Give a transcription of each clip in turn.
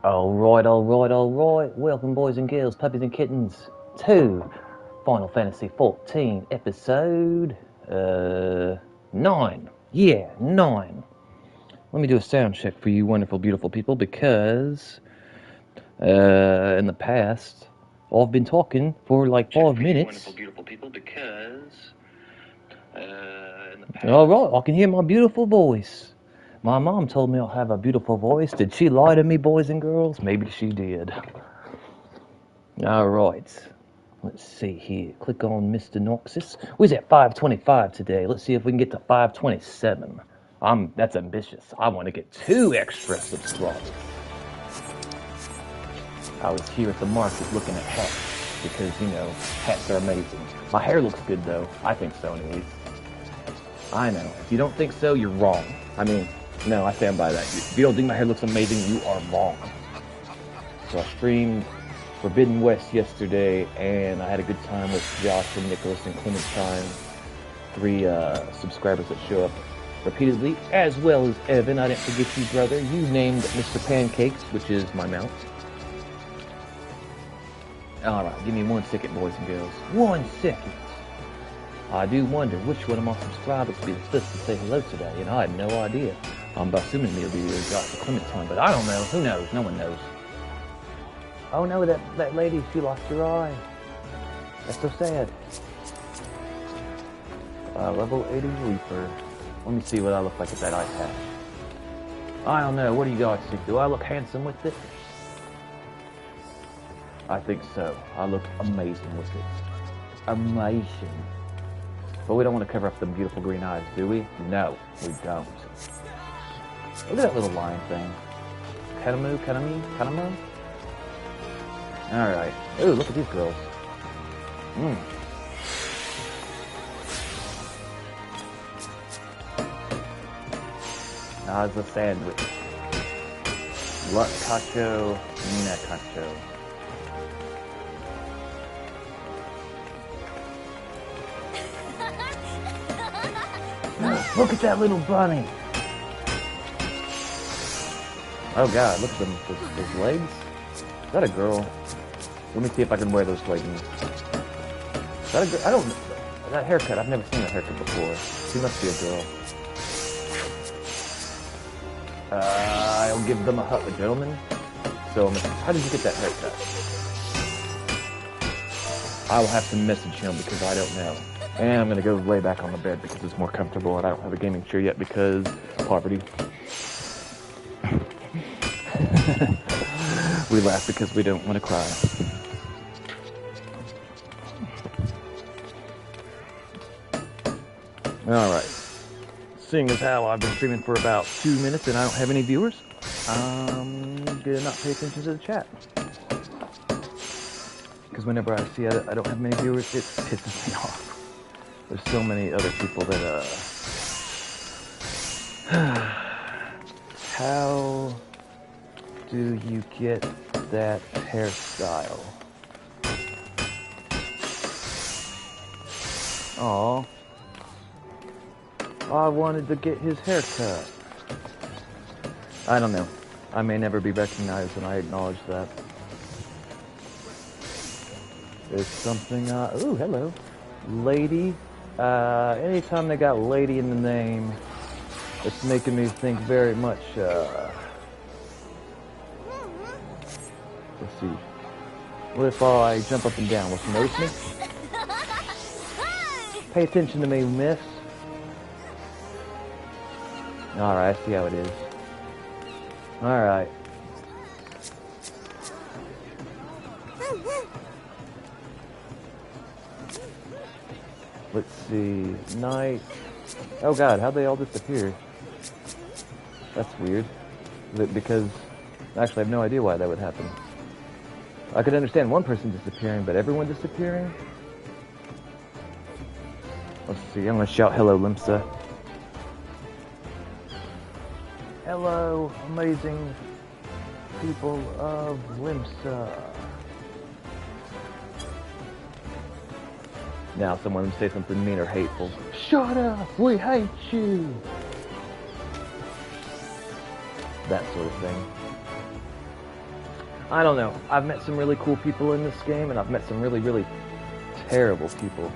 Alright. Welcome, boys and girls, puppies and kittens, to Final Fantasy 14 episode 9. Yeah, 9. Let me do a sound check for you wonderful, beautiful people, because in the past, I've been talking for like 5 minutes. Wonderful, beautiful people, because in the past... Alright, I can hear my beautiful voice. My mom told me I'll have a beautiful voice. Did she lie to me, boys and girls? Maybe she did. Alright. Let's see here. Click on Mr. Noxus. We're at 525 today. Let's see if we can get to 527. That's ambitious. I want to get 2 extra subscribers. I was here at the market looking at hats because, you know, hats are amazing. My hair looks good, though. I think so, anyways. I know. If you don't think so, you're wrong. I mean... No, I stand by that. If you don't think my hair looks amazing, you are wrong. So I streamed Forbidden West yesterday, and I had a good time with Josh and Nicholas and Clementine. 3 subscribers that show up repeatedly, as well as Evan. I didn't forget you, brother. You named Mr. Pancakes, which is my mount. Alright, give me 1 second, boys and girls. 1 second. I do wonder which one of my subscribers will be the first to say hello today, and I had no idea. I'm assuming it'll be Josh or Clementine, but I don't know. Who knows? No one knows. Oh no, that lady, she lost her eye. That's so sad. Level 80 Reaper. Let me see what I look like with that eye patch. I don't know. What do you guys think? Do I look handsome with it? I think so. I look amazing with it. Amazing. But we don't want to cover up them beautiful green eyes, do we? No, we don't. Look at that little lion thing. Kanamo? Alright. Ooh, look at these girls. Now it's a sandwich. Lut cacho, Nina cacho. Look at that little bunny. Oh god, look at them, those legs. Is that a girl? Let me see if I can wear those leggings. Is that a girl? I don't know. That haircut, I've never seen that haircut before. She must be a girl. I'll give them a gentleman. So, how did you get that haircut? I will have to message him because I don't know. And I'm going to go lay back on the bed because it's more comfortable, and I don't have a gaming chair yet because poverty. We laugh because we don't want to cry. Alright. Seeing as how I've been streaming for about 2 minutes and I don't have any viewers, I'm going to not pay attention to the chat. Because whenever I see I don't have many viewers, it pisses me off. There's so many other people that, How do you get that hairstyle? Aw. I wanted to get his haircut. I don't know. I may never be recognized, and I acknowledge that. There's something, ooh, hello. Lady. Anytime they got lady in the name, it's making me think very much, let's see. What if I jump up and down? Will she notice me? Pay attention to me, miss. Alright, I see how it is. Alright. Let's see. Night. Oh god, how'd they all disappear? That's weird. Is it because... Actually, I have no idea why that would happen. I could understand one person disappearing, but everyone disappearing? Let's see, I'm gonna shout hello, Limsa. Hello, amazing people of Limsa. Now someone say something mean or hateful. Shut up! We hate you! That sort of thing. I don't know. I've met some really cool people in this game, and I've met some really, really terrible people.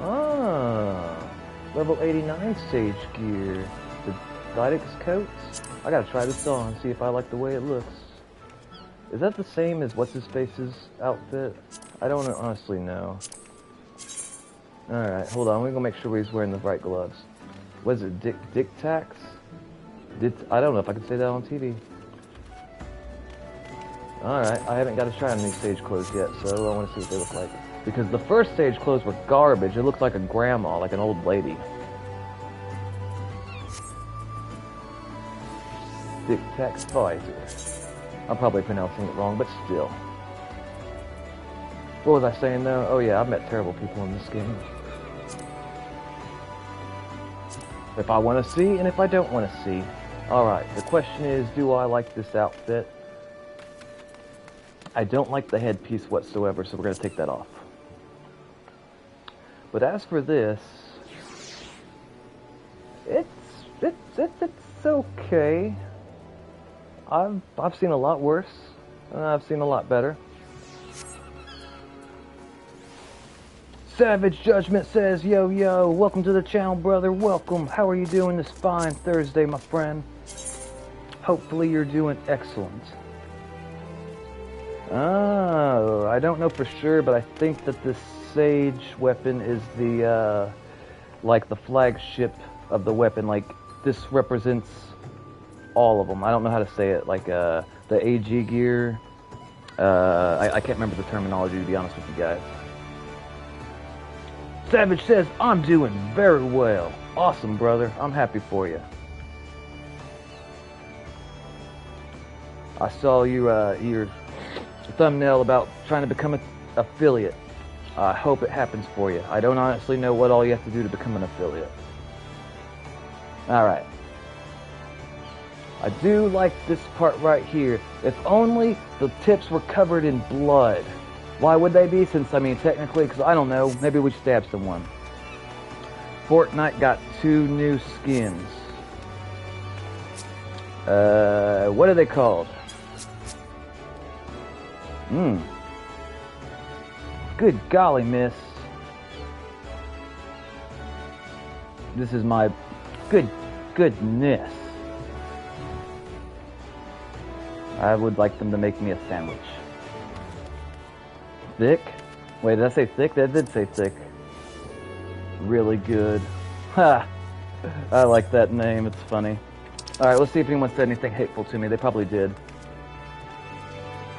Ah, level 89 Sage gear. The Dydex coats? I gotta try this on, see if I like the way it looks. Is that the same as What's-His-Face's outfit? I don't honestly know. Alright, hold on. We're gonna make sure he's wearing the right gloves. What is it? Dick Tax? I don't know if I can say that on TV. Alright, I haven't got to try on these Sage clothes yet, so I want to see what they look like. Because the first Sage clothes were garbage. It looked like a grandma, like an old lady. Dick Tax Pfizer. I'm probably pronouncing it wrong, but still. What was I saying though? Oh yeah, I've met terrible people in this game. If I want to see, and if I don't want to see. Alright, the question is, do I like this outfit? I don't like the headpiece whatsoever, so we're going to take that off. But as for this, it's okay. I've seen a lot worse, and I've seen a lot better. Savage Judgment says, yo, welcome to the channel, brother, welcome. How are you doing this fine Thursday, my friend? Hopefully you're doing excellent. Oh, I don't know for sure, but I think that this Sage weapon is the, like the flagship of the weapon. Like, this represents all of them. I don't know how to say it. Like, the AG gear. I can't remember the terminology, to be honest with you guys. Savage says, I'm doing very well. Awesome, brother. I'm happy for you. I saw your thumbnail about trying to become an affiliate. I hope it happens for you. I don't honestly know what all you have to do to become an affiliate. Alright. I do like this part right here. If only the tips were covered in blood. Why would they be? Since, I mean, technically, because I don't know, maybe we stabbed someone. Fortnite got 2 new skins. What are they called? Good golly, miss. This is my goodness. I would like them to make me a sandwich. Thick? Wait, did I say thick? That did say thick. Really good. Ha! I like that name, it's funny. Alright, let's see if anyone said anything hateful to me. They probably did.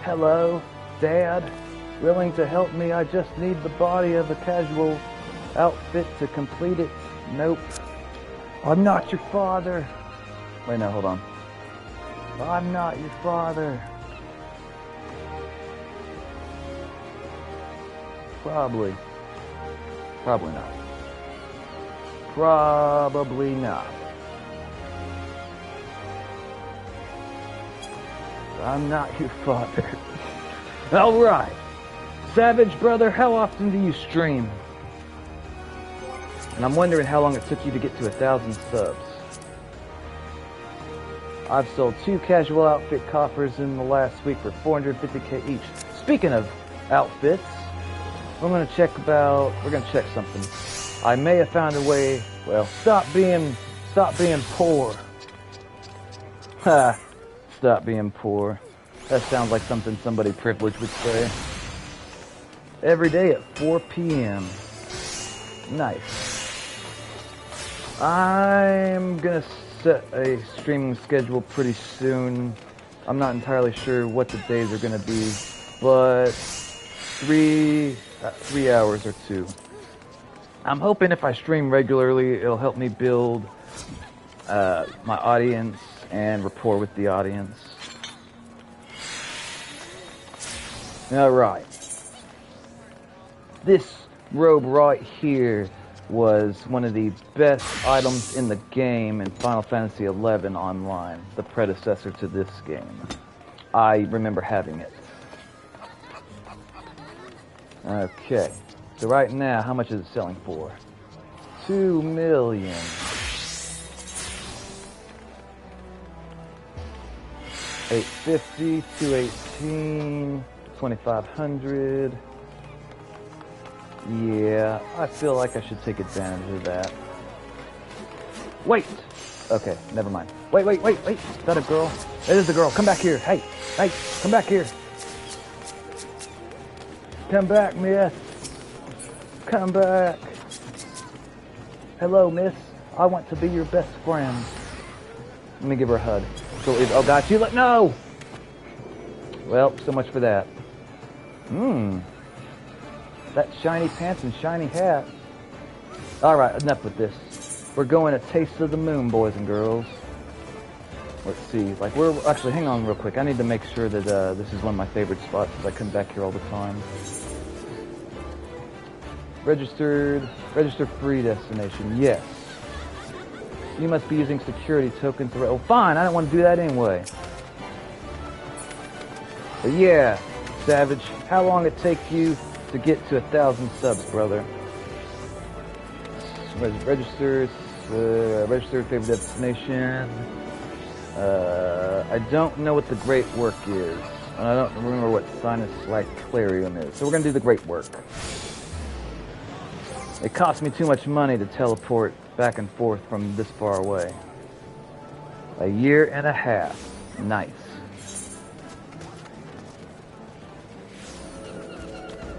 Hello, Dad? Willing to help me? I just need the body of a casual outfit to complete it. Nope. I'm not your father. Wait, no, hold on. I'm not your father. Probably not. Probably not. I'm not your father. Alright. Savage brother, how often do you stream? And I'm wondering how long it took you to get to 1,000 subs. I've sold 2 casual outfit coffers in the last week for 450k each. Speaking of outfits, we're gonna check something. I may have found a way. Well, stop being poor. Ha! Stop being poor. That sounds like something somebody privileged would say. Every day at 4 p.m. Nice. I'm gonna set a streaming schedule pretty soon. I'm not entirely sure what the days are gonna be, but 3 hours or 2. I'm hoping if I stream regularly, it'll help me build my audience and rapport with the audience. Alright. This robe right here was one of the best items in the game in Final Fantasy XI Online, the predecessor to this game. I remember having it. Okay, so right now, how much is it selling for? 2 million. 850, 218, 2500. Yeah, I feel like I should take advantage of that. Wait! Okay, never mind. Wait. Is that a girl? It is a girl. Come back here. Hey, come back here. Come back, miss. Come back. Hello, miss. I want to be your best friend. Let me give her a hug. Oh, God, she let... No! Well, so much for that. That shiny pants and shiny hat. Alright, enough with this. We're going a taste of the moon, boys and girls. Let's see. Like, we're... Actually, hang on real quick. I need to make sure that this is one of my favorite spots because I come back here all the time. Register free destination. Yes. You must be using security tokens. Oh, fine. I don't want to do that anyway. But yeah, Savage, how long it take you to get to 1,000 subs, brother? Register favorite destination. I don't know what the great work is, and I don't remember what Sinus Laclarium is. So we're gonna do the great work. It cost me too much money to teleport back and forth from this far away. A year and a half. Nice.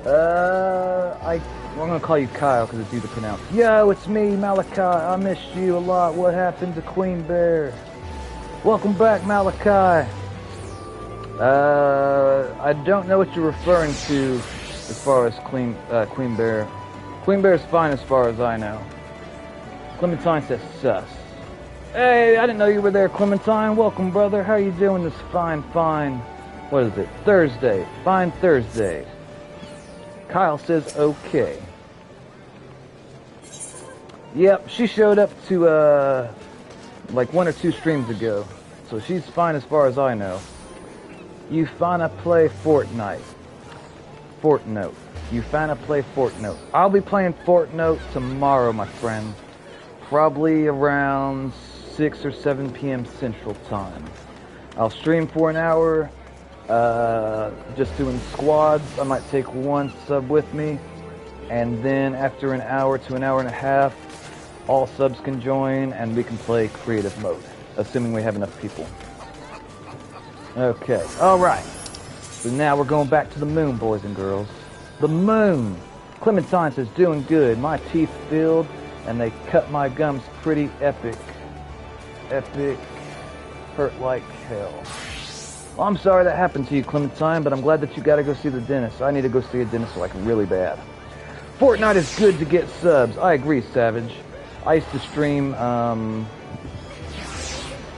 I'm gonna call you Kyle because it's easy to pronounce. Yo, it's me, Malachi. I missed you a lot. What happened to Queen Bear? Welcome back, Malachi. I don't know what you're referring to as far as Queen Bear. Queen Bear's fine as far as I know. Clementine says sus. Hey, I didn't know you were there, Clementine. Welcome, brother. How you doing this fine, what is it? Thursday. Fine Thursday. Kyle says okay. Yep, she showed up to, like 1 or 2 streams ago. So she's fine as far as I know. You finna play Fortnite. You finna play Fortnite. I'll be playing Fortnite tomorrow, my friend. Probably around 6 or 7 p.m. Central Time. I'll stream for an hour, just doing squads. I might take 1 sub with me. And then after an hour to an hour and a half, all subs can join and we can play creative mode. Assuming we have enough people. Okay, alright. So now we're going back to the moon, boys and girls. The moon! Clementine says, doing good. My teeth filled, and they cut my gums pretty epic. Epic. Hurt like hell. Well, I'm sorry that happened to you, Clementine, but I'm glad that you gotta go see the dentist. I need to go see a dentist like really bad. Fortnite is good to get subs. I agree, Savage. I used to stream,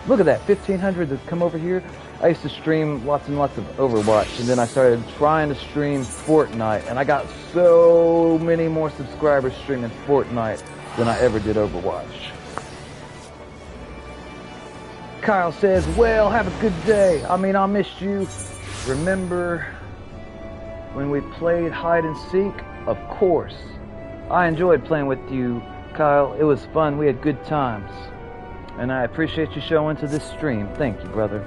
look at that, 1,500 to come over here. I used to stream lots and lots of Overwatch, and then I started trying to stream Fortnite, and I got so many more subscribers streaming Fortnite than I ever did Overwatch. Kyle says, well, have a good day. I mean, I missed you. Remember when we played hide and seek? Of course. I enjoyed playing with you, Kyle. It was fun. We had good times. And I appreciate you showing to this stream. Thank you, brother.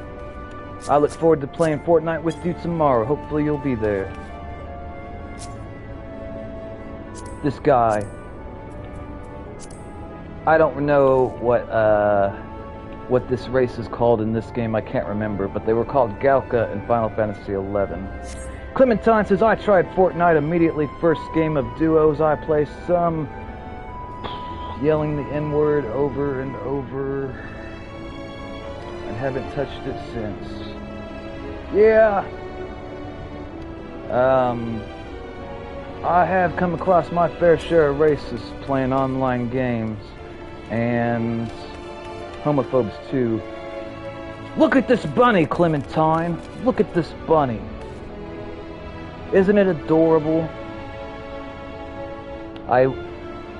I look forward to playing Fortnite with you tomorrow. Hopefully you'll be there. This guy. I don't know what this race is called in this game. I can't remember. But they were called Galka in Final Fantasy XI. Clementine says, I tried Fortnite immediately. First game of duos I play. Some yelling the N-word over and over. And haven't touched it since. Yeah. I have come across my fair share of racists playing online games. And homophobes too. Look at this bunny, Clementine. Look at this bunny. Isn't it adorable? I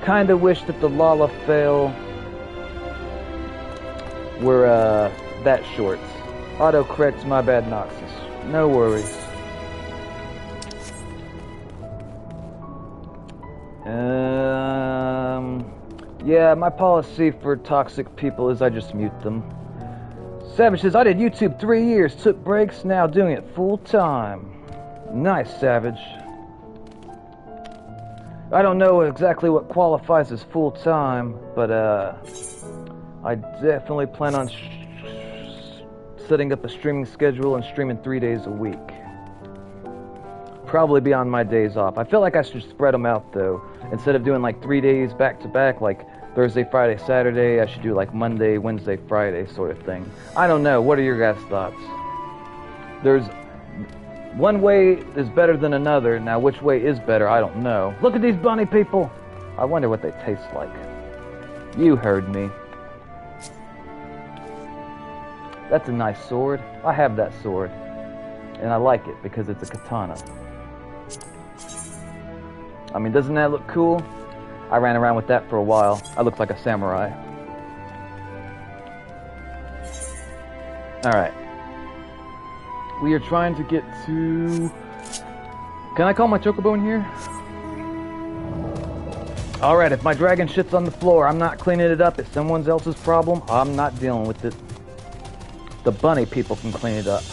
kinda wish that the Lalafell were that short. Autocorrects, my bad, Noxus. No worries. Yeah, my policy for toxic people is I just mute them. Savage says, I did YouTube 3 years, took breaks, now doing it full time. Nice, Savage. I don't know exactly what qualifies as full time, but I definitely plan on setting up a streaming schedule and streaming 3 days a week. Probably be on my days off. I feel like I should spread them out though. Instead of doing like 3 days back to back, like Thursday, Friday, Saturday, I should do like Monday, Wednesday, Friday sort of thing. I don't know. What are your guys' thoughts? There's one way is better than another. Now, which way is better, I don't know. Look at these bunny people. I wonder what they taste like. You heard me. That's a nice sword. I have that sword. And I like it because it's a katana. I mean, doesn't that look cool? I ran around with that for a while. I looked like a samurai. Alright. We are trying to get to... Can I call my chocobo in here? Alright, if my dragon shits on the floor, I'm not cleaning it up. It's someone else's problem. I'm not dealing with it. The bunny people can clean it up.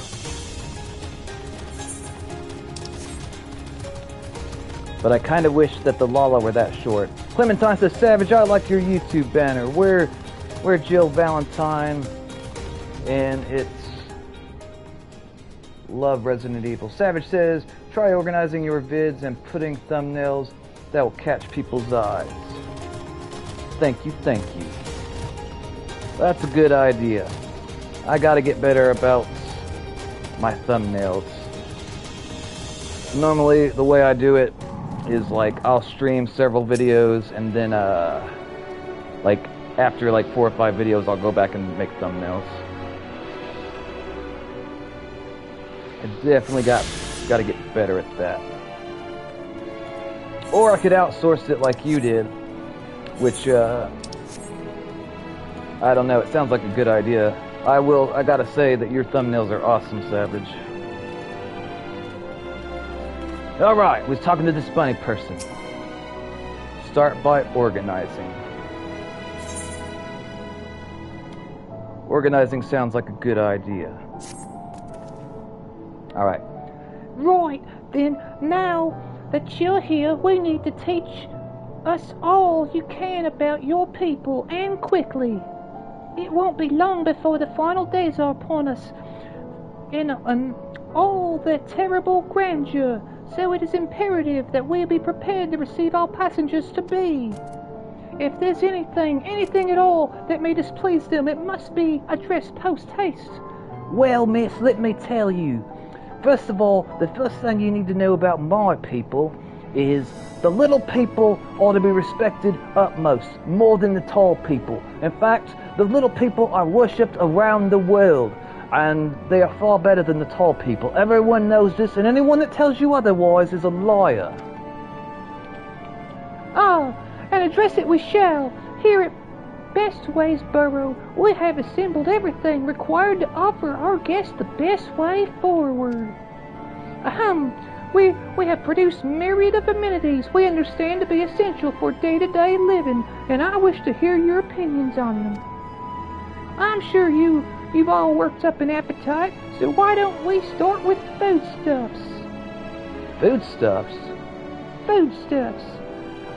But I kind of wish that the Lala were that short. Clementine says, Savage, I like your YouTube banner. We're Jill Valentine, and it's love Resident Evil. Savage says, try organizing your vids and putting thumbnails that will catch people's eyes. Thank you, thank you. That's a good idea. I gotta get better about my thumbnails. Normally, the way I do it is like I'll stream several videos and then like after like 4 or 5 videos I'll go back and make thumbnails. I definitely got to get better at that. Or I could outsource it like you did, which I don't know, it sounds like a good idea. I gotta say that your thumbnails are awesome, Savage. Alright, we're talking to this bunny person. Start by organizing. Organizing sounds like a good idea. Alright. Right, then now that you're here, we need to teach us all you can about your people, and quickly. It won't be long before the final days are upon us, in all their terrible grandeur. So it is imperative that we be prepared to receive our passengers to be. If there's anything at all that may displease them, it must be addressed post-haste. Well, miss, let me tell you. First of all, the first thing you need to know about my people is the little people ought to be respected utmost, more than the tall people. In fact, the little people are worshipped around the world. And they are far better than the tall people. Everyone knows this, and anyone that tells you otherwise is a liar. Ah, and address it we shall. Here at Bestways Borough, we have assembled everything required to offer our guests the best way forward. We have produced myriad of amenities we understand to be essential for day-to-day living, and I wish to hear your opinions on them. I'm sure you've all worked up an appetite, so why don't we start with foodstuffs? Foodstuffs? Foodstuffs.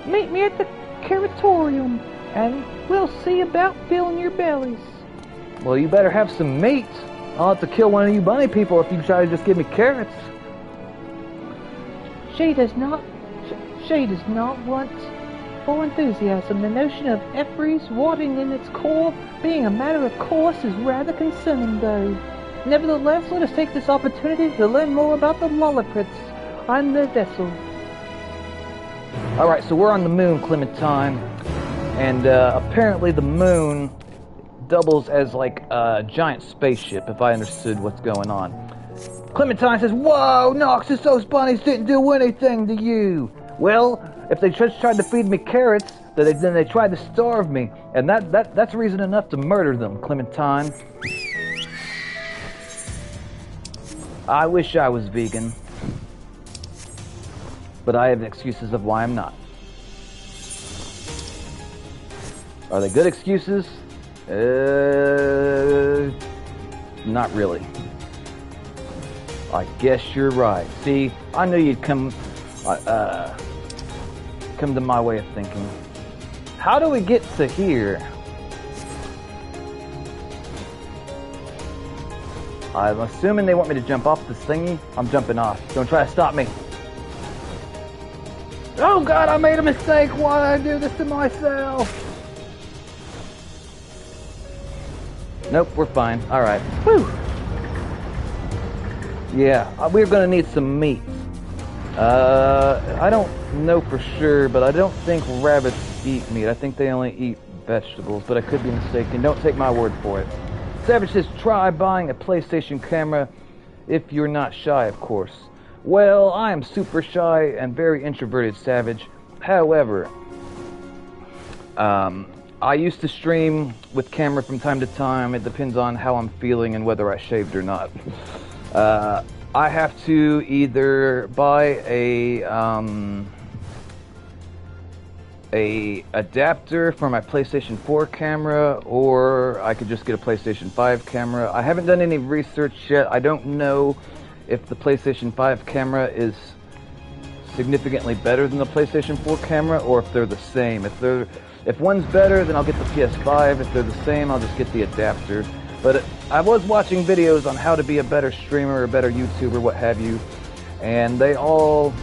Meet me at the curatorium, and we'll see about filling your bellies. Well, you better have some meat. I'll have to kill one of you bunny people if you try to just give me carrots. She does not want for enthusiasm. The notion of Effries rotting in its core being a matter of course is rather concerning, though. Nevertheless, let us take this opportunity to learn more about the Lollipots on the vessel. Alright, so we're on the moon, Clementine, and apparently the moon doubles as like a giant spaceship, if I understood what's going on. Clementine says, whoa, Noxus, those bunnies didn't do anything to you. Well, if they just tried to feed me carrots, then they tried to starve me, and that's reason enough to murder them, Clementine. I wish I was vegan, but I have excuses of why I'm not. Are they good excuses? Not really. I guess you're right. See, I knew you'd come to my way of thinking. How do we get to here? I'm assuming they want me to jump off this thingy. I'm jumping off. Don't try to stop me. Oh God, I made a mistake. Why did I do this to myself? Nope, we're fine. All right. Whew. Yeah, we're gonna need some meat. I don't know for sure, but I don't think rabbits eat meat. I think they only eat vegetables, but I could be mistaken. Don't take my word for it. Savage says, try buying a PlayStation camera if you're not shy, of course. Well, I am super shy and very introverted, Savage. However, I used to stream with camera from time to time. It depends on how I'm feeling and whether I shaved or not. I have to either buy a adapter for my PlayStation 4 camera, or I could just get a PlayStation 5 camera. I haven't done any research yet. I don't know if the PlayStation 5 camera is significantly better than the PlayStation 4 camera, or if they're the same. If one's better, then I'll get the PS5. If they're the same, I'll just get the adapter. But I was watching videos on how to be a better streamer, a better YouTuber, what have you, and they all,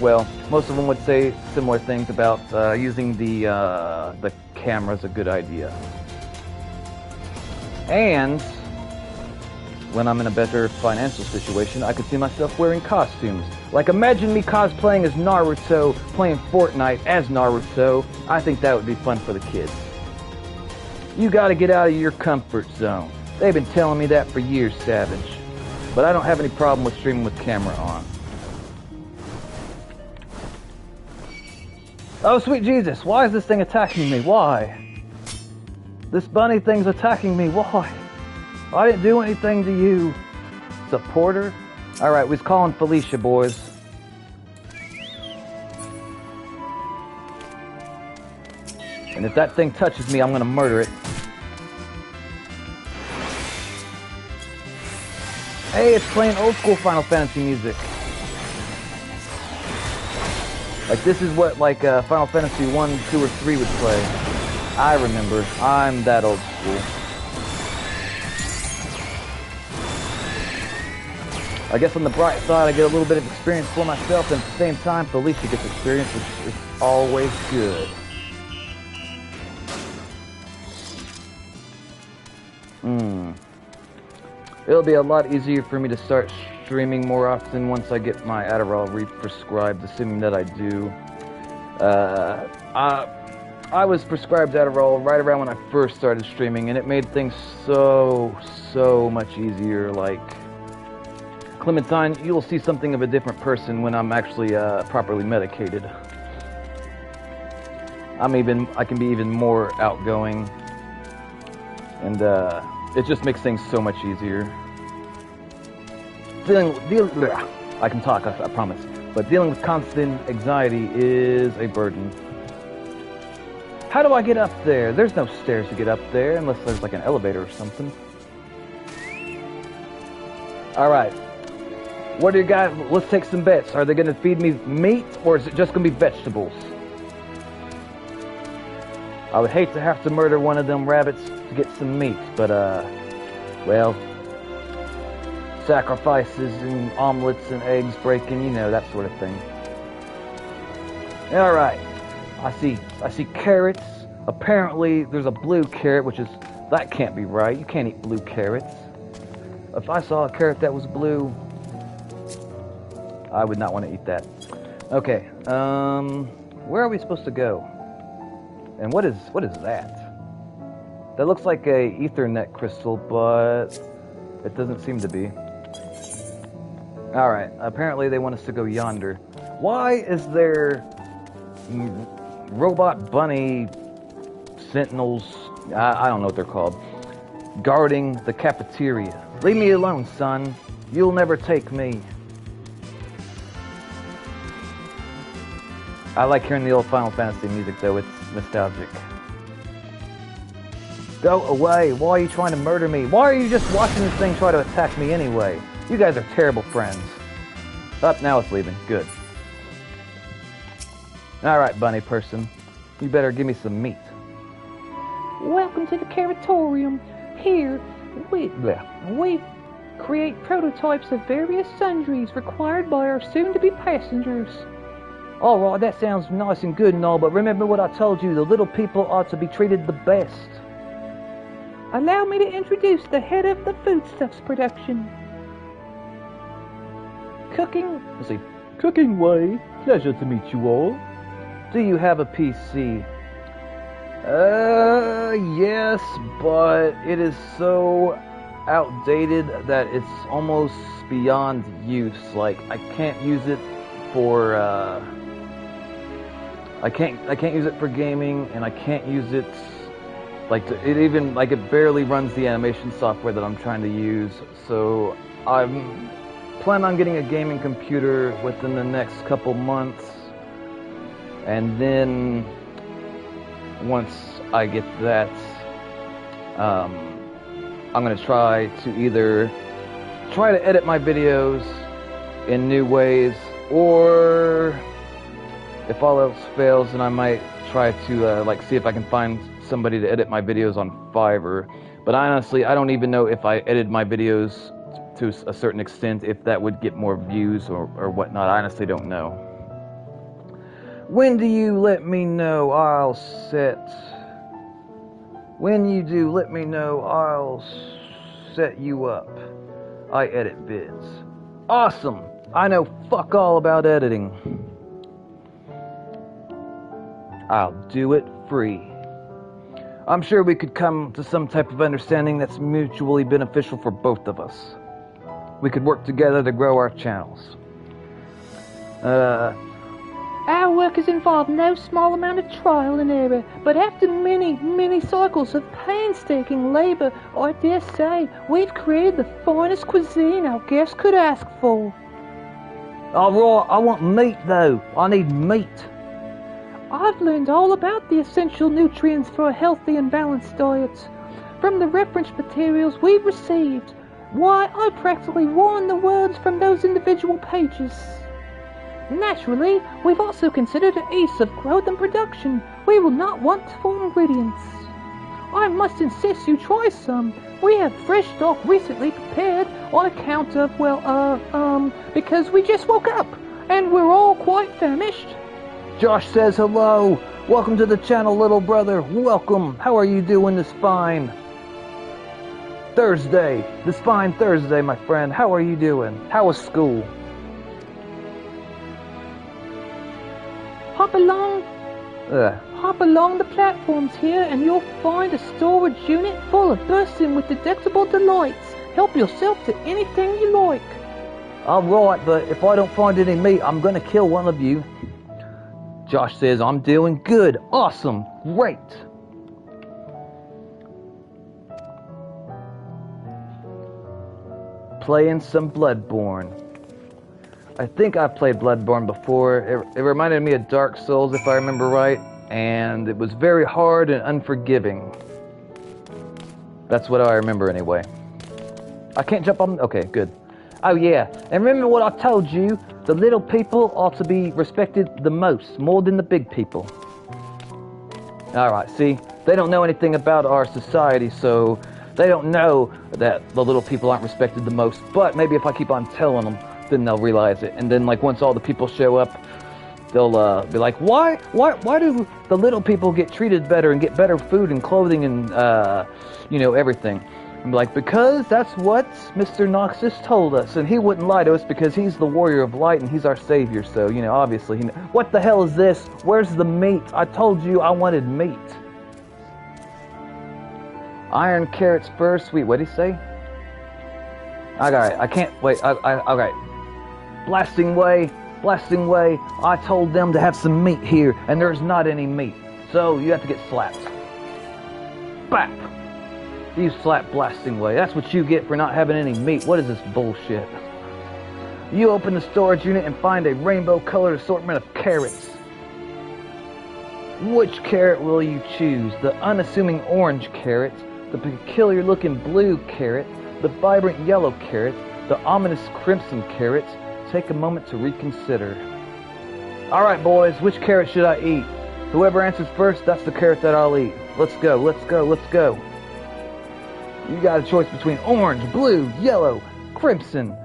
well, most of them would say similar things about using the camera is a good idea. And when I'm in a better financial situation, I could see myself wearing costumes. Like, imagine me cosplaying as Naruto, playing Fortnite as Naruto. I think that would be fun for the kids. You gotta get out of your comfort zone. They've been telling me that for years, Savage. But I don't have any problem with streaming with camera on. Oh, sweet Jesus, why is this thing attacking me? Why? This bunny thing's attacking me. Why? I didn't do anything to you. Supporter? Alright, we's calling Felicia, boys. And if that thing touches me, I'm gonna murder it. Hey, it's playing old school Final Fantasy music. Like, this is what, like, Final Fantasy 1, 2, or 3 would play. I remember. I'm that old school. I guess on the bright side, I get a little bit of experience for myself, and at the same time, Felicia gets experience, which is always good. It'll be a lot easier for me to start streaming more often once I get my Adderall re-prescribed, assuming that I do. I was prescribed Adderall right around when I first started streaming, and it made things so much easier. Like, Clementine, you'll see something of a different person when I'm actually properly medicated. I can be even more outgoing, and it just makes things so much easier. I can talk, I promise. But dealing with constant anxiety is a burden. How do I get up there? There's no stairs to get up there, unless there's like an elevator or something. Alright. What do you guys... Let's take some bets. Are they going to feed me meat, or is it just going to be vegetables? I would hate to have to murder one of them rabbits to get some meat, but, well, sacrifices and omelets and eggs breaking, you know, that sort of thing. Alright, I see carrots. Apparently, there's a blue carrot, which is, that can't be right. You can't eat blue carrots. If I saw a carrot that was blue, I would not want to eat that. Okay, where are we supposed to go? And what is that? That looks like a Ethernet crystal, but it doesn't seem to be. Alright, apparently they want us to go yonder. Why is there robot bunny sentinels, I don't know what they're called, guarding the cafeteria? Leave me alone, son. You'll never take me. I like hearing the old Final Fantasy music, though. It's nostalgic. Go away. Why are you trying to murder me? Why are you just watching this thing try to attack me anyway? You guys are terrible friends. Up, now it's leaving. Good. Alright, bunny person. You better give me some meat. Welcome to the Caratorium. Here, we create prototypes of various sundries required by our soon-to-be passengers. Alright, that sounds nice and good and all, but remember what I told you, the little people ought to be treated the best. Allow me to introduce the head of the foodstuffs production. Cooking way. Pleasure to meet you all. Do you have a PC? Yes, but it is so outdated that it's almost beyond use. Like, I can't use it for, I can't use it for gaming, and I can't use it, like, it barely runs the animation software that I'm trying to use, so I'm planning on getting a gaming computer within the next couple months, and then once I get that, I'm going to try to edit my videos in new ways, or if all else fails, then I might try to see if I can find somebody to edit my videos on Fiverr. But honestly, I don't even know if I edit my videos to a certain extent, if that would get more views or whatnot. I honestly don't know. When do you let me know? When you do, let me know. I'll set you up. I edit vids. Awesome! I know fuck all about editing. I'll do it free. I'm sure we could come to some type of understanding that's mutually beneficial for both of us. We could work together to grow our channels. Our work has involved no small amount of trial and error, but after many, many cycles of painstaking labor, I dare say, we've created the finest cuisine our guests could ask for. Alright, I want meat though. I need meat. I've learned all about the essential nutrients for a healthy and balanced diet. From the reference materials we've received, why, I practically won the words from those individual pages. Naturally, we've also considered the ease of growth and production. We will not want for ingredients. I must insist you try some. We have fresh stock recently prepared on account of, because we just woke up, and we're all quite famished. Josh says hello. Welcome to the channel, little brother. Welcome. How are you doing this fine Thursday? This fine Thursday, my friend. How are you doing? How was school? Hop along the platforms here and you'll find a storage unit full of bursting with delectable delights. Help yourself to anything you like. Alright, but if I don't find any meat, I'm gonna kill one of you. Josh says, I'm doing good. Awesome. Great. Playing some Bloodborne. I think I've played Bloodborne before. It reminded me of Dark Souls, if I remember right, and it was very hard and unforgiving. That's what I remember anyway. I can't jump on... Okay, good. Oh yeah, and remember what I told you? The little people ought to be respected the most, more than the big people. Alright, see? They don't know anything about our society, so they don't know that the little people aren't respected the most. But maybe if I keep on telling them, then they'll realize it. And then, like, once all the people show up, they'll be like, why do the little people get treated better and get better food and clothing and, everything? And be like, because that's what Mr. Noxus told us, and he wouldn't lie to us because he's the warrior of light and he's our savior, so, obviously, what the hell is this? Where's the meat? I told you I wanted meat. Iron carrots first. Sweet, what'd he say? Alright, I can't, wait, alright. Blasting way, I told them to have some meat here, and there's not any meat. So, you have to get slapped. Bap! You slap Blasting way. That's what you get for not having any meat. What is this bullshit? You open the storage unit and find a rainbow-colored assortment of carrots. Which carrot will you choose? The unassuming orange carrot, the peculiar-looking blue carrot, the vibrant yellow carrot, the ominous crimson carrot, take a moment to reconsider. Alright, boys, which carrot should I eat? Whoever answers first, that's the carrot that I'll eat. Let's go, let's go, let's go. You got a choice between orange, blue, yellow, crimson.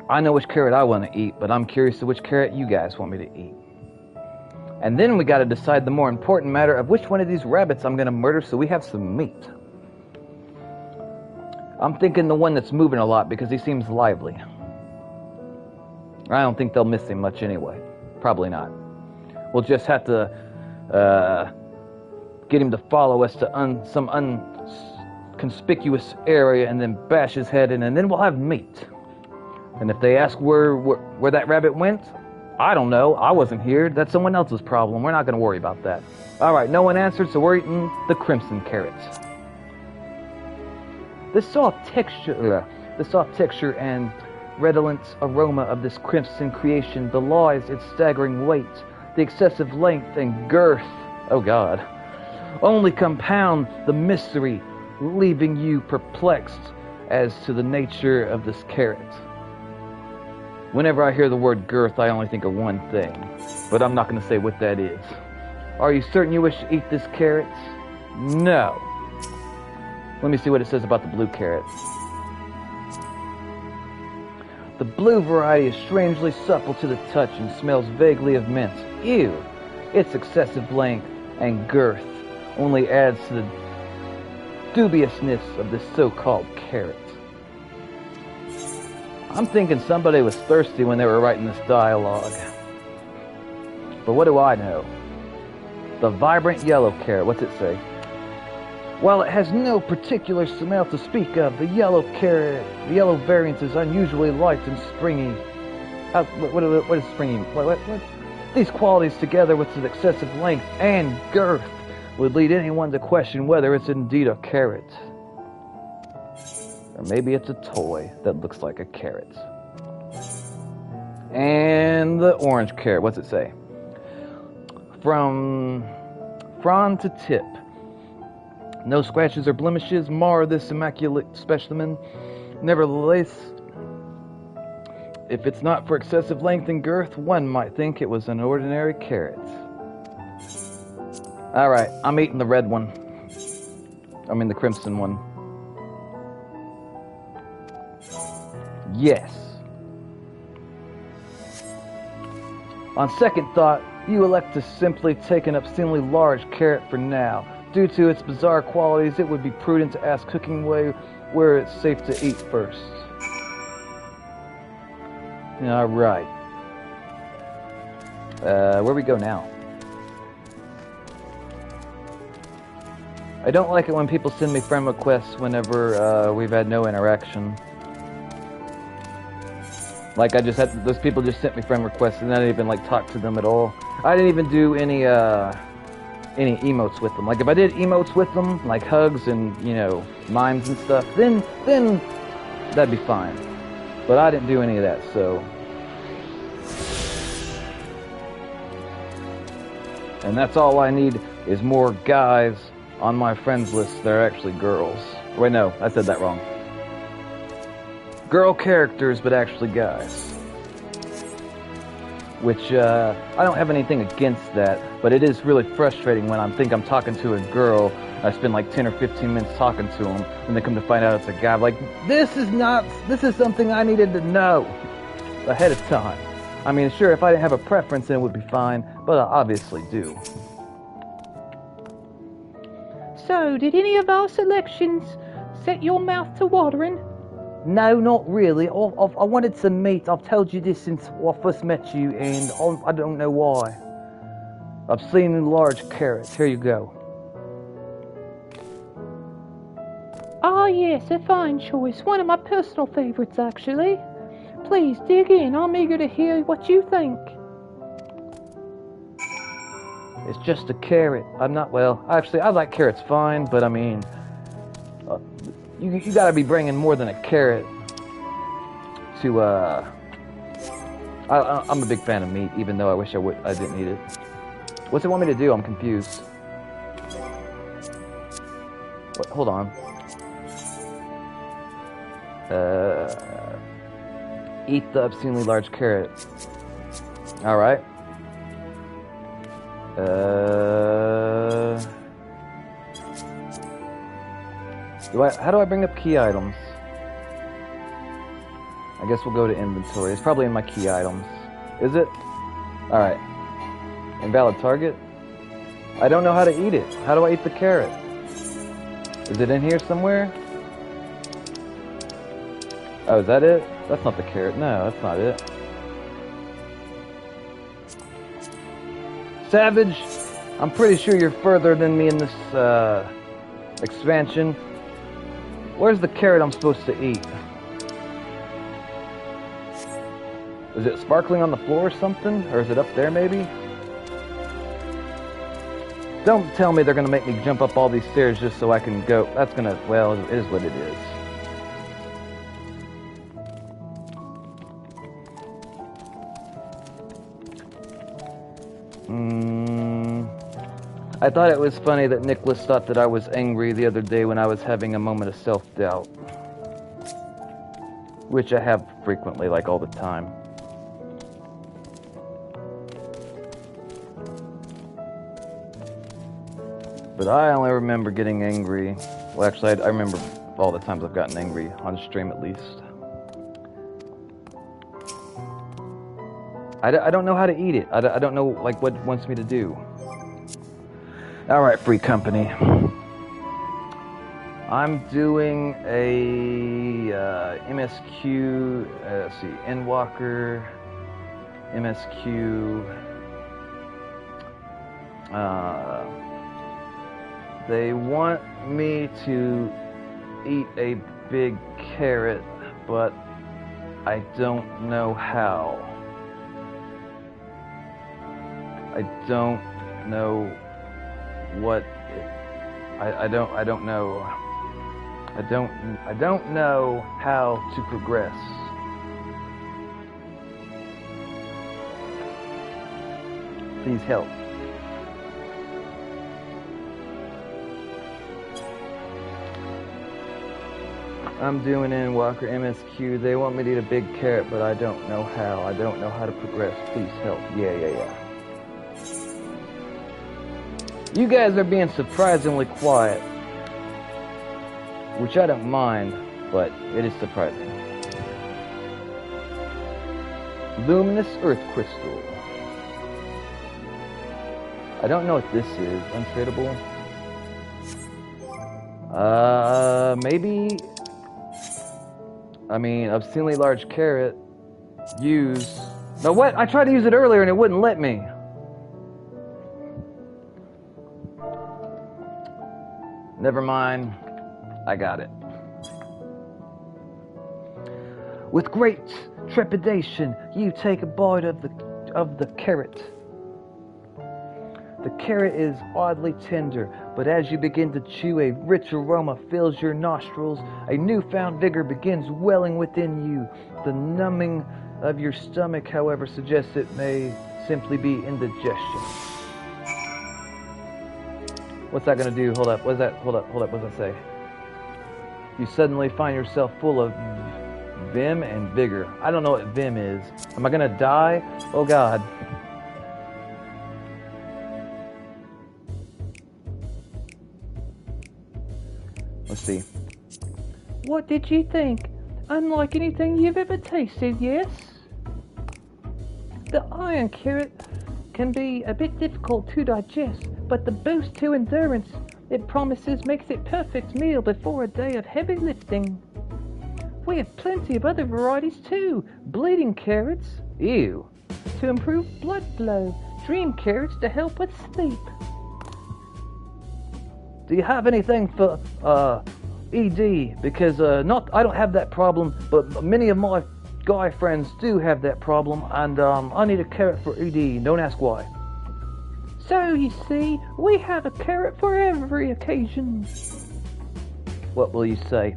I know which carrot I want to eat, but I'm curious to which carrot you guys want me to eat. And then we got to decide the more important matter of which one of these rabbits I'm going to murder so we have some meat. I'm thinking the one that's moving a lot because he seems lively. I don't think they'll miss him much anyway. Probably not. We'll just have to get him to follow us to some inconspicuous area and then bash his head in, and then we'll have meat. And if they ask where that rabbit went, I don't know. I wasn't here. That's someone else's problem. We're not going to worry about that. All right, no one answered, so we're eating the crimson carrots. The soft texture and redolent aroma of this crimson creation belies its staggering weight, the excessive length and girth, oh God, only compound the mystery, leaving you perplexed as to the nature of this carrot. Whenever I hear the word girth, I only think of one thing, but I'm not going to say what that is. Are you certain you wish to eat this carrot? No. Let me see what it says about the blue carrot. The blue variety is strangely supple to the touch and smells vaguely of mint. Ew! Its excessive length and girth only adds to the dubiousness of this so-called carrot. I'm thinking somebody was thirsty when they were writing this dialogue. But what do I know? The vibrant yellow carrot, what's it say? While it has no particular smell to speak of, the yellow variant is unusually light and springy. What is springy? What? These qualities, together with its excessive length and girth, would lead anyone to question whether it's indeed a carrot. Or maybe it's a toy that looks like a carrot. And the orange carrot, what's it say? From frond to tip, no scratches or blemishes mar this immaculate specimen. Nevertheless, if it's not for excessive length and girth, one might think it was an ordinary carrot. Alright, I'm eating the red one. I mean the crimson one. Yes. On second thought, you elect to simply take an obscenely large carrot for now. Due to its bizarre qualities, it would be prudent to ask Cooking Way where it's safe to eat first. Alright. Where we go now? I don't like it when people send me friend requests whenever we've had no interaction. Like I just had, those people just sent me friend requests and I didn't even like talk to them at all. I didn't even do any emotes with them. Like if I did emotes with them, like hugs and, you know, mimes and stuff, then that'd be fine. But I didn't do any of that, so. And that's all I need is more guys on my friends list that are actually girls. Wait, no, I said that wrong. Girl characters, but actually guys. Which, I don't have anything against that, but it is really frustrating when I'm talking to a girl, I spend like 10 or 15 minutes talking to them, and they come to find out it's a guy. I'm like, this is something I needed to know ahead of time. I mean, sure, if I didn't have a preference, then it would be fine, but I obviously do. So, did any of our selections set your mouth to watering? No, not really. I wanted some meat. I've told you this since I first met you, and I don't know why. I've seen large carrots. Here you go. Ah, yes, a fine choice. One of my personal favorites, actually. Please, dig in. I'm eager to hear what you think. It's just a carrot. Actually, I like carrots fine, but I mean, you gotta be bringing more than a carrot to, I'm a big fan of meat, even though I wish I didn't eat it. What's it want me to do? I'm confused. Wait, hold on. Eat the obscenely large carrot. Alright. How do I bring up key items? I guess we'll go to inventory. It's probably in my key items. Is it? Alright. Invalid target? I don't know how to eat it. How do I eat the carrot? Is it in here somewhere? Oh, is that it? That's not the carrot. No, that's not it. Savage, I'm pretty sure you're further than me in this expansion. Where's the carrot I'm supposed to eat? Is it sparkling on the floor or something? Or is it up there maybe? Don't tell me they're gonna make me jump up all these stairs just so I can go. That's gonna, well, it is what it is. I thought it was funny that Nicholas thought that I was angry the other day when I was having a moment of self-doubt. Which I have frequently, like all the time. But I only remember getting angry. Well, actually, I remember all the times I've gotten angry, on stream at least. I don't know how to eat it. I don't know, like, what it wants me to do. Alright, free company. I'm doing a MSQ, let's see, Endwalker, MSQ. They want me to eat a big carrot, but I don't know how. I don't know what I don't know. I don't know how to progress. Please help. I'm doing Endwalker MSQ. They want me to eat a big carrot, but I don't know how. I don't know how to progress. Please help. Yeah. You guys are being surprisingly quiet, which I don't mind, but it is surprising. Luminous Earth Crystal. I don't know what this is. Untradeable. Maybe. I mean, obscenely large carrot. Use. No, what? I tried to use it earlier and it wouldn't let me. Never mind. I got it. With great trepidation, you take a bite of the carrot. The carrot is oddly tender, but as you begin to chew, a rich aroma fills your nostrils. A newfound vigor begins welling within you. The numbing of your stomach, however, suggests it may simply be indigestion. What's that gonna do? Hold up. What's that? Hold up. What does that say? You suddenly find yourself full of vim and vigor. I don't know what vim is. Am I gonna die? Oh God. Let's see. What did you think? Unlike anything you've ever tasted, yes? The iron carrot can be a bit difficult to digest, but the boost to endurance it promises makes it perfect meal before a day of heavy lifting. We have plenty of other varieties too. Bleeding carrots, ew, to improve blood flow. Dream carrots to help with sleep. Do you have anything for ED? Because I don't have that problem, but many of my guy friends do have that problem, and I need a carrot for ED. Don't ask why. So you see, we have a carrot for every occasion. What will you say?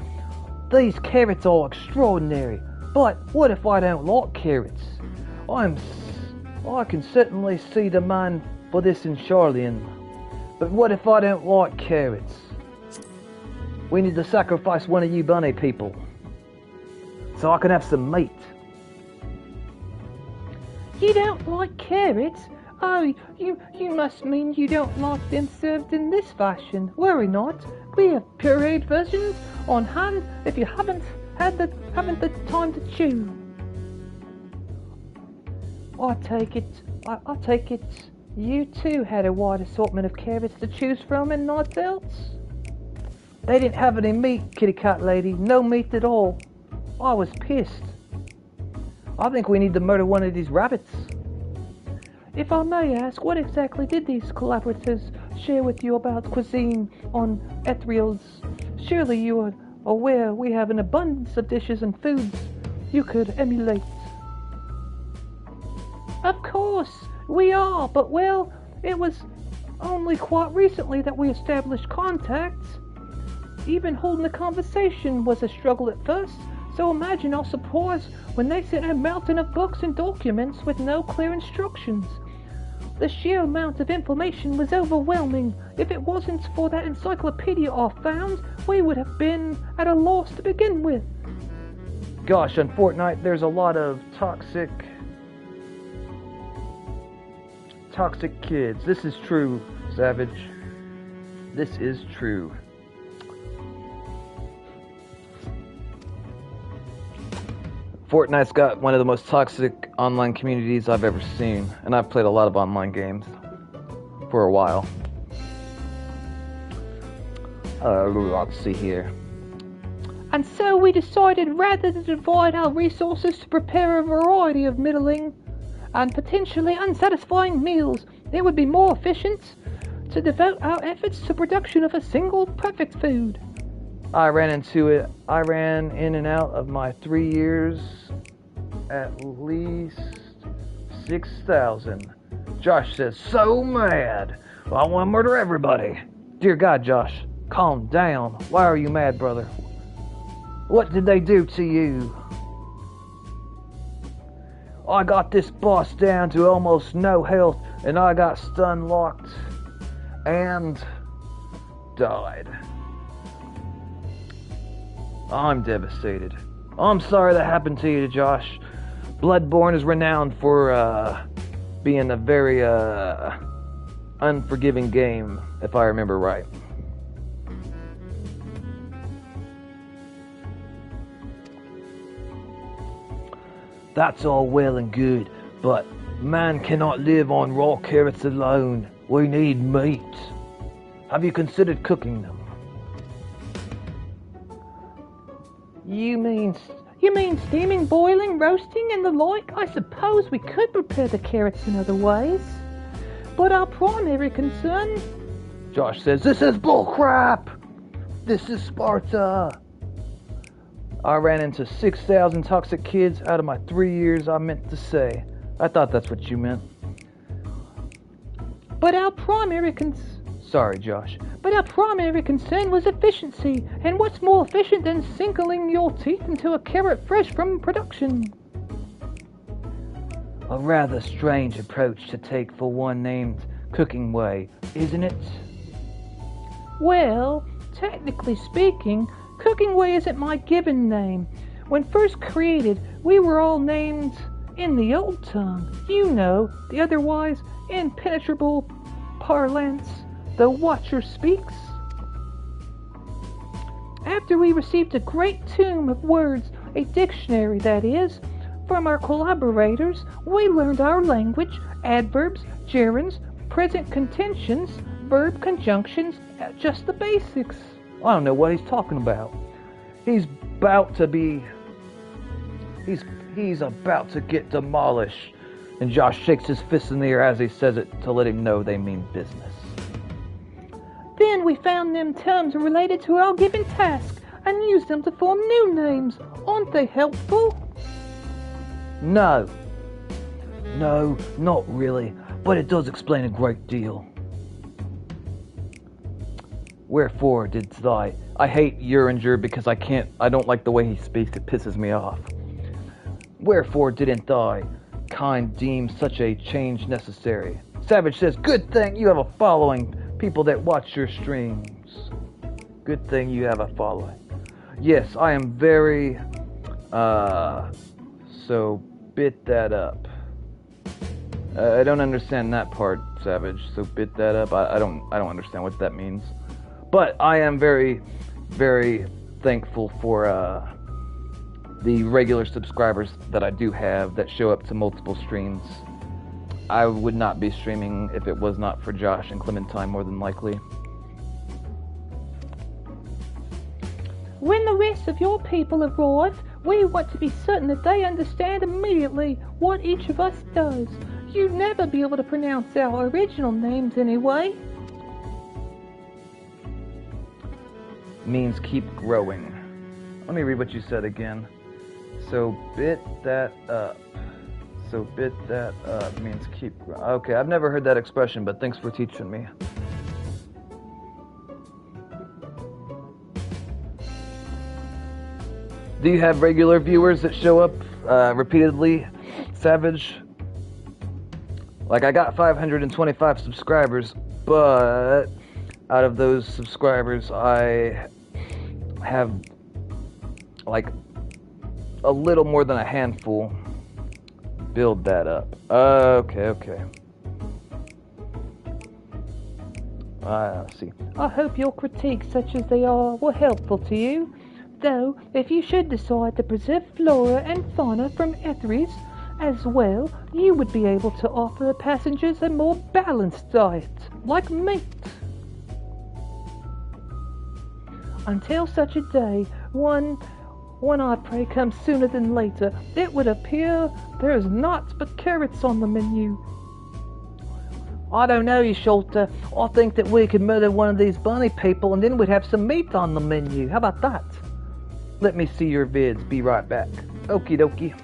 These carrots are extraordinary, but what if I don't like carrots? I can certainly see the mind for this in Charlian, but what if I don't like carrots? We need to sacrifice one of you bunny people, so I can have some meat. You don't like carrots? Oh, you must mean you don't like them served in this fashion. Worry not. We have pureed versions on hand if you haven't the time to chew. I take it you too had a wide assortment of carrots to choose from and not else? They didn't have any meat, kitty cat lady. No meat at all. I was pissed. I think we need to murder one of these rabbits. If I may ask, what exactly did these collaborators share with you about cuisine on Ethereals? Surely you are aware we have an abundance of dishes and foods you could emulate. Of course, we are, but well, it was only quite recently that we established contacts. Even holding a conversation was a struggle at first, so imagine our surprise when they sent a mountain of books and documents with no clear instructions. The sheer amount of information was overwhelming. If it wasn't for that encyclopedia I found, we would have been at a loss to begin with. Gosh, on Fortnite there's a lot of toxic kids. This is true, Savage. This is true. Fortnite's got one of the most toxic online communities I've ever seen, and I've played a lot of online games for a while. Let's see here. And so we decided rather than divide our resources to prepare a variety of middling and potentially unsatisfying meals, it would be more efficient to devote our efforts to production of a single perfect food. I ran in and out of my 3 years at least 6,000. Josh says, so mad. I want to murder everybody. Dear God, Josh, calm down. Why are you mad, brother? What did they do to you? I got this boss down to almost no health, and I got stun locked and died. I'm devastated. I'm sorry that happened to you, Josh. Bloodborne is renowned for being a very unforgiving game, if I remember right. That's all well and good, but man cannot live on raw carrots alone. We need meat. Have you considered cooking them? You mean steaming, boiling, roasting, and the like? I suppose we could prepare the carrots in other ways. But our primary concern... Josh says, this is bullcrap! This is Sparta! I ran into 6,000 toxic kids out of my 3 years, I meant to say. I thought that's what you meant. But our primary Sorry, Josh. But our primary concern was efficiency, and what's more efficient than sinking your teeth into a carrot fresh from production? A rather strange approach to take for one named Cooking Way, isn't it? Well, technically speaking, Cooking Way isn't my given name. When first created, we were all named in the old tongue. You know, the otherwise impenetrable parlance the Watcher speaks. After we received a great tome of words, a dictionary that is, from our collaborators, we learned our language, adverbs, gerunds, present contentions, verb conjunctions, just the basics. I don't know what he's talking about. He's about to get demolished. And Josh shakes his fist in the air as he says it to let him know they mean business. Then we found them terms related to our given task and used them to form new names. Aren't they helpful? No, not really, but it does explain a great deal. Wherefore didst thou? I hate Uringer because I don't like the way he speaks, it pisses me off. Wherefore didn't thy kind deem such a change necessary? Savage says, good thing you have a following, people that watch your streams. Good thing you have a following. Yes, I am very, so bit that up. I don't understand that part, Savage. So bit that up. I don't understand what that means. But I am very, very thankful for the regular subscribers that I do have that show up to multiple streams. I would not be streaming if it was not for Josh and Clementine, more than likely. When the rest of your people arrive, we want to be certain that they understand immediately what each of us does. You'd never be able to pronounce our original names anyway. Means keep growing. Let me read what you said again. So bit that up. So bit that up means keep growing. Okay, I've never heard that expression, but thanks for teaching me. Do you have regular viewers that show up repeatedly, Savage? Like, I got 525 subscribers, but out of those subscribers, I have, like, a little more than a handful. Build that up. Okay. See. I hope your critiques, such as they are, were helpful to you. Though, if you should decide to preserve flora and fauna from etheries as well, you would be able to offer the passengers a more balanced diet, like meat. Until such a day, one I pray comes sooner than later, it would appear there is naught but carrots on the menu. I don't know, you Sholter. I think that we could murder one of these bunny people and then we'd have some meat on the menu. How about that? Let me see your vids. Be right back. Okie dokie.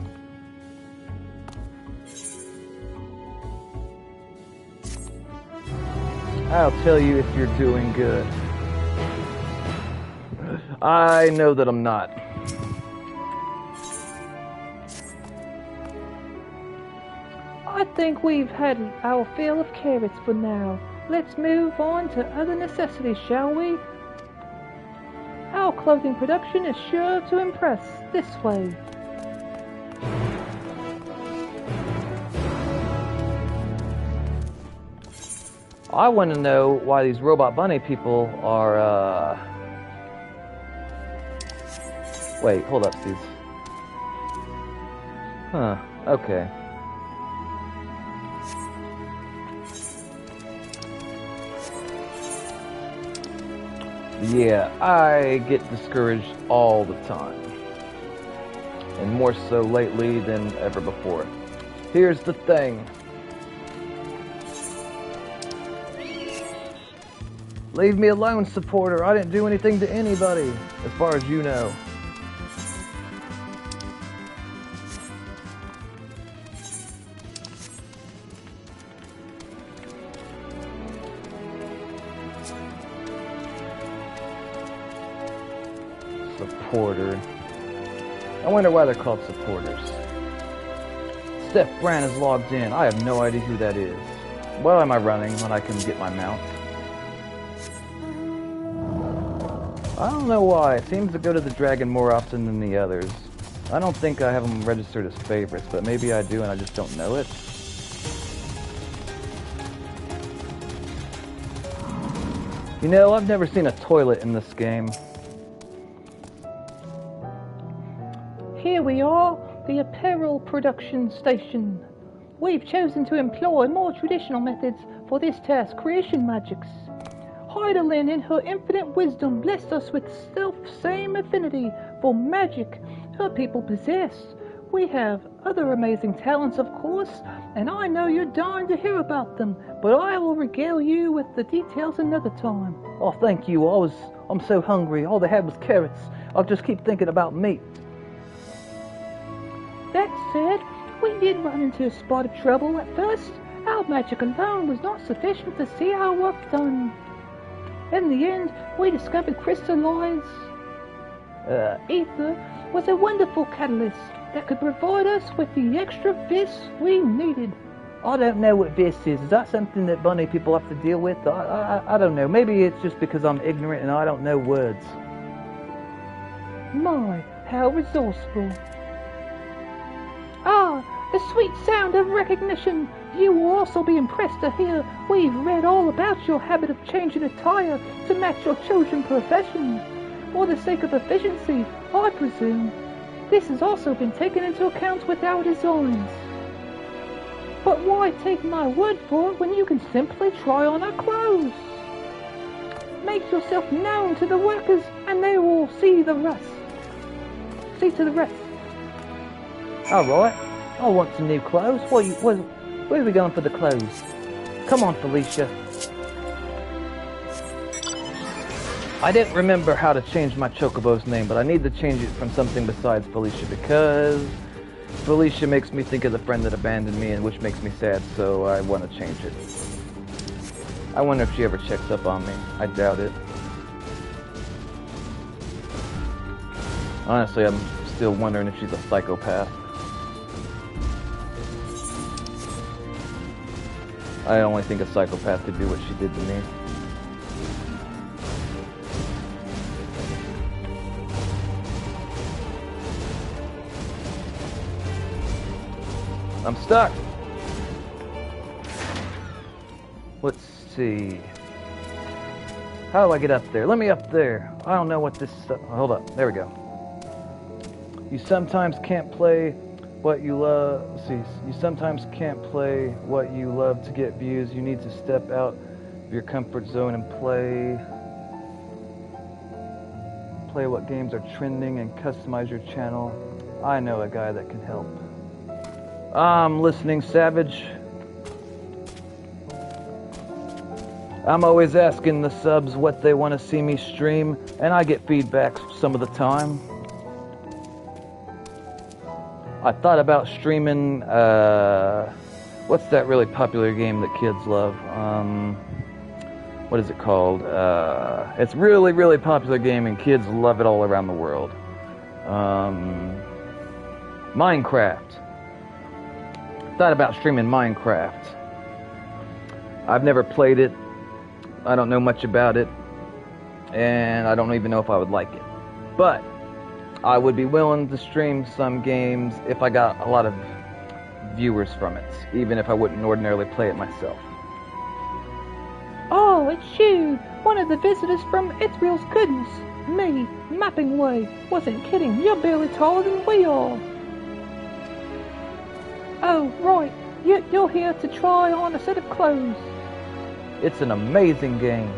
I'll tell you if you're doing good. I know that I'm not. I think we've had our fill of carrots for now. Let's move on to other necessities, shall we? Our clothing production is sure to impress. This way. I want to know why these robot bunny people are, Wait, hold up, Steve. Huh, okay. Yeah, I get discouraged all the time. And more so lately than ever before. Here's the thing. Leave me alone, supporter. I didn't do anything to anybody, as far as you know. Supporter. I wonder why they're called supporters. Steph Brand is logged in. I have no idea who that is. Why am I running when I can get my mount? I don't know why. It seems to go to the dragon more often than the others. I don't think I have them registered as favorites, but maybe I do and I just don't know it. You know, I've never seen a toilet in this game. Here we are, the apparel production station. We've chosen to employ more traditional methods for this task, creation magics. Heidelin, in her infinite wisdom, blessed us with self-same affinity for magic her people possess. We have other amazing talents, of course, and I know you're dying to hear about them, but I will regale you with the details another time. Oh, thank you. I'm so hungry. All they had was carrots. I'll just keep thinking about meat. That said, we did run into a spot of trouble at first. Our magic alone was not sufficient to see our work done. In the end, we discovered crystallized ether was a wonderful catalyst that could provide us with the extra fish we needed. I don't know what this is. Is that something that bunny people have to deal with? I don't know. Maybe it's just because I'm ignorant and I don't know words. My, how resourceful. Ah, the sweet sound of recognition. You will also be impressed to hear we've read all about your habit of changing attire to match your chosen profession. For the sake of efficiency, I presume. This has also been taken into account with our designs. But why take my word for it when you can simply try on our clothes? Make yourself known to the workers and they will see the rest. See to the rest. Alright, I want some new clothes. Where are we going for the clothes? Come on, Felicia. I didn't remember how to change my Chocobo's name, but I need to change it from something besides Felicia because Felicia makes me think of the friend that abandoned me, and which makes me sad, so I want to change it. I wonder if she ever checks up on me. I doubt it. Honestly, I'm still wondering if she's a psychopath. I only think a psychopath could do what she did to me. I'm stuck. Let's see. How do I get up there? Let me up there. I don't know what this... hold up. There we go. You sometimes can't play what you love. Let's see. You sometimes can't play what you love to get views. You need to step out of your comfort zone and play what games are trending and customize your channel. I know a guy that can help. I'm listening, Savage. I'm always asking the subs what they want to see me stream, and I get feedback some of the time. I thought about streaming, what's that really popular game that kids love? What is it called? It's really, really popular game, and kids love it all around the world. Minecraft. Thought about streaming Minecraft. I've never played it. I don't know much about it. And I don't even know if I would like it. But I would be willing to stream some games if I got a lot of viewers from it, even if I wouldn't ordinarily play it myself. Oh, it's you! One of the visitors from Israel's goodness. Me, Mapping Way. Wasn't kidding, you're barely taller than we are. Oh, right. You're here to try on a set of clothes. It's an amazing game.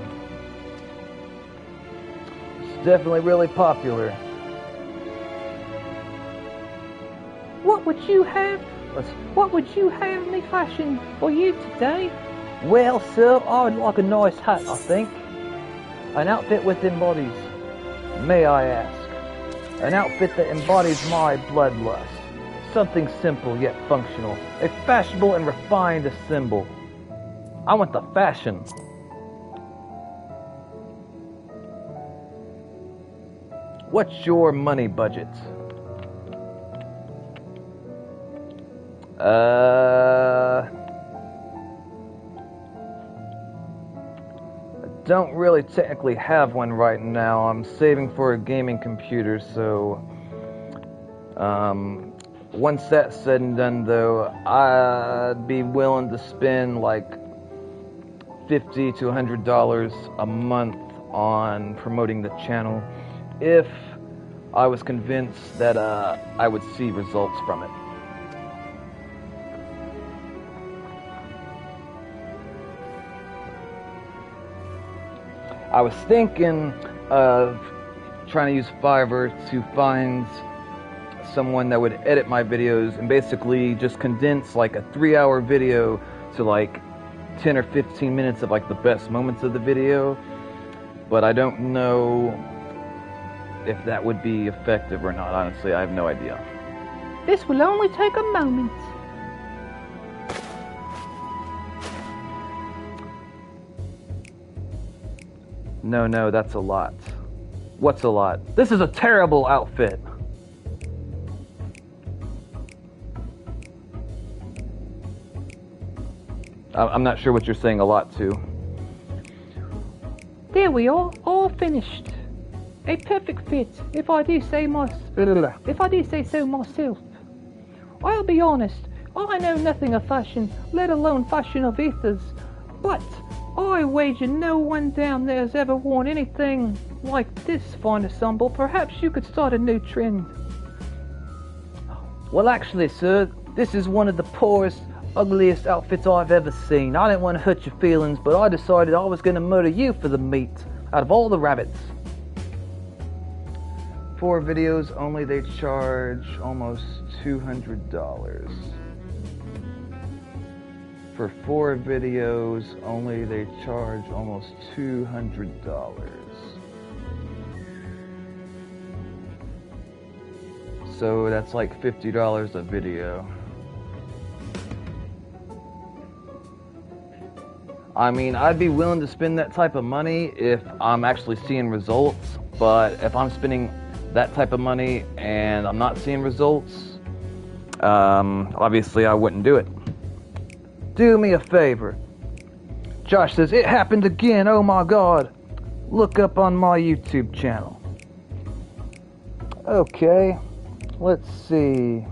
It's definitely really popular. What would you have me fashion for you today? Well, sir, I would like a nice hat, I think. An outfit with embodies. May I ask? An outfit that embodies my bloodlust. Something simple yet functional. A fashionable and refined symbol. I want the fashion. What's your money budget? I don't really technically have one right now. I'm saving for a gaming computer, so once that's said and done, though, I'd be willing to spend like $50 to $100 a month on promoting the channel if I was convinced that I would see results from it. I was thinking of trying to use Fiverr to find someone that would edit my videos and basically just condense like a 3-hour video to like 10 or 15 minutes of like the best moments of the video, but I don't know if that would be effective or not. Honestly, I have no idea. This will only take a moment. No, that's a lot. What's a lot? This is a terrible outfit. I'm not sure what you're saying a lot to. There we are, all finished. A perfect fit, if I do say so myself. I'll be honest, I know nothing of fashion, let alone fashion of ethers, but I wager no one down there has ever worn anything like this fine ensemble. Perhaps you could start a new trend. Well, actually, sir, this is one of the poorest, ugliest outfits I've ever seen. I didn't want to hurt your feelings, but I decided I was going to murder you for the meat out of all the rabbits. 4 videos only, they charge almost $200. For 4 videos only, they charge almost $200. So that's like $50 a video. I mean, I'd be willing to spend that type of money if I'm actually seeing results, but if I'm spending that type of money and I'm not seeing results, obviously I wouldn't do it. Do me a favor. Josh says, it happened again, oh my god. Look up on my YouTube channel. Okay, let's see.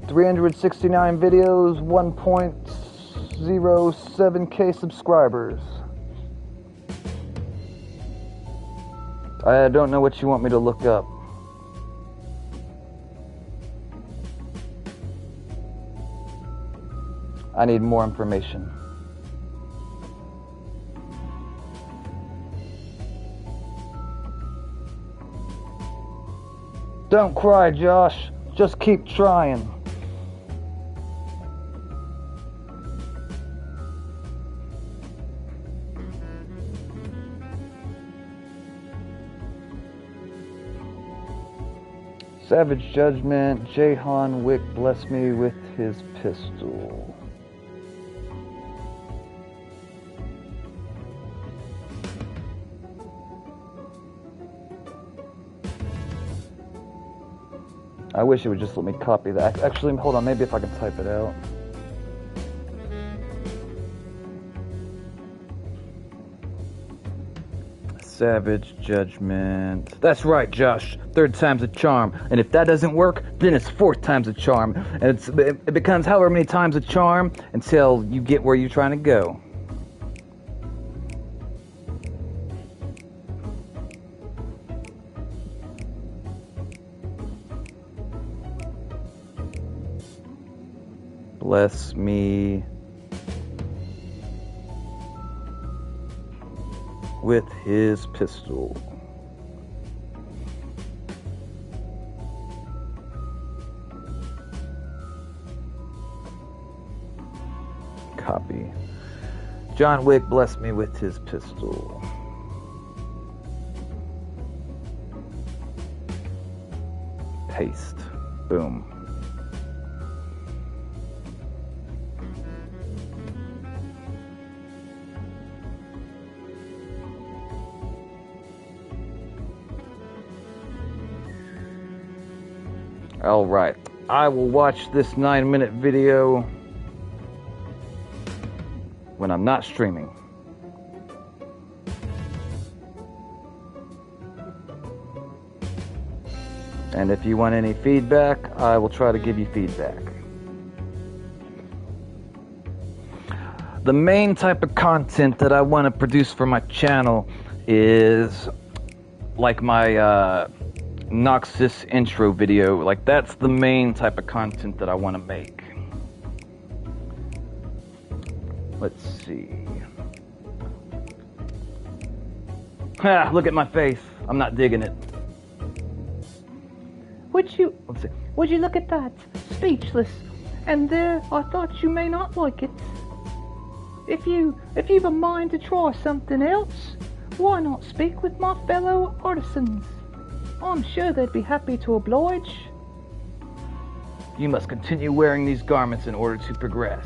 $369 videos, 1.07k subscribers. I don't know what you want me to look up. I need more information. Don't cry, Josh. Just keep trying. Savage Judgment, Jahan Wick bless me with his pistol. I wish it would just let me copy that. Actually, hold on, maybe if I can type it out. Savage Judgment. That's right, Josh. 3rd time's a charm. And if that doesn't work, then it's 4th time's a charm. And it becomes however many times a charm until you get where you're trying to go. Bless me with his pistol. Copy. John Wick bless me with his pistol. Paste. Boom. Alright, I will watch this 9-minute video when I'm not streaming. And if you want any feedback, I will try to give you feedback. The main type of content that I want to produce for my channel is like my Noxus intro video. Like, that's the main type of content that I want to make. Let's see. Ha! Look at my face. I'm not digging it. Would you look at that? Speechless. And there, I thought you may not like it. If you've a mind to try something else, why not speak with my fellow artisans? I'm sure they'd be happy to oblige. You must continue wearing these garments in order to progress.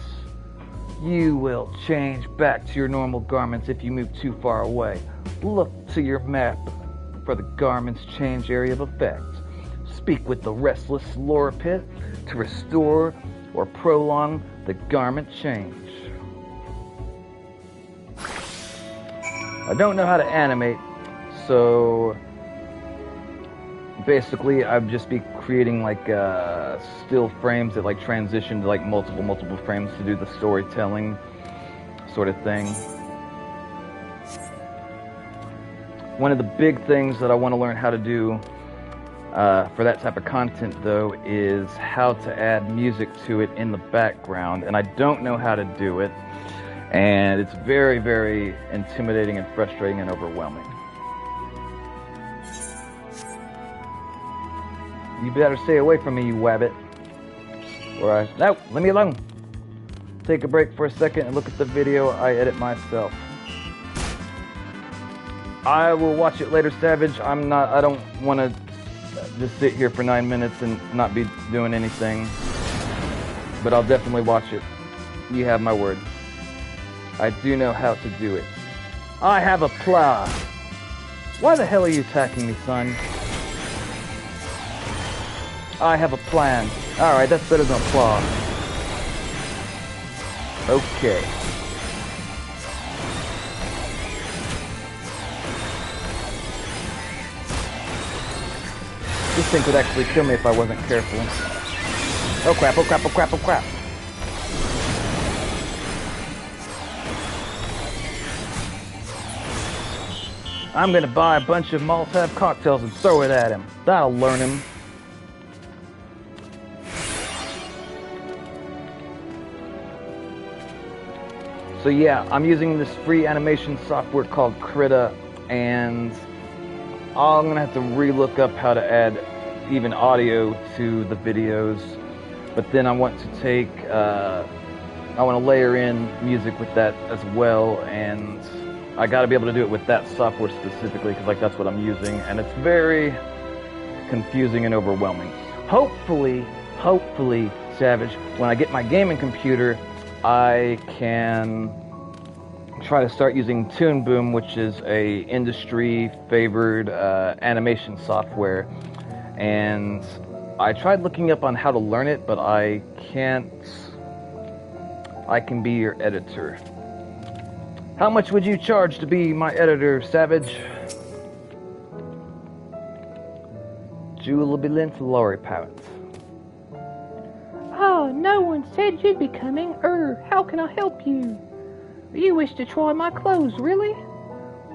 You will change back to your normal garments if you move too far away. Look to your map for the garment's change area of effect. speak with the restless loripit to restore or prolong the garment change. I don't know how to animate, so basically I'd just be creating like still frames that like transition to like multiple frames to do the storytelling sort of thing. One of the big things that I want to learn how to do for that type of content, though, is how to add music to it in the background, and I don't know how to do it, and it's very, very intimidating and frustrating and overwhelming. You better stay away from me, you wabbit. Or no, leave me alone. Take a break for a second and look at the video I edit myself. I will watch it later, Savage. I don't want to just sit here for 9 minutes and not be doing anything. But I'll definitely watch it. You have my word. I do know how to do it. I have a plow. Why the hell are you attacking me, son? I have a plan. Alright, that's better than a plow. Okay. This thing could actually kill me if I wasn't careful. Oh crap, oh crap, oh crap, oh crap. I'm gonna buy a bunch of Molotov cocktails and throw it at him. That'll learn him. So yeah, I'm using this free animation software called Krita, and I'm gonna have to re-look up how to add even audio to the videos. But then I want to take, I want to layer in music with that as well, and I got to be able to do it with that software specifically, because like that's what I'm using, and it's very confusing and overwhelming. Hopefully, Savage, when I get my gaming computer, I can try to start using Toon Boom, which is a industry favored animation software, and I tried looking up on how to learn it, but I can't. I can be your editor. How much would you charge to be my editor, Savage? Jubilant Lorry Pouts. Oh, no one said you'd be coming. How can I help you? You wish to try my clothes, really?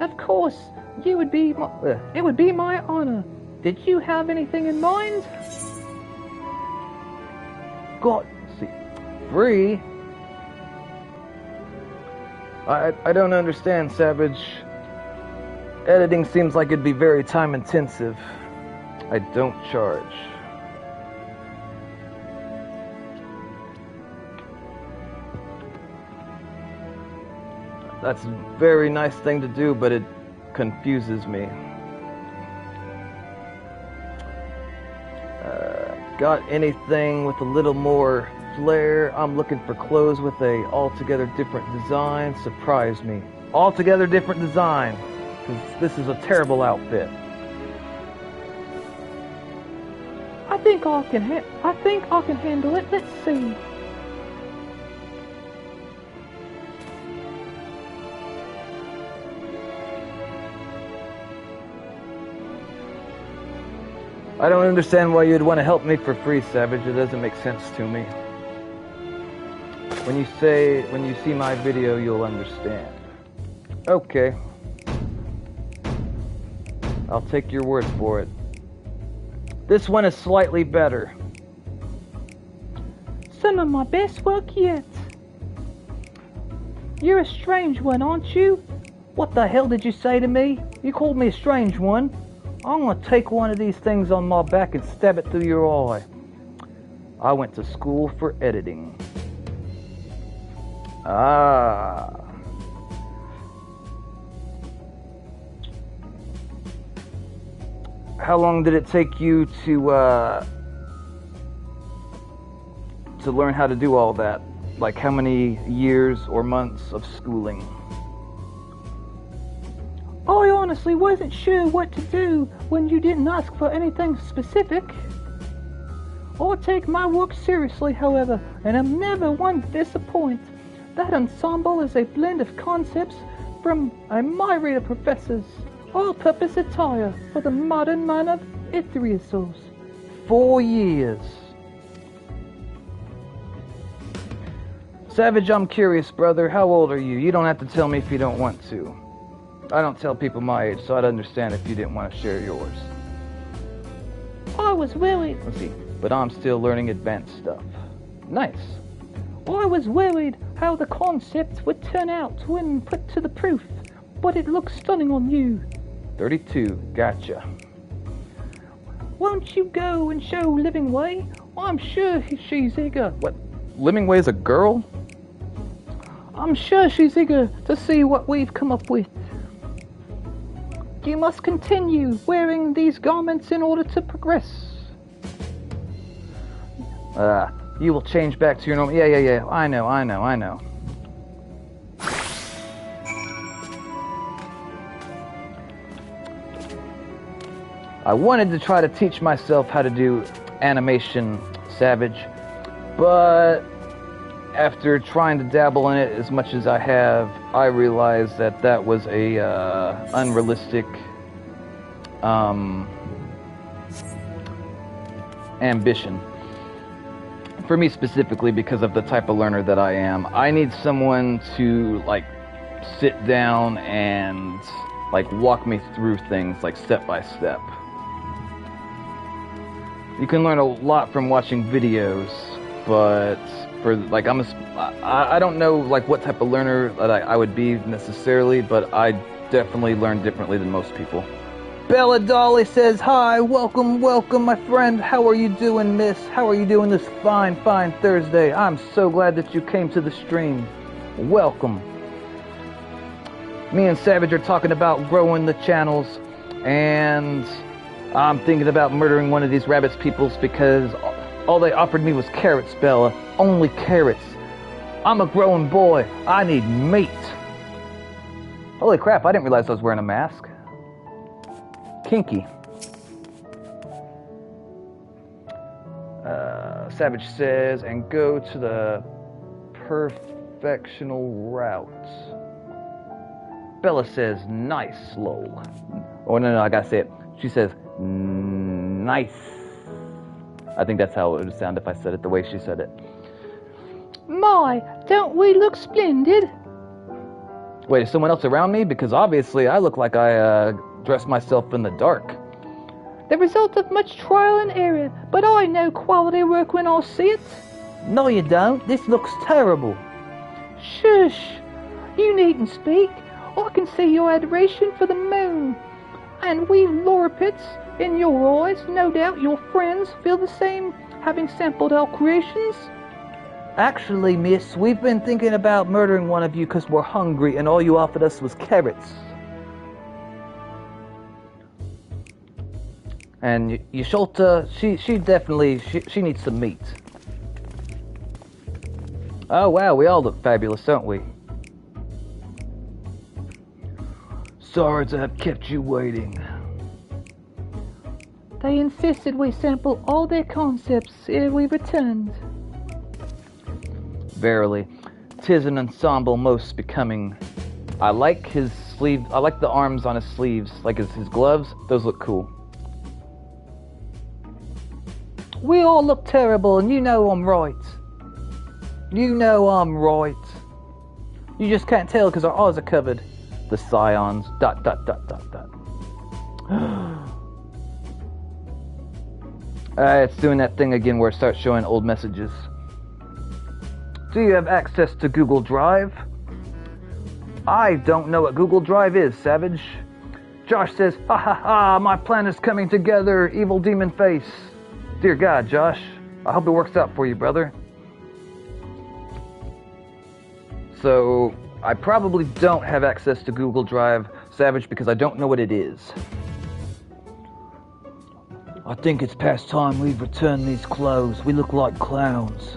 Of course, it would be my honor. Did you have anything in mind? God, see, free? I don't understand, Savage. Editing seems like it'd be very time intensive. I don't charge. That's a very nice thing to do, but it confuses me. Got anything with a little more flair? I'm looking for clothes with a altogether different design. Surprise me. Altogether different design, because this is a terrible outfit. I think I can handle it. Let's see. I don't understand why you'd want to help me for free, Savage. It doesn't make sense to me. When you see my video, you'll understand. Okay. I'll take your word for it. This one is slightly better. Some of my best work yet. You're a strange one, aren't you? What the hell did you say to me? You called me a strange one? I'm gonna take one of these things on my back and stab it through your eye. I went to school for editing. Ah. How long did it take you to learn how to do all that? Like how many years or months of schooling? I honestly wasn't sure what to do when you didn't ask for anything specific. I take my work seriously, however, and I'm never one to disappoint. That ensemble is a blend of concepts from a myriad of professors, all-purpose attire for the modern man of Ithriasos. 4 years. Savage, I'm curious, brother. How old are you? You don't have to tell me if you don't want to. I don't tell people my age, so I'd understand if you didn't want to share yours. I was worried. Let's see. But I'm still learning advanced stuff. Nice. I was worried how the concept would turn out when put to the proof, but it looks stunning on you. 32. Gotcha. Won't you go and show Living Way? I'm sure she's eager. What? Living Way is a girl? I'm sure she's eager to see what we've come up with. You must continue wearing these garments in order to progress. You will change back to your normal... Yeah. I know. I wanted to try to teach myself how to do animation, Savage, but after trying to dabble in it as much as I have, I realized that that was a unrealistic ambition. For me specifically, because of the type of learner that I am, I need someone to like sit down and like walk me through things like step by step. You can learn a lot from watching videos, but for like I don't know like what type of learner that I would be necessarily, but I definitely learn differently than most people. Bella Dolly says, hi, welcome, my friend. How are you doing, miss? How are you doing this fine Thursday? I'm so glad that you came to the stream. Welcome. Me and Savage are talking about growing the channels, and I'm thinking about murdering one of these rabbits peoples because all they offered me was carrots, Bella. Only carrots. I'm a growing boy. I need meat. Holy crap, I didn't realize I was wearing a mask. Kinky. Savage says, and go to the perfectional route. Bella says, nice, lol. Oh, no, I gotta say it. She says, nice. I think that's how it would sound if I said it the way she said it. My, don't we look splendid? Wait, is someone else around me? Because obviously I look like I dress myself in the dark. The result of much trial and error, but I know quality work when I see it. No, you don't. This looks terrible. Shush. You needn't speak. I can see your adoration for the moon. And we loripits, in your eyes, no doubt your friends feel the same, having sampled our creations. Actually, miss, we've been thinking about murdering one of you because we're hungry and all you offered us was carrots. And Yasholta, she definitely needs some meat. Oh wow, we all look fabulous, don't we? Sorry to have kept you waiting. They insisted we sample all their concepts ere we returned. Verily, 'tis an ensemble most becoming. I like his sleeve. I like the arms on his sleeves, like his gloves. Those look cool. We all look terrible, and you know I'm right. You know I'm right. You just can't tell because our eyes are covered. The scions. ... It's doing that thing again where it starts showing old messages. Do you have access to Google Drive? I don't know what Google Drive is, Savage. Josh says, ha ha ha, my plan is coming together, evil demon face. Dear God, Josh, I hope it works out for you, brother. So, I probably don't have access to Google Drive, Savage, because I don't know what it is. I think it's past time we return these clothes. We look like clowns.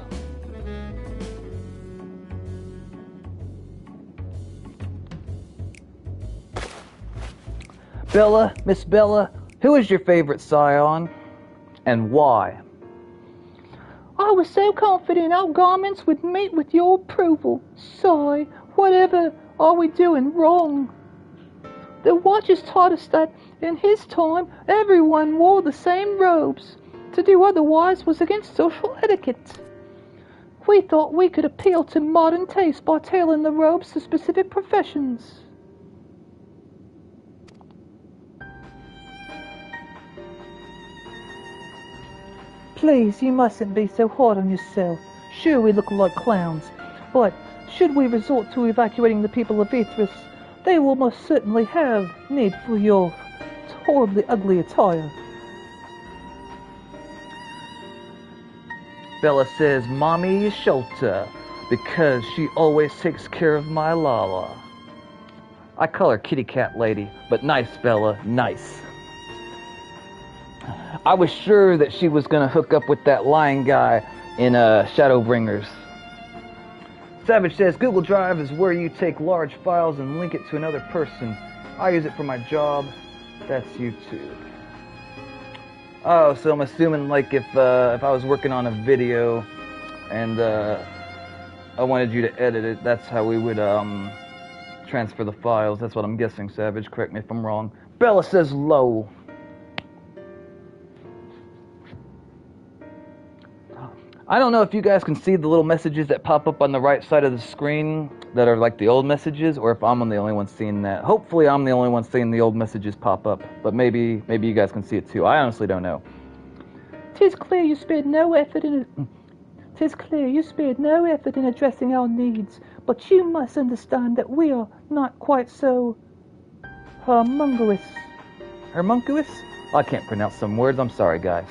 Bella, Miss Bella, who is your favorite scion, and why? I was so confident our garments would meet with your approval. Sigh, whatever are we doing wrong? The Watchers taught us that in his time everyone wore the same robes. To do otherwise was against social etiquette. We thought we could appeal to modern taste by tailoring the robes to specific professions. Please, you mustn't be so hard on yourself. Sure, we look like clowns, but should we resort to evacuating the people of Ethris, they will most certainly have need for your horribly ugly attire. Bella says, Mommy is shelter, because she always takes care of my Lala. I call her Kitty Cat Lady, but nice, Bella, nice. I was sure that she was gonna hook up with that lion guy in Shadowbringers. Savage says, Google Drive is where you take large files and link it to another person. I use it for my job. That's YouTube. Oh, so I'm assuming like if I was working on a video and I wanted you to edit it, that's how we would transfer the files. That's what I'm guessing, Savage. Correct me if I'm wrong. Bella says low. I don't know if you guys can see the little messages that pop up on the right side of the screen that are like the old messages, or if I'm the only one seeing that. Hopefully I'm the only one seeing the old messages pop up, but maybe you guys can see it too. I honestly don't know. 'Tis clear you spared no effort in addressing our needs, but you must understand that we are not quite so homunculus. Homunculus? I can't pronounce some words. I'm sorry, guys.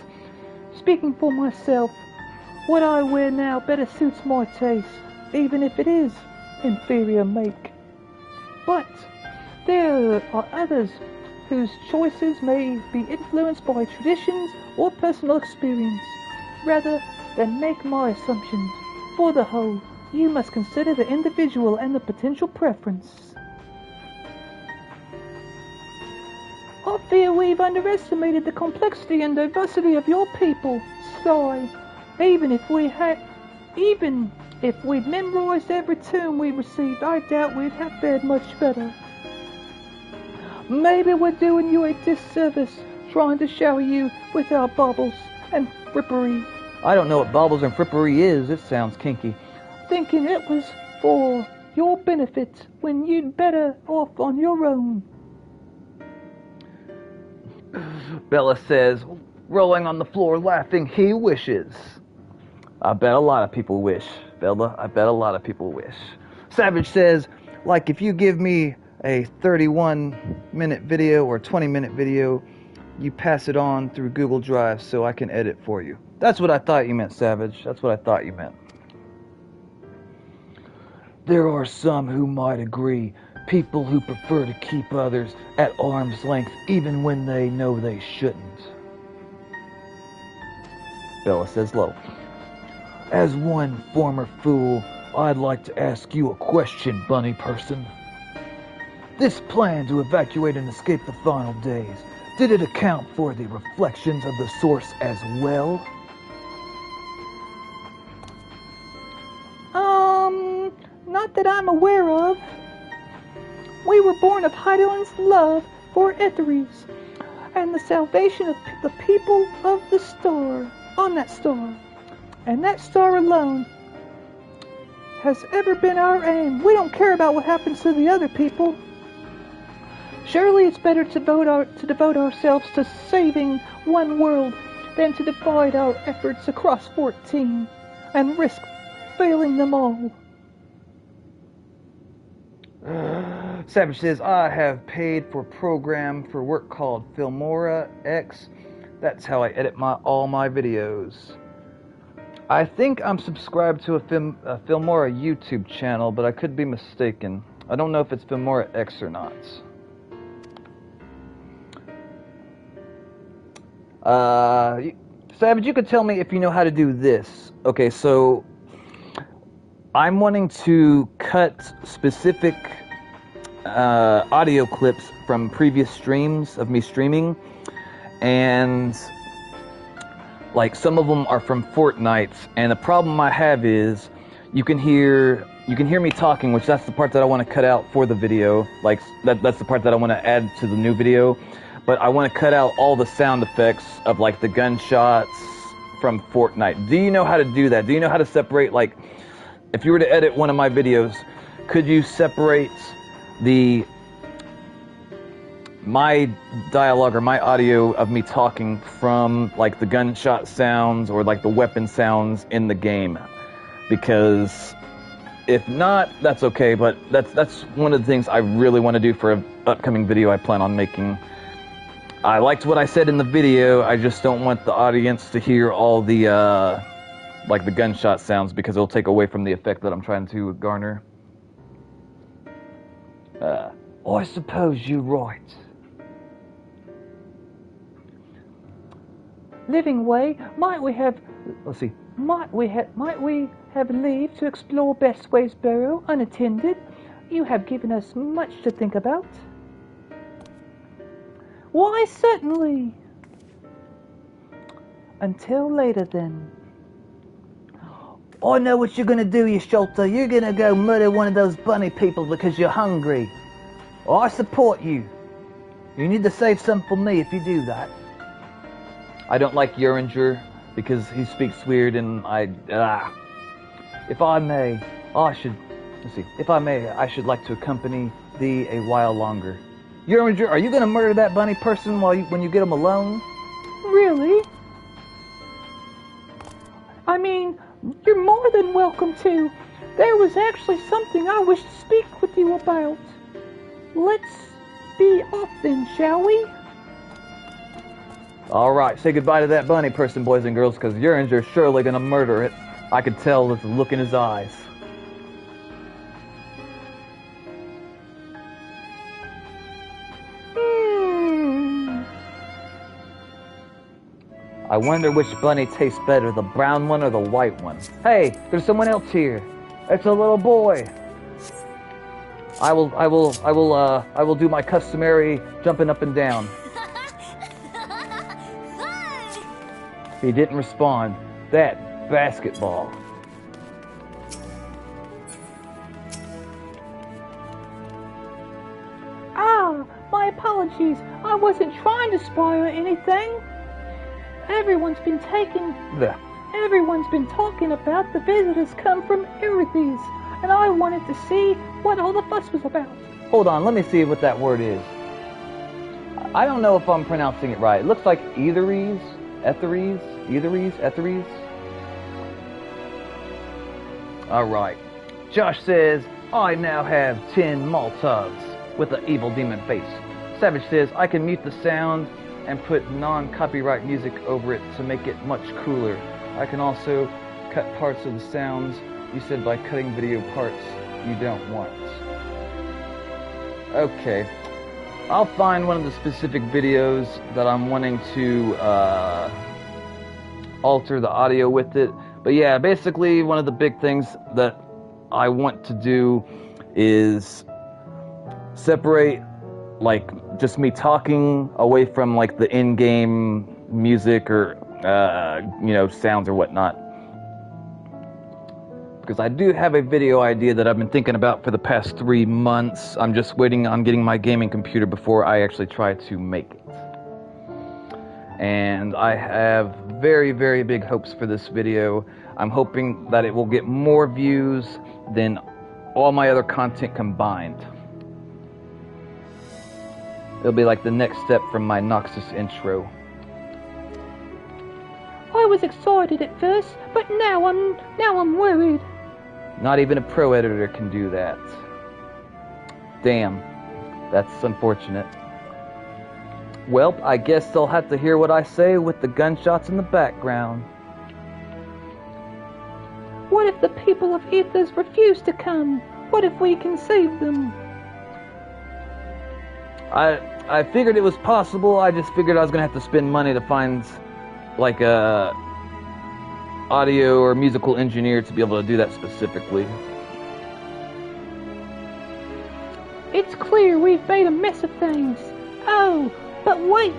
Speaking for myself, what I wear now better suits my taste, even if it is inferior make. But there are others whose choices may be influenced by traditions or personal experience, rather than make my assumptions. For the whole, you must consider the individual and the potential preference. I fear we've underestimated the complexity and diversity of your people. Sigh. Even if we'd memorized every tune we received, I doubt we'd have fared much better. Maybe we're doing you a disservice trying to shower you with our baubles and frippery. I don't know what baubles and frippery is. It sounds kinky. Thinking it was for your benefit when you'd better off on your own. Bella says, rolling on the floor laughing, he wishes. I bet a lot of people wish, Bella. I bet a lot of people wish. Savage says, like if you give me a 31-minute video or 20-minute video, you pass it on through Google Drive so I can edit for you. That's what I thought you meant, Savage. That's what I thought you meant. There are some who might agree. People who prefer to keep others at arm's length even when they know they shouldn't. Bella says low. As one former fool, I'd like to ask you a question, bunny person. This plan to evacuate and escape the final days, did it account for the reflections of the source as well? Not that I'm aware of. We were born of Heidelin's love for Ethres, and the salvation of the people of the star, on that star. And that star alone has ever been our aim. We don't care about what happens to the other people. Surely it's better to devote ourselves to saving one world than to divide our efforts across 14 and risk failing them all. Savage says, I have paid for a program for work called Filmora X. That's how I edit all my videos. I think I'm subscribed to a Filmora YouTube channel, but I could be mistaken. I don't know if it's Filmora X or not. Savage, you could tell me if you know how to do this. Okay, so I'm wanting to cut specific audio clips from previous streams of me streaming, and like some of them are from Fortnite. And the problem I have is you can hear me talking, which that's the part that I want to cut out for the video. Like that's the part that I want to add to the new video. But I want to cut out all the sound effects of like the gunshots from Fortnite. Do you know how to do that? Do you know how to separate, like, if you were to edit one of my videos, could you separate my dialogue or my audio of me talking from like the gunshot sounds or like the weapon sounds in the game? Because if not, that's okay, but that's one of the things I really want to do for an upcoming video I plan on making. I liked what I said in the video, I just don't want the audience to hear all the like the gunshot sounds, because it'll take away from the effect that I'm trying to garner. I suppose you're right. Living Way, might we have leave to explore Best Waysboro unattended? You have given us much to think about. Why, certainly. Until later, then. I know what you're gonna do, you Sholter. You're gonna go murder one of those bunny people because you're hungry. I support you. You need to save some for me if you do that. I don't like Uringer because he speaks weird, and if I may, I should like to accompany thee a while longer. Uringer, are you gonna murder that bunny person when you get him alone? Really? I mean, you're more than welcome to. There was actually something I wish to speak with you about. Let's be off then, shall we? Alright, say goodbye to that bunny person, boys and girls, because Uringer is surely gonna murder it. I could tell with the look in his eyes. I wonder which bunny tastes better, the brown one or the white one. Hey, there's someone else here. It's a little boy. I will do my customary jumping up and down. He didn't respond. That basketball. My apologies. I wasn't trying to spy or anything. Everyone's been talking about the visitors come from Erethes, and I wanted to see what all the fuss was about. Hold on, let me see what that word is. I don't know if I'm pronouncing it right. It looks like Etheres. Alright. Josh says, I now have 10 Molotovs with an evil demon face. Savage says, I can mute the sound and put non-copyright music over it to make it much cooler. I can also cut parts of the sounds you said by cutting video parts you don't want. Okay. I'll find one of the specific videos that I'm wanting to alter the audio with it. But yeah, basically one of the big things that I want to do is separate like just me talking away from like the in-game music or sounds or whatnot. Because I do have a video idea that I've been thinking about for the past 3 months. I'm just waiting on getting my gaming computer before I actually try to make it. And I have very, very big hopes for this video. I'm hoping that it will get more views than all my other content combined. It'll be like the next step from my Noxus intro. I was excited at first, but now I'm worried. Not even a pro editor can do that. Damn, that's unfortunate. Well, I guess they'll have to hear what I say with the gunshots in the background. What if the people of Ethers refuse to come? What if we can save them? I figured it was possible. I just figured I was gonna have to spend money to find like a audio or musical engineer to be able to do that specifically. It's clear we've made a mess of things. Oh, but wait,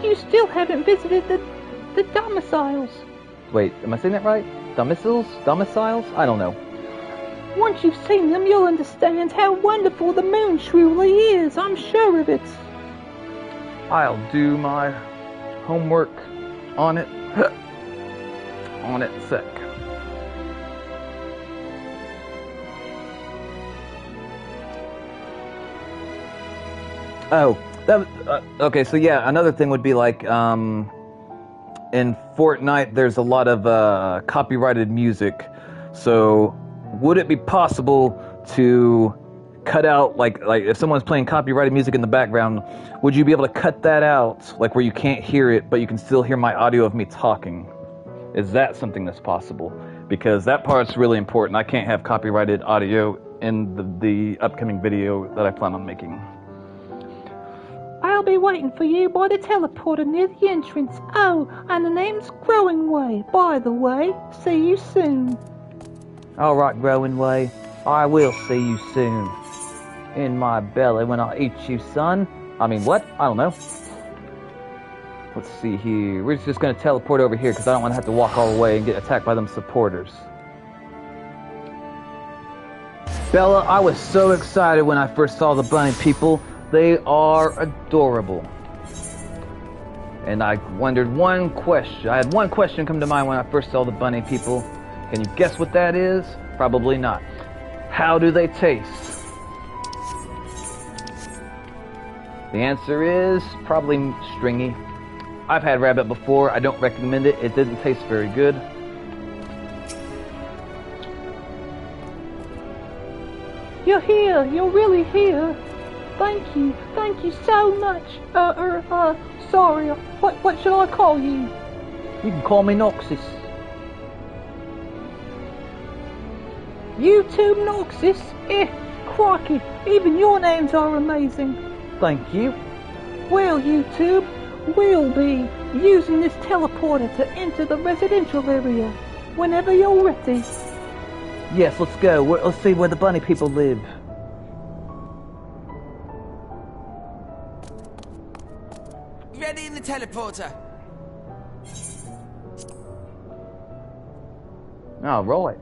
you still haven't visited the domiciles. Wait, am I saying that right? Domiciles? I don't know. Once you've seen them, you'll understand how wonderful the moon truly is. I'm sure of it. I'll do my homework on it. On it sec. Oh, that okay. So yeah, another thing would be like in Fortnite, there's a lot of copyrighted music. So would it be possible to cut out like if someone's playing copyrighted music in the background, would you be able to cut that out, like where you can't hear it, but you can still hear my audio of me talking? Is that something that's possible? Because that part's really important. I can't have copyrighted audio in the upcoming video that I plan on making. I'll be waiting for you by the teleporter near the entrance. Oh, and the name's Growing Way, by the way. See you soon. Alright, Growing Way. I will see you soon. In my belly when I eat you, son. I mean, what? I don't know. Let's see here. We're just going to teleport over here because I don't want to have to walk all the way and get attacked by them supporters. Bella, I was so excited when I first saw the bunny people. They are adorable. And I wondered one question. I had one question come to mind when I first saw the bunny people. Can you guess what that is? Probably not. How do they taste? The answer is probably stringy. I've had rabbit before. I don't recommend it. It didn't taste very good. You're here. You're really here. Thank you so much. Sorry. What should I call you? You can call me Noxus. YouTube Noxus? Crikey, even your names are amazing. Thank you. Well, YouTube, we'll be using this teleporter to enter the residential area whenever you're ready. Yes, let's go. Let's see where the bunny people live. Ready in the teleporter. All right.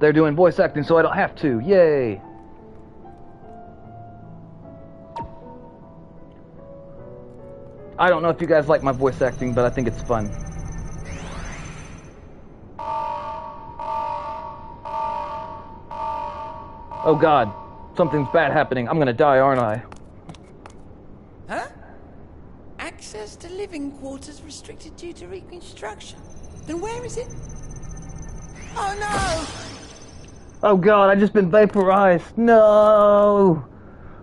They're doing voice acting, so I don't have to. Yay! I don't know if you guys like my voice acting, but I think it's fun. Oh God, something's bad happening. I'm gonna die, aren't I? Huh? Access to living quarters restricted due to reconstruction. Then where is it? Oh no! Oh God, I've just been vaporized. No!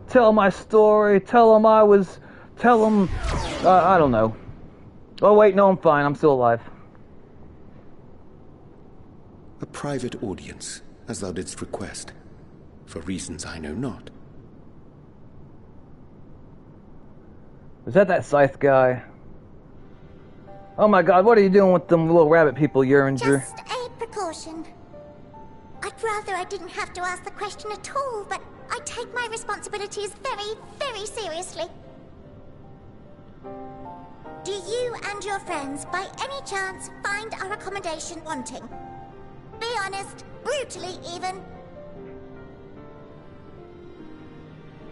Tell my story. Tell them I was... Tell them... I don't know. Oh wait, no, I'm fine. I'm still alive. A private audience, as thou didst request, for reasons I know not. Was that Scythe guy? Oh my God, what are you doing with them little rabbit people, Uringer? Just a precaution. I'd rather I didn't have to ask the question at all, but I take my responsibilities very, very seriously. Do you and your friends, by any chance, find our accommodation wanting? Be honest, brutally even.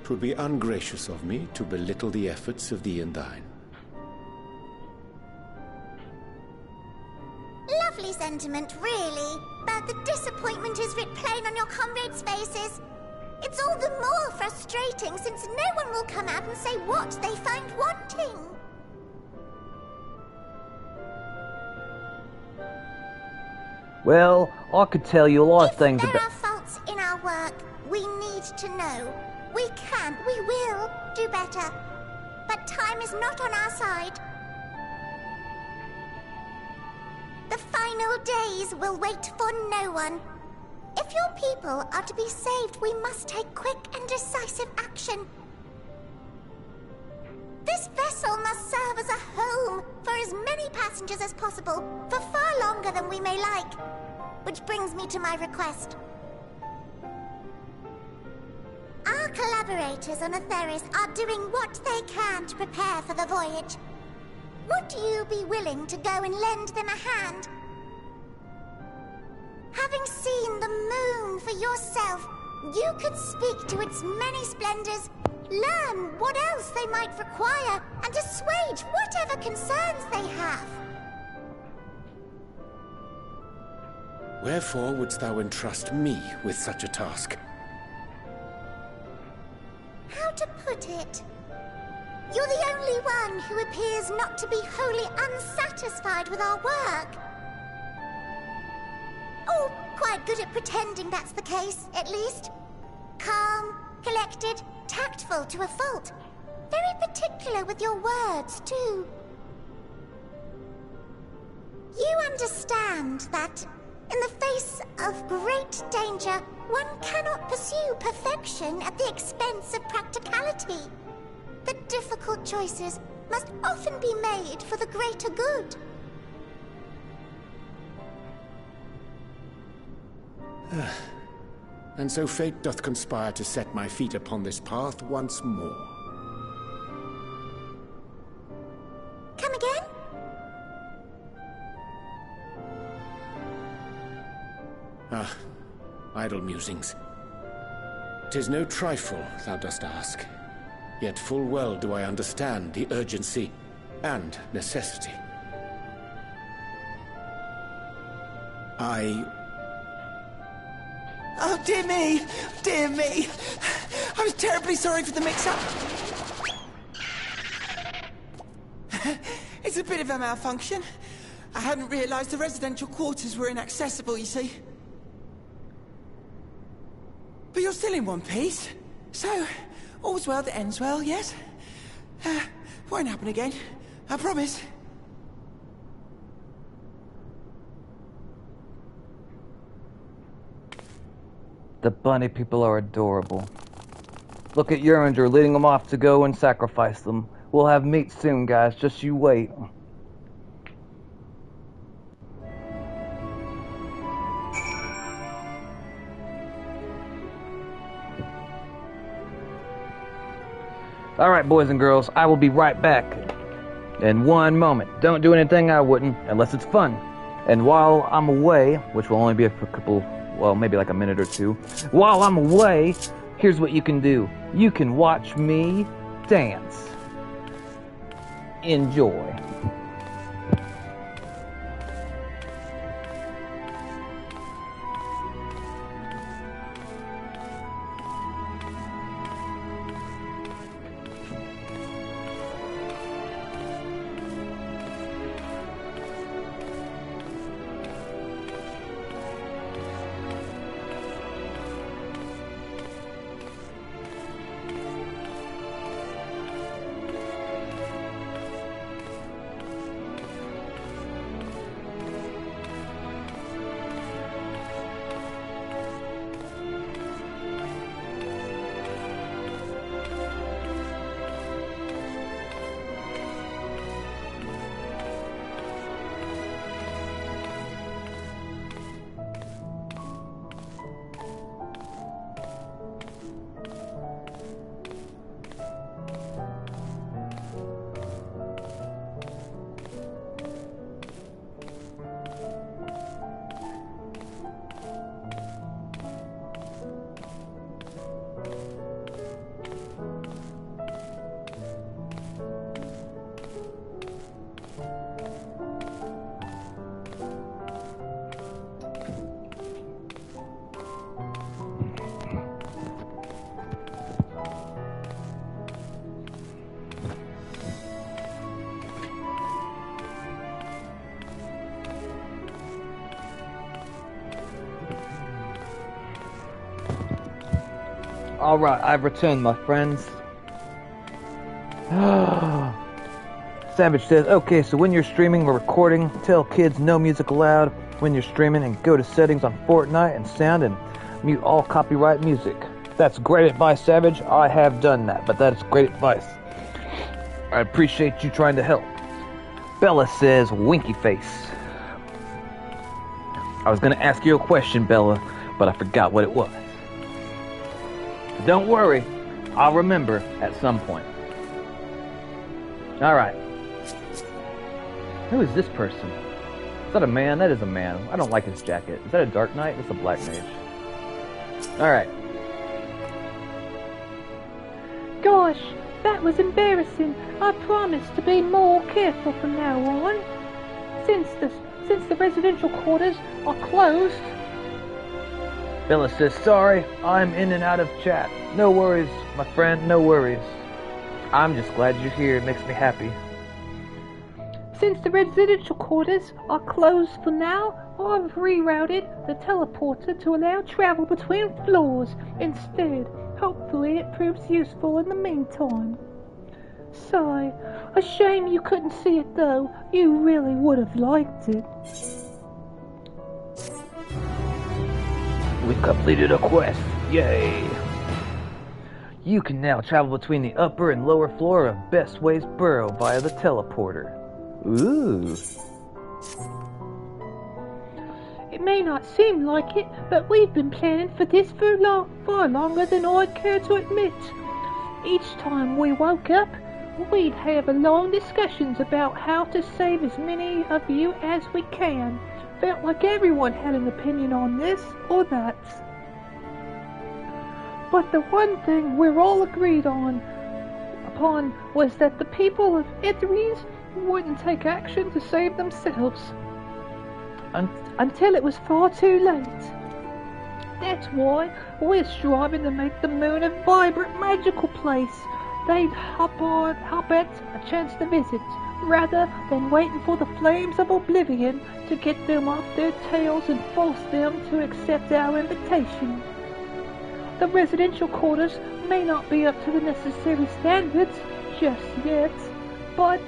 'Twould be ungracious of me to belittle the efforts of thee and thine. Lovely sentiment, really. But the disappointment is writ plain on your comrades' faces. It's all the more frustrating since no one will come out and say what they find wanting. Well, I could tell you a lot of things If there about... are faults in our work, we need to know. We can, we will do better. But time is not on our side. The final days will wait for no one. If your people are to be saved, we must take quick and decisive action. This vessel must serve as a home for as many passengers as possible, for far longer than we may like. Which brings me to my request. Our collaborators on Atheris are doing what they can to prepare for the voyage. Would you be willing to go and lend them a hand? Having seen the moon for yourself, you could speak to its many splendors, learn what else they might require, and assuage whatever concerns they have. Wherefore wouldst thou entrust me with such a task? How to put it? You're the only one who appears not to be wholly unsatisfied with our work. Or quite good at pretending that's the case, at least. Calm, collected, tactful to a fault. Very particular with your words, too. You understand that, in the face of great danger, one cannot pursue perfection at the expense of practicality. The difficult choices must often be made for the greater good. And so fate doth conspire to set my feet upon this path once more. Come again? Ah, idle musings. 'Tis no trifle thou dost ask. Yet full well do I understand the urgency and necessity. Oh, dear me! Dear me! I was terribly sorry for the mix-up. It's a bit of a malfunction. I hadn't realized the residential quarters were inaccessible, you see. But you're still in one piece. So, all's well that ends well, yes? Won't happen again. I promise. The bunny people are adorable. Look at Uringer leading them off to go and sacrifice them. We'll have meat soon, guys. Just you wait. Alright, boys and girls, I will be right back in one moment. Don't do anything I wouldn't, unless it's fun. And while I'm away, which will only be for a couple, well, maybe like a minute or two. While I'm away, here's what you can do. You can watch me dance. Enjoy. Alright, I've returned, my friends. Savage says, okay, so when you're streaming or recording, tell kids no music allowed when you're streaming and go to settings on Fortnite and sound and mute all copyright music. That's great advice, Savage. I have done that, but that's great advice. I appreciate you trying to help. Bella says, winky face. I was going to ask you a question, Bella, but I forgot what it was. Don't worry, I'll remember at some point. Alright. Who is this person? Is that a man? That is a man. I don't like his jacket. Is that a Dark Knight? That's a Black Mage. Alright. Gosh, that was embarrassing. I promise to be more careful from now on. Since the residential quarters are closed. Bella says, sorry, I'm in and out of chat. No worries, my friend, no worries. I'm just glad you're here. It makes me happy. Since the residential quarters are closed for now, I've rerouted the teleporter to allow travel between floors instead. Hopefully it proves useful in the meantime. Sigh. A shame you couldn't see it though. You really would have liked it. We've completed a quest. Yay! You can now travel between the upper and lower floor of Bestway's Burrow via the teleporter. Ooh. It may not seem like it, but we've been planning for this for far longer than I'd care to admit. Each time we woke up, we'd have long discussions about how to save as many of you as we can. Felt like everyone had an opinion on this or that. But the one thing we're all agreed upon was that the people of Etheries wouldn't take action to save themselves until it was far too late. That's why we're striving to make the moon a vibrant, magical place they'd hop at a chance to visit, rather than waiting for the flames of oblivion to get them off their tails and force them to accept our invitation. The residential quarters may not be up to the necessary standards just yet, but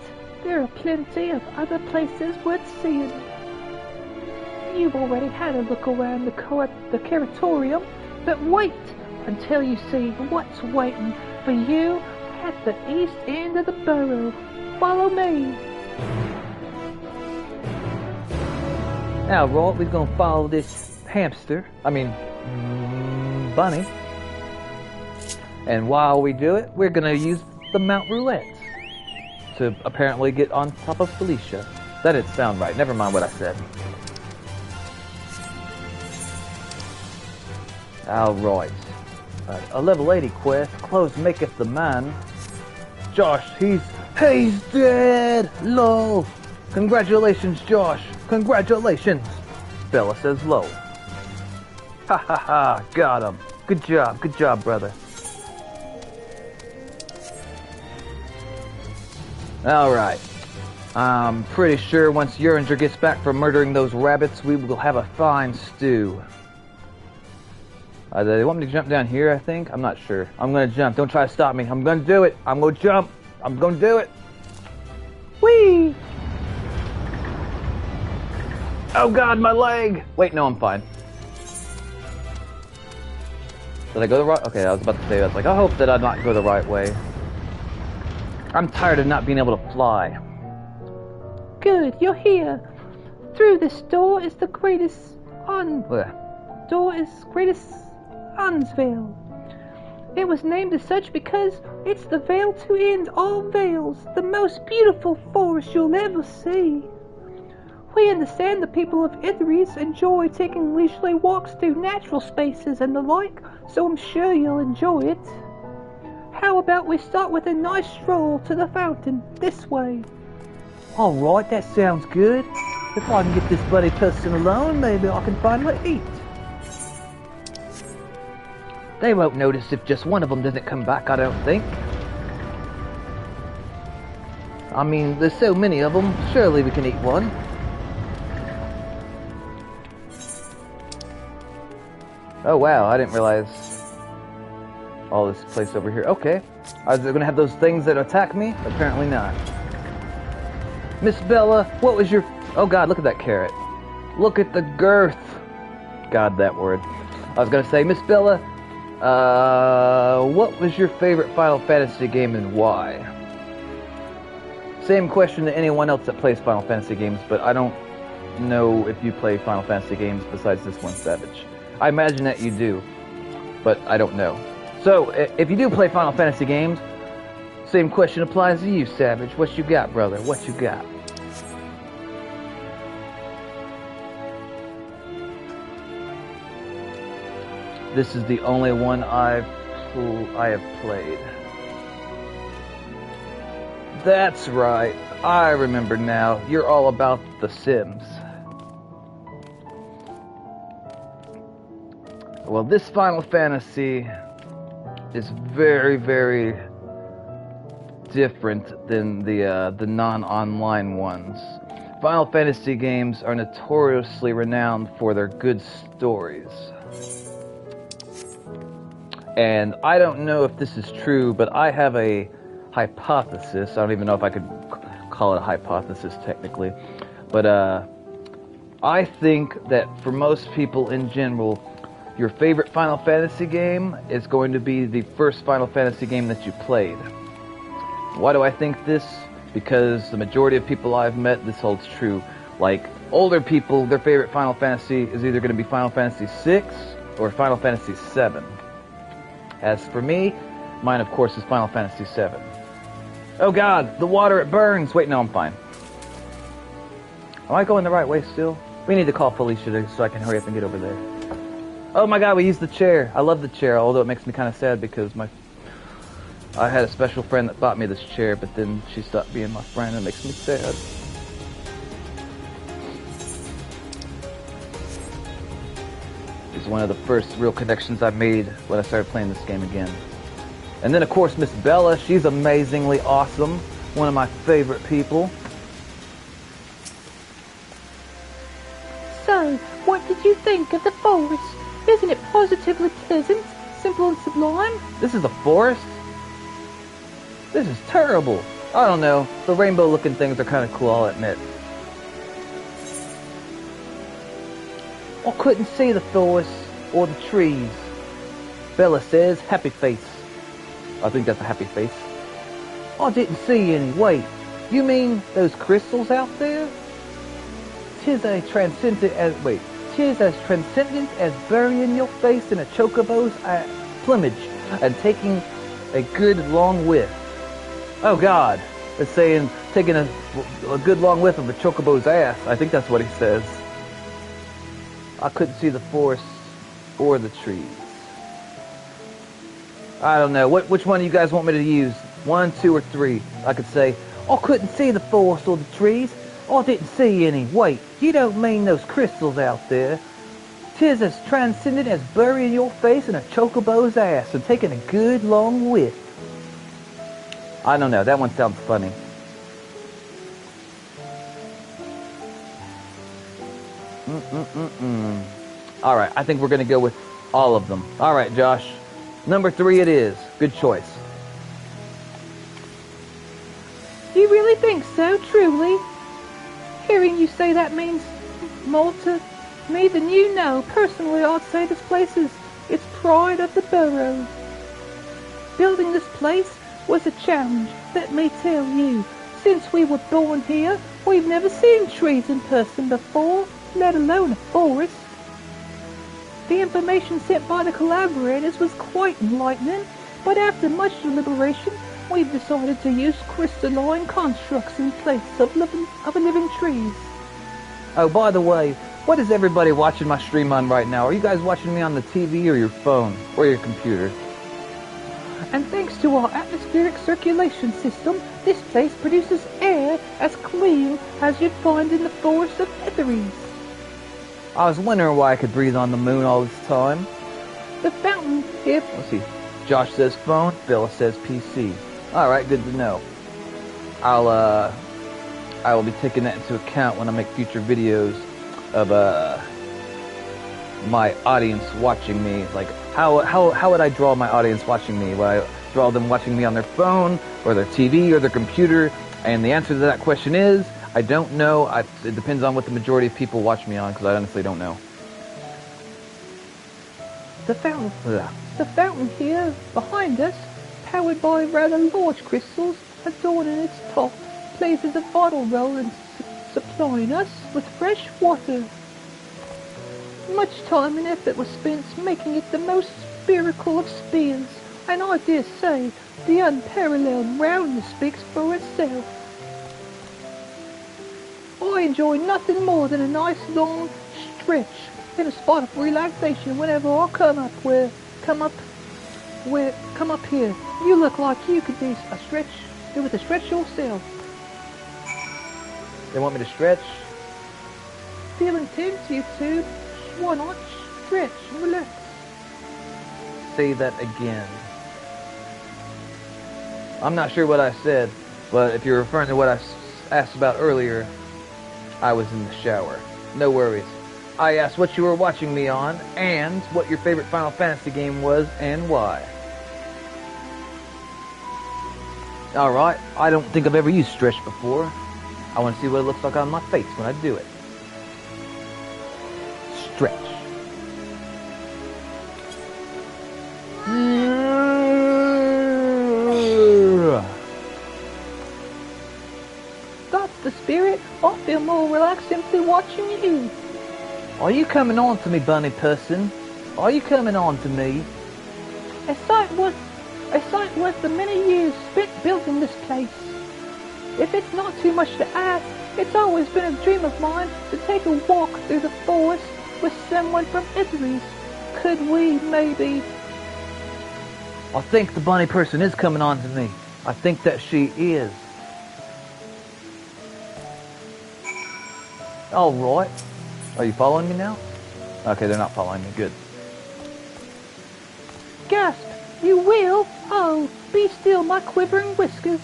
there are plenty of other places worth seeing. You've already had a look around the Curatorium, but wait until you see what's waiting for you at the east end of the burrow. Follow me. Now, Roy, we're gonna follow this bunny. And while we do it, we're gonna use the Mount Roulette to apparently get on top of Felicia. That didn't sound right. Never mind what I said. Alright. A level 80 quest. Close maketh the man. Josh, he's dead! Lol. Congratulations, Josh. Congratulations. Bella says lol. Ha ha ha. Got him. Good job, brother. Alright. I'm pretty sure once Uringer gets back from murdering those rabbits, we will have a fine stew. They want me to jump down here, I think? I'm not sure. I'm gonna jump. Don't try to stop me. I'm gonna do it. I'm gonna jump. I'm gonna do it. Whee! Oh god, my leg! Wait, no, I'm fine. Did I go the right? Okay, I was about to say, I was like, I hope that I not go the right way. I'm tired of not being able to fly. Good, you're here. Through this door is the greatest Unsveil. It was named as such because it's the veil to end all veils, the most beautiful forest you'll ever see. We understand the people of Etheries enjoy taking leisurely walks through natural spaces and the like, so I'm sure you'll enjoy it. How about we start with a nice stroll to the fountain, this way? Alright, that sounds good. If I can get this bloody person alone, maybe I can finally eat. They won't notice if just one of them doesn't come back, I don't think. I mean, there's so many of them, surely we can eat one. Oh wow, I didn't realize all this place over here. Okay, are they gonna have those things that attack me? Apparently not. Miss Bella, what was your... Oh god, look at that carrot. Look at the girth. God, that word. I was gonna say, Miss Bella, what was your favorite Final Fantasy game and why? Same question to anyone else that plays Final Fantasy games, but I don't know if you play Final Fantasy games besides this one, Savage. I imagine that you do, but I don't know. So, if you do play Final Fantasy games, same question applies to you, Savage. What you got, brother? What you got? This is the only one I have played. That's right. I remember now. You're all about The Sims. Well, this Final Fantasy is very, very different than the non-online ones. Final Fantasy games are notoriously renowned for their good stories. And I don't know if this is true, but I have a hypothesis. I don't even know if I could call it a hypothesis technically. But I think that for most people in general, your favorite Final Fantasy game is going to be the first Final Fantasy game that you played. Why do I think this? Because the majority of people I've met, this holds true. Like, older people, their favorite Final Fantasy is either going to be Final Fantasy VI or Final Fantasy VII. As for me, mine of course is Final Fantasy VII. Oh god, the water, it burns! Wait, no, I'm fine. Am I going the right way still? We need to call Felicia so I can hurry up and get over there. Oh my god, we used the chair. I love the chair, although it makes me kind of sad because I had a special friend that bought me this chair, but then she stopped being my friend and it makes me sad. It's one of the first real connections I made when I started playing this game again. And then of course Miss Bella, she's amazingly awesome. One of my favorite people. So, what did you think of the forest? Isn't it positively pleasant, simple and sublime? This is a forest? This is terrible. I don't know. The rainbow looking things are kind of cool, I'll admit. I couldn't see the forest or the trees. Bella says, happy face. I think that's a happy face. I didn't see any. Wait, you mean those crystals out there? Tis as transcendent as burying your face in a chocobo's plumage and taking a good long whiff. Oh god, it's saying taking a good long whiff of a chocobo's ass. I think that's what he says. I couldn't see the forest or the trees. I don't know. Which one do you guys want me to use? 1, 2, or 3? I could say, I couldn't see the forest or the trees. I didn't see any. Wait, you don't mean those crystals out there. 'Tis as transcendent as burying your face in a chocobo's ass and taking a good long whiff. I don't know. That one sounds funny. Alright, I think we're going to go with all of them. Alright, Josh. Number 3 it is. Good choice. You really think so, truly? Hearing you say that means more to me than you know. Personally, I'd say this place is its pride of the borough. Building this place was a challenge, let me tell you. Since we were born here, we've never seen trees in person before, let alone a forest. The information sent by the collaborators was quite enlightening, but after much deliberation, we've decided to use crystalline constructs in place of living trees. Oh, by the way, what is everybody watching my stream on right now? Are you guys watching me on the TV or your phone or your computer? And thanks to our atmospheric circulation system, this place produces air as clean as you'd find in the forest of Etheries. I was wondering why I could breathe on the moon all this time. The fountain here... Let's see. Josh says phone, Bella says PC. Alright, good to know. I will be taking that into account when I make future videos of my audience watching me. Like, how would I draw my audience watching me? Would I draw them watching me on their phone, or their TV, or their computer? And the answer to that question is, I don't know. It depends on what the majority of people watch me on, because I honestly don't know. The fountain here behind us, powered by rather large crystals adorning its top, plays as a vital role in supplying us with fresh water. Much time and effort was spent making it the most spherical of spheres, and I dare say the unparalleled roundness speaks for itself. I enjoy nothing more than a nice long stretch in a spot of relaxation whenever I come up here. You look like you could do a stretch yourself. They want me to stretch? Feeling tense, YouTube? Why not stretch and relax? Say that again. I'm not sure what I said, but if you're referring to what I asked about earlier, I was in the shower. No worries. I asked what you were watching me on, and what your favorite Final Fantasy game was, and why. Alright, I don't think I've ever used stretch before. I want to see what it looks like on my face when I do it. Stretch. That's the spirit. I feel more relaxed simply watching you. Are you coming on to me, bunny person? Are you coming on to me? A sight worth the many years spent building this place. If it's not too much to ask, it's always been a dream of mine to take a walk through the forest with someone from Italy's. Could we, maybe? I think the bunny person is coming on to me. I think that she is. Alright. Are you following me now? Okay, they're not following me. Good. Gasp! You will? Oh, be still, my quivering whiskers.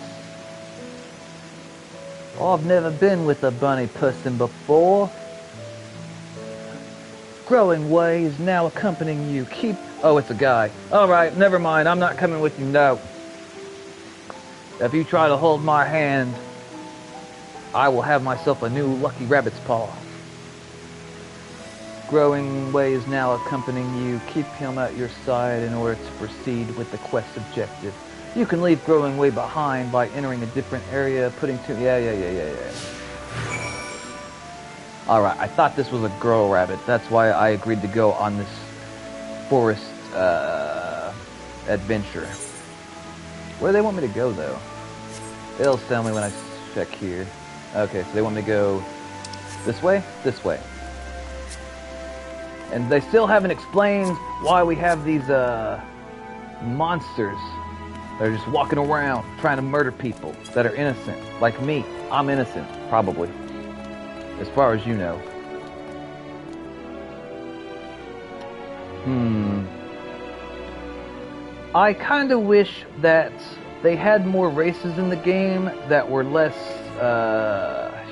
I've never been with a bunny person before. Growing Way is now accompanying you. Keep... Oh, it's a guy. Alright, never mind. I'm not coming with you, no. If you try to hold my hand, I will have myself a new lucky rabbit's paw. Growing Way is now accompanying you. Keep him at your side in order to proceed with the quest objective. You can leave Growing Way behind by entering a different area, putting two... Yeah. Alright, I thought this was a girl rabbit. That's why I agreed to go on this forest, adventure. Where do they want me to go, though? It'll tell me when I check here. Okay, so they want me to go this way? This way. And they still haven't explained why we have these, monsters. They're just walking around trying to murder people that are innocent. Like me. I'm innocent, probably. As far as you know. I kind of wish that they had more races in the game that were less,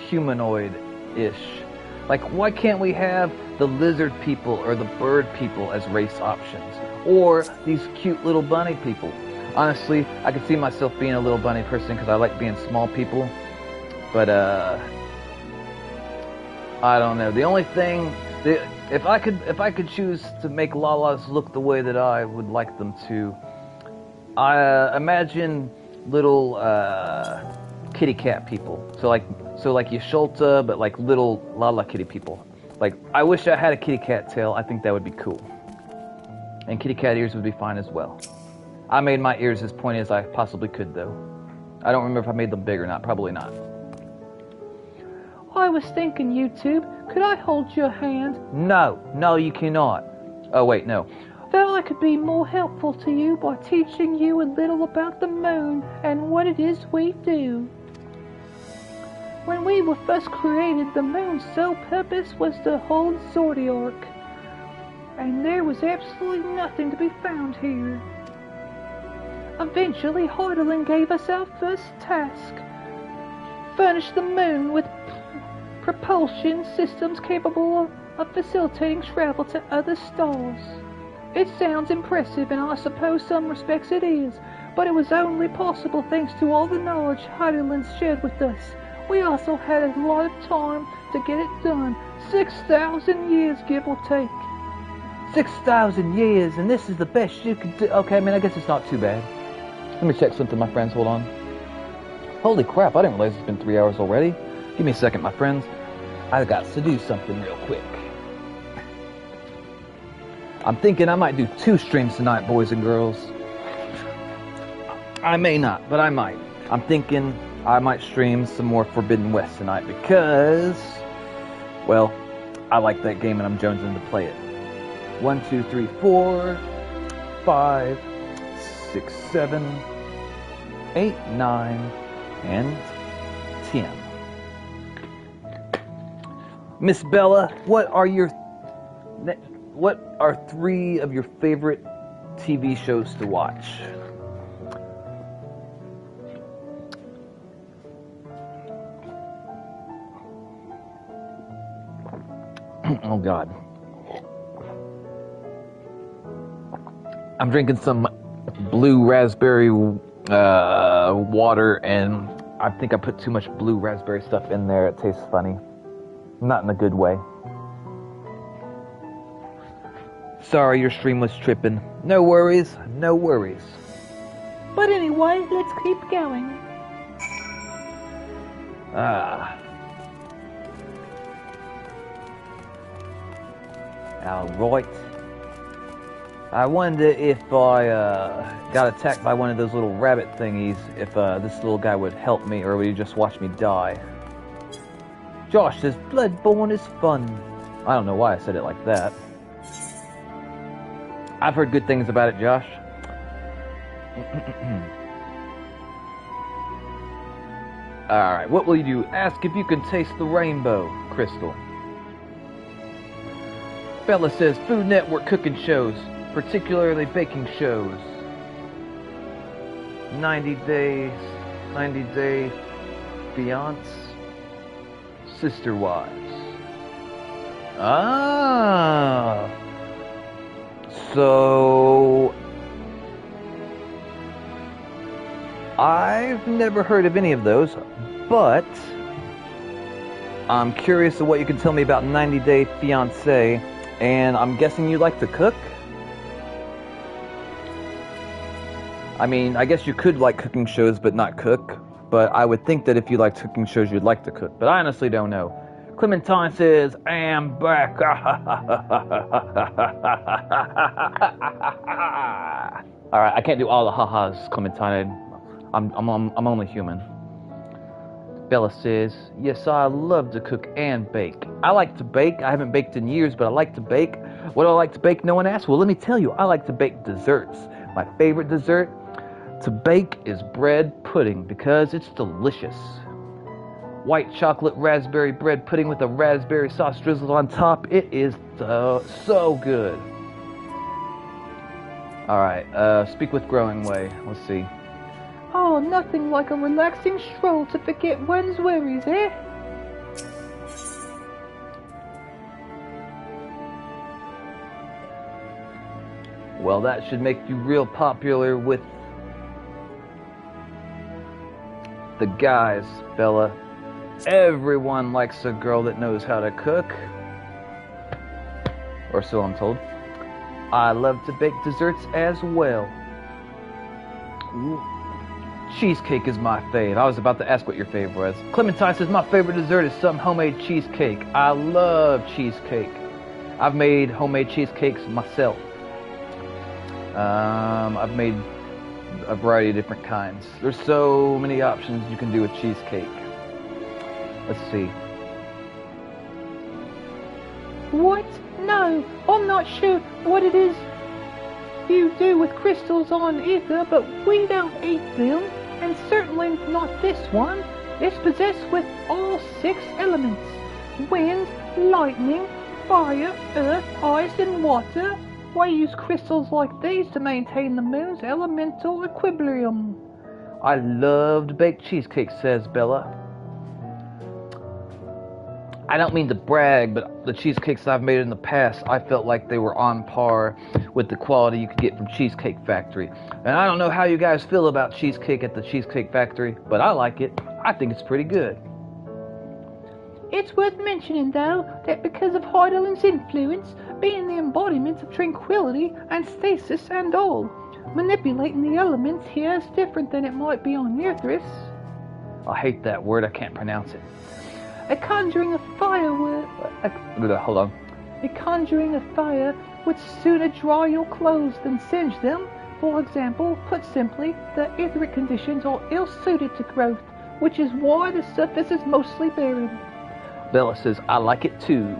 humanoid-ish. Like, why can't we have the lizard people or the bird people as race options? Or these cute little bunny people? Honestly, I could see myself being a little bunny person because I like being small people. But, I don't know. The only thing... If I could choose to make Lalas look the way that I would like them to, I imagine little, kitty cat people. So like Yasholta, but like little Lala kitty people. Like, I wish I had a kitty cat tail. I think that would be cool. And kitty cat ears would be fine as well. I made my ears as pointy as I possibly could, though. I don't remember if I made them big or not. Probably not. I was thinking, YouTube, could I hold your hand? No, you cannot. Oh, wait, no. That I could be more helpful to you by teaching you a little about the moon and what it is we do. When we were first created, the moon's sole purpose was to hold Zordiark, and there was absolutely nothing to be found here. Eventually, Heidelin gave us our first task. Furnish the moon with propulsion systems capable of facilitating travel to other stars. It sounds impressive, and I suppose some respects it is, but it was only possible thanks to all the knowledge Heidelin shared with us. We also had a lot of time to get it done. 6,000 years, give or take. 6,000 years, and this is the best you could do. Okay, I mean, I guess it's not too bad. Let me check something, my friends. Hold on. Holy crap, I didn't realize it's been 3 hours already. Give me a second, my friends. I've got to do something real quick. I'm thinking I might do 2 streams tonight, boys and girls. I may not, but I might. I'm thinking I might stream some more Forbidden West tonight because, well, I like that game and I'm jonesing to play it. 1, 2, 3, 4, 5, 6, 7, 8, 9, and 10. Miss Bella, what are 3 of your favorite TV shows to watch? Oh God. I'm drinking some blue raspberry water, and I think I put too much blue raspberry stuff in there. It tastes funny. Not in a good way. Sorry, your stream was tripping. No worries, no worries. But anyway, let's keep going. Alright. I wonder if I got attacked by one of those little rabbit thingies, if this little guy would help me, or would he just watch me die? Josh says, Bloodborne is fun. I don't know why I said it like that. I've heard good things about it, Josh. Alright, what will you do? Ask if you can taste the rainbow, Crystal. Bella says, Food Network cooking shows, particularly baking shows. 90 Day Fiance, Sister Wives. Ah! So, I've never heard of any of those, but I'm curious of what you can tell me about 90 Day Fiancé, and I'm guessing you like to cook? I mean, I guess you could like cooking shows but not cook, but I would think that if you liked cooking shows, you'd like to cook, but I honestly don't know. Clementine says, I am back. Alright, I can't do all the ha-has, Clementine. I'm only human. Bella says, yes, I love to cook and bake. I like to bake. I haven't baked in years, but I like to bake. What do I like to bake? No one asked. Well, let me tell you, I like to bake desserts. My favorite dessert to bake is bread pudding because it's delicious. White chocolate raspberry bread pudding with a raspberry sauce drizzled on top. It is so good. Alright, speak with growing way. Let's see. Oh, nothing like a relaxing stroll to forget one's worries, eh? Well, that should make you real popular with the guys, Bella. Everyone likes a girl that knows how to cook. Or so I'm told. I love to bake desserts as well. Ooh. Cheesecake is my fave. I was about to ask what your fave was. Clementine says my favorite dessert is some homemade cheesecake. I love cheesecake. I've made homemade cheesecakes myself. I've made a variety of different kinds. There's so many options you can do with cheesecake. Let's see. What? No, I'm not sure what it is you do with crystals on either, but we don't eat them, and certainly not this one. It's possessed with all 6 elements: wind, lightning, fire, earth, ice, and water. We use crystals like these to maintain the moon's elemental equilibrium. I loved baked cheesecake, says Bella. I don't mean to brag, but the cheesecakes I've made in the past, I felt like they were on par with the quality you could get from Cheesecake Factory. And I don't know how you guys feel about cheesecake at the Cheesecake Factory, but I like it. I think it's pretty good. It's worth mentioning, though, that because of Heidelin's influence, being the embodiment of tranquility and stasis and all, manipulating the elements here is different than it might be on Earthris. I hate that word, I can't pronounce it. A conjuring of fire would... Hold on. A conjuring of fire would sooner dry your clothes than singe them, For example, put simply, the etheric conditions are ill-suited to growth, which is why the surface is mostly barren. Bella says, I like it too.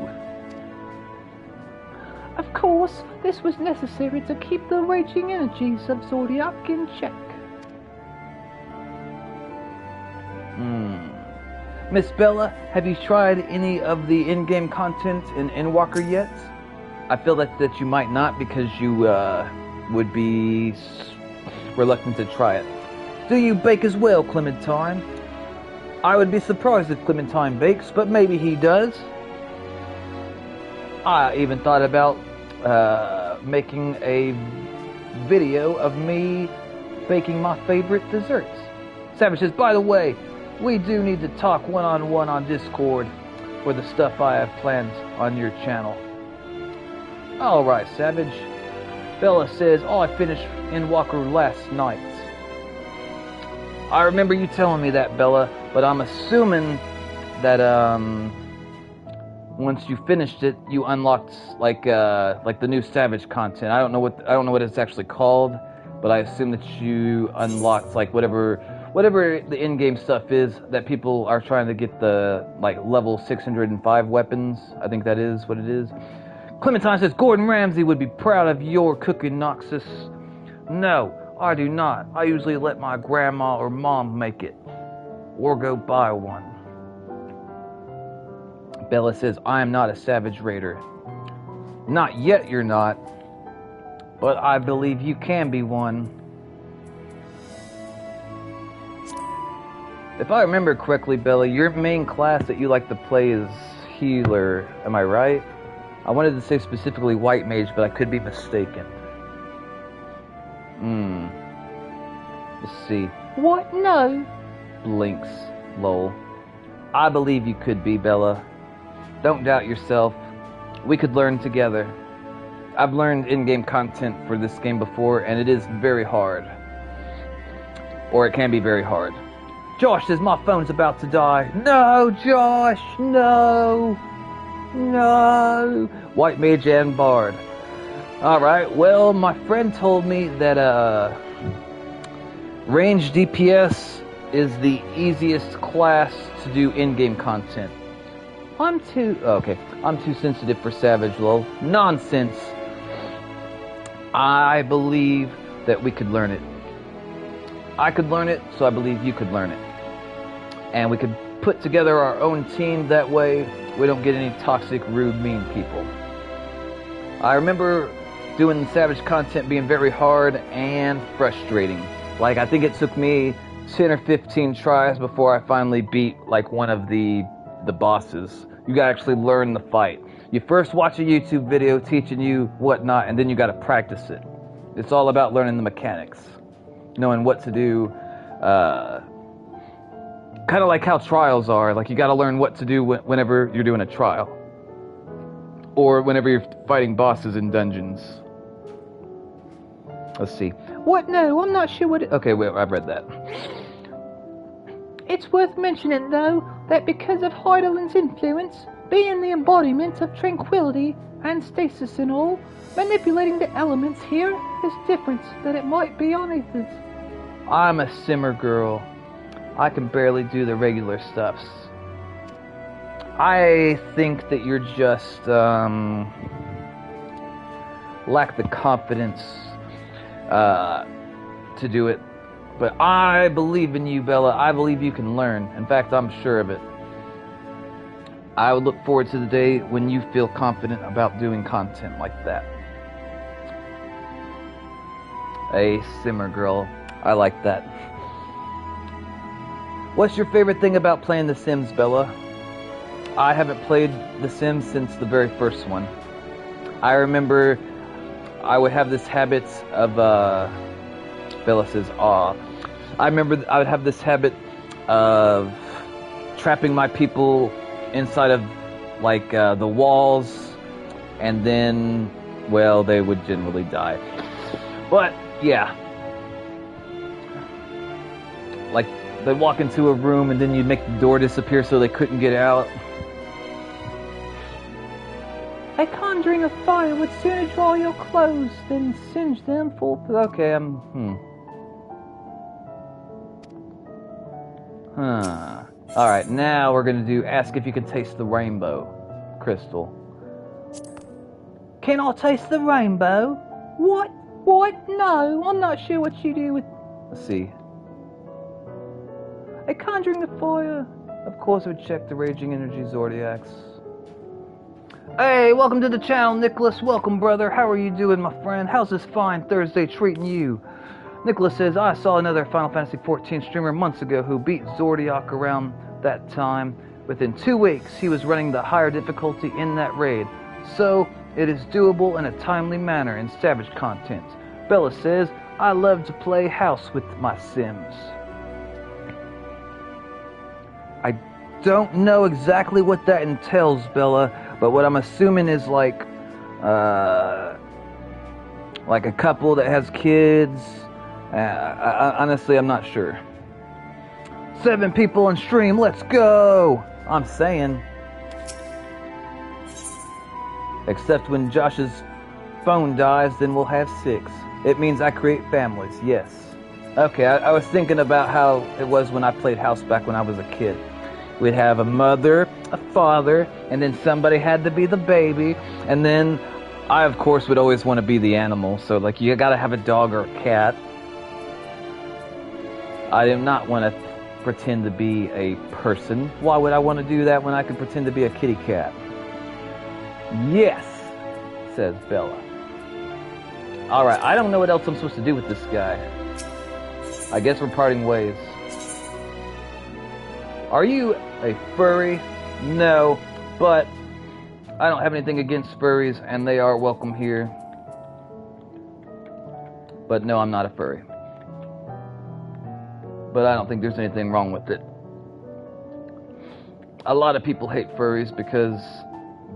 Of course, this was necessary to keep the raging energies of Zodiac in check. Miss Bella, have you tried any of the in-game content in Endwalker yet? I feel that you might not because you would be reluctant to try it. Do you bake as well, Clementine? I would be surprised if Clementine bakes, but maybe he does. I even thought about making a video of me baking my favorite desserts. Savage says, by the way, we do need to talk one-on-one on Discord for the stuff I have planned on your channel. Alright, Savage. Bella says, oh, I finished Endwalker last night. I remember you telling me that, Bella, but I'm assuming that once you finished it, you unlocked like the new Savage content. I don't know what it's actually called, but I assume that you unlocked like whatever the in-game stuff is that people are trying to get the like level 605 weapons. I think that is what it is. Clementine says, Gordon Ramsay would be proud of your cooking, Noxus. No, I do not. I usually let my grandma or mom make it, or go buy one. Bella says, I am not a Savage Raider. Not yet you're not, but I believe you can be one. If I remember correctly, Bella, your main class that you like to play is healer, am I right? I wanted to say specifically white mage, but I could be mistaken. Let's see. What? No. Blinks. Lol. I believe you could be, Bella. Don't doubt yourself. We could learn together. I've learned in-game content for this game before, and it is very hard. Or it can be very hard. Josh says, my phone's about to die. No, Josh, no. No. White mage and bard. Alright, well, my friend told me that, range DPS is the easiest class to do in-game content. I'm too sensitive for Savage, lol. Nonsense. I believe that we could learn it. I could learn it, so I believe you could learn it. And we could put together our own team, that way we don't get any toxic, rude, mean people. I remember doing the Savage content being very hard and frustrating. Like, I think it took me 10 or 15 tries before I finally beat, like, one of the bosses. You gotta actually learn the fight. You first watch a YouTube video teaching you whatnot, and then you gotta practice it. It's all about learning the mechanics. Knowing what to do, kind of like how trials are. Like, you gotta learn what to do whenever you're doing a trial. Or whenever you're fighting bosses in dungeons. Let's see. What? No, I'm not sure what it... Okay, wait, I've read that. It's worth mentioning, though, that because of Heidelin's influence, being the embodiment of tranquility and stasis and all, manipulating the elements here is different than it might be on Aethers. I'm a simmer girl. I can barely do the regular stuffs. I think that you're just, lack the confidence, to do it. But I believe in you, Bella. I believe you can learn. In fact, I'm sure of it. I would look forward to the day when you feel confident about doing content like that. A simmer girl. I like that. What's your favorite thing about playing The Sims, Bella? I haven't played The Sims since the very first one. I remember I would have this habit of, Bella says, aw. I remember I would have this habit of trapping my people inside of, like, the walls, and then, well, they would generally die. But, yeah. Like, they'd walk into a room, and then you'd make the door disappear so they couldn't get out. A conjuring of fire would sooner draw your clothes than singe them for... Okay, Alright, now we're gonna do ask if you can taste the rainbow. Crystal. Can I taste the rainbow? What? What? No, I'm not sure what you do with... Let's see. A conjuring of fire. Of course it would check the raging energy zodiacs. Hey, welcome to the channel, Nicholas. Welcome, brother. How are you doing, my friend? How's this fine Thursday treating you? Nicholas says, I saw another Final Fantasy XIV streamer months ago who beat Zordiak around that time. Within 2 weeks, he was running the higher difficulty in that raid. So, it is doable in a timely manner in Savage content. Bella says, I love to play house with my Sims. I don't know exactly what that entails, Bella, but what I'm assuming is like a couple that has kids. Honestly, I'm not sure. 7 people on stream, let's go! I'm saying. Except when Josh's phone dies, then we'll have 6. It means I create families, yes. Okay, I was thinking about how it was when I played house back when I was a kid. We'd have a mother, a father, and then somebody had to be the baby, and then I, of course, would always want to be the animal, so, like, you gotta have a dog or a cat. I do not want to pretend to be a person. Why would I want to do that when I could pretend to be a kitty cat? Yes, says Bella. Alright, I don't know what else I'm supposed to do with this guy. I guess we're parting ways. Are you a furry? No, but I don't have anything against furries, and they are welcome here. But no, I'm not a furry. But I don't think there's anything wrong with it. A lot of people hate furries because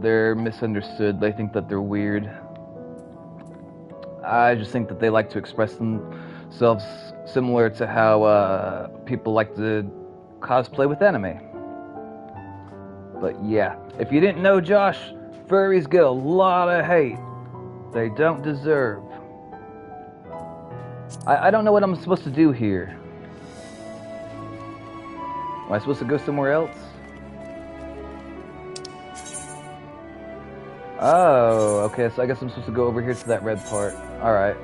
they're misunderstood. They think that they're weird. I just think that they like to express themselves similar to how people like to cosplay with anime. But yeah, if you didn't know, Josh, furries get a lot of hate they don't deserve. I don't know what I'm supposed to do here. Am I supposed to go somewhere else? Oh, okay, so I guess I'm supposed to go over here to that red part. Alright.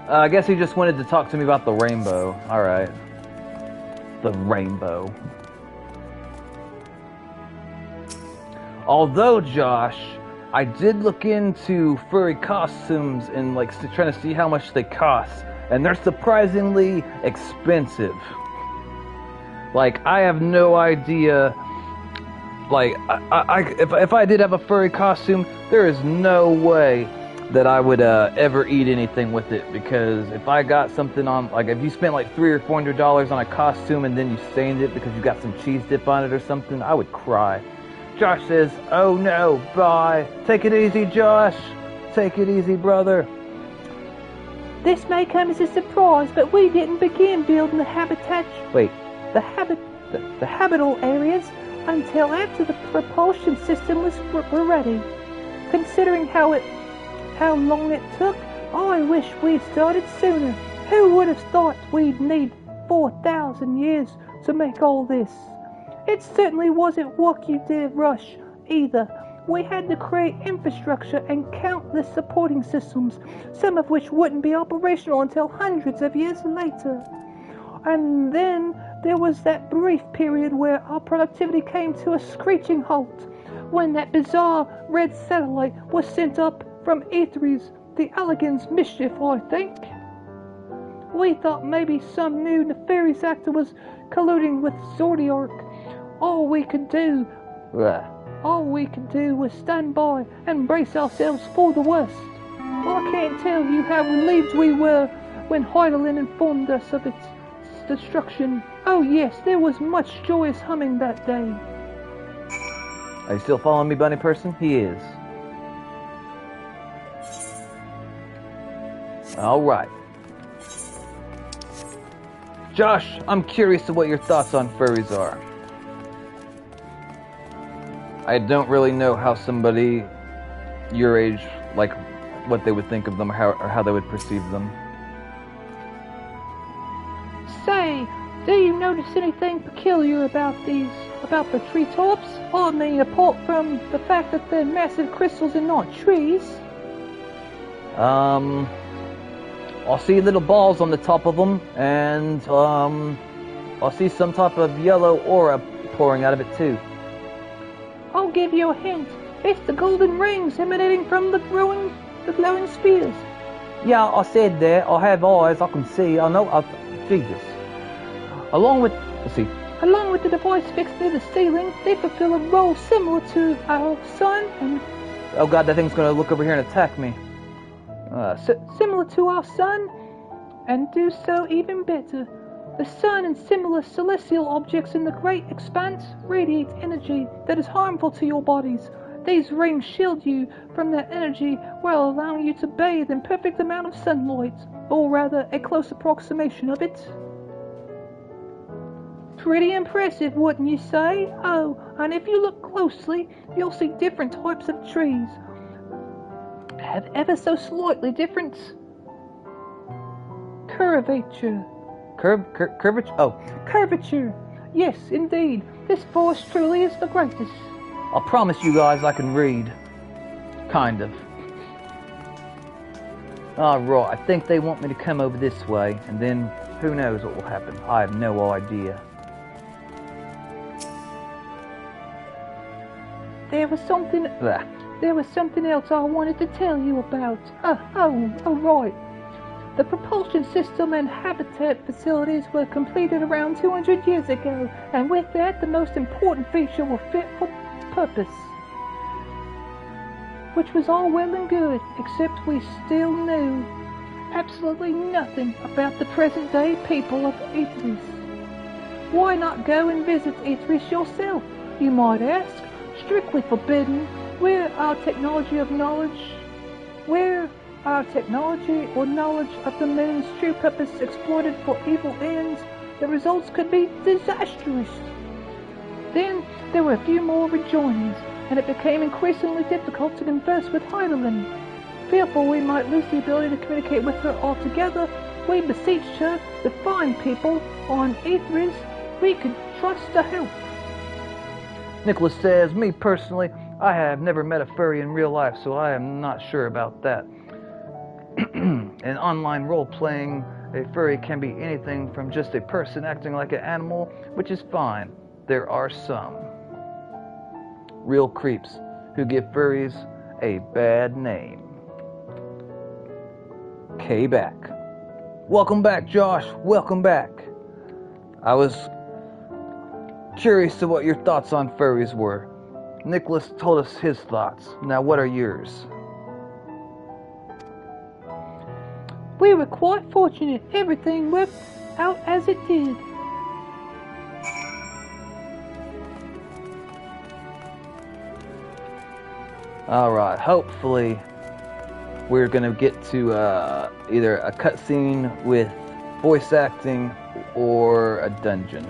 I guess he just wanted to talk to me about the rainbow. Alright. The rainbow. Although, Josh, I did look into furry costumes and like trying to see how much they cost, and they're surprisingly expensive. Like, I have no idea. Like, if I did have a furry costume, there is no way that I would ever eat anything with it, because if I got something on, like, if you spent like $300 or $400 on a costume and then you stained it because you got some cheese dip on it or something, I would cry. Josh says, oh no, bye. Take it easy, Josh. Take it easy, brother. This may come as a surprise, but we didn't begin building the the habitable areas until after the propulsion system were ready. Considering how long it took, I wish we'd started sooner. Who would have thought we'd need 4,000 years to make all this? It certainly wasn't what you did rush, either. We had to create infrastructure and countless supporting systems, some of which wouldn't be operational until hundreds of years later. And then there was that brief period where our productivity came to a screeching halt, when that bizarre red satellite was sent up from Aetheri's, the Elegans mischief, I think. We thought maybe some new nefarious actor was colluding with Zordiark. All we could do was stand by and brace ourselves for the worst. I can't tell you how relieved we were when Heidelin informed us of its destruction. Oh yes, there was much joyous humming that day. Are you still following me, bunny person? He is. Alright. Josh, I'm curious to what your thoughts on furries are. I don't really know how somebody your age, like, what they would think of them, or how they would perceive them. Say, do you notice anything peculiar about the treetops? I mean, apart from the fact that they're massive crystals and not trees. I'll see little balls on the top of them, and I'll see some type of yellow aura pouring out of it too. I'll give you a hint. It's the golden rings emanating from the glowing spheres. Yeah, I said that. I have eyes. I can see. I know. Jesus. Along with the device fixed near the ceiling, they fulfill a role similar to our sun and... Oh god, that thing's gonna look over here and attack me. Similar to our sun, and do so even better. The sun and similar celestial objects in the great expanse radiate energy that is harmful to your bodies. These rings shield you from that energy while allowing you to bathe in perfect amount of sunlight, or rather a close approximation of it. Pretty impressive, wouldn't you say? Oh, and if you look closely, you'll see different types of trees. Have ever so slightly different curvature. Curvature? Oh. Curvature. Yes, indeed. This forest truly is the greatest. I promise you guys I can read. Kind of. Alright, I think they want me to come over this way, and then who knows what will happen. I have no idea. There was something else I wanted to tell you about. Right. The propulsion system and habitat facilities were completed around 200 years ago, and with that, the most important feature were fit for purpose. Which was all well and good, except we still knew absolutely nothing about the present-day people of Aethris. Technology or knowledge of the moon's true purpose exploited for evil ends, the results could be disastrous. Then there were a few more rejoinings, and it became increasingly difficult to converse with Heidelin. Fearful we might lose the ability to communicate with her altogether, we beseeched her to find people on Aethris we could trust to help. Nicholas says, me personally, I have never met a furry in real life, so I am not sure about that. In online role-playing, a furry can be anything from just a person acting like an animal, which is fine. There are some real creeps who give furries a bad name. K-Back. Welcome back, Josh. Welcome back. I was curious to what your thoughts on furries were. Nicholas told us his thoughts. Now, what are yours? We were quite fortunate. Everything worked out as it did. Alright, hopefully we're gonna get to either a cutscene with voice acting or a dungeon.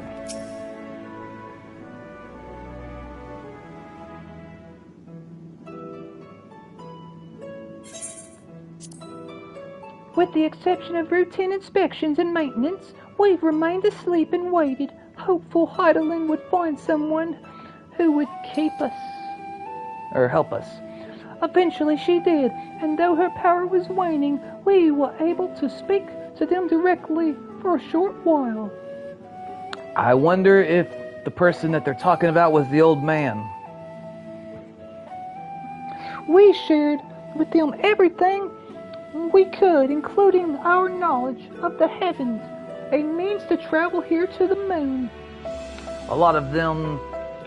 With the exception of routine inspections and maintenance, we've remained asleep and waited, hopeful Heidelin would find someone who would keep us. Or help us. Eventually she did, and though her power was waning, we were able to speak to them directly for a short while. I wonder if the person that they're talking about was the old man. We shared with them everything we could, including our knowledge of the heavens, a means to travel here to the moon. A lot of them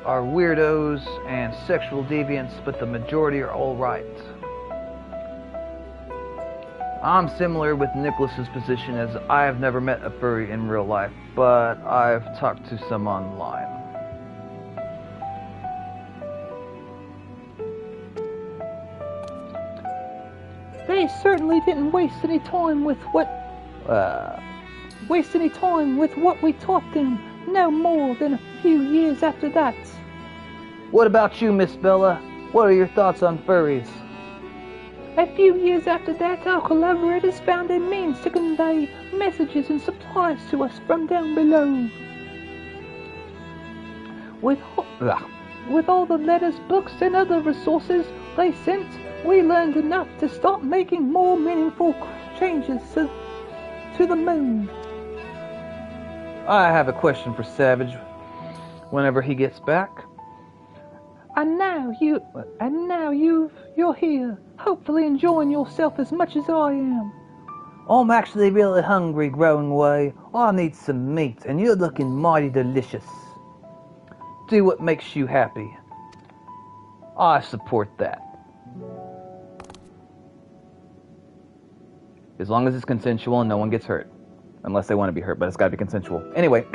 are weirdos and sexual deviants, but the majority are all right. I'm similar with Nicholas's position, as I have never met a furry in real life, but I've talked to some online. They certainly didn't waste any time with what we taught them. No more than a few years after that. What about you, Miss Bella? What are your thoughts on furries? A few years after that, our collaborators found a means to convey messages and supplies to us from down below. With all the letters, books, and other resources they sent, we learned enough to start making more meaningful changes to the moon. I have a question for Savage whenever he gets back. And now you're here, hopefully enjoying yourself as much as I am. I'm actually really hungry, Growing Way. I need some meat, and you're looking mighty delicious. Do what makes you happy. I support that. As long as it's consensual and no one gets hurt. Unless they want to be hurt, but it's gotta be consensual. Anyway.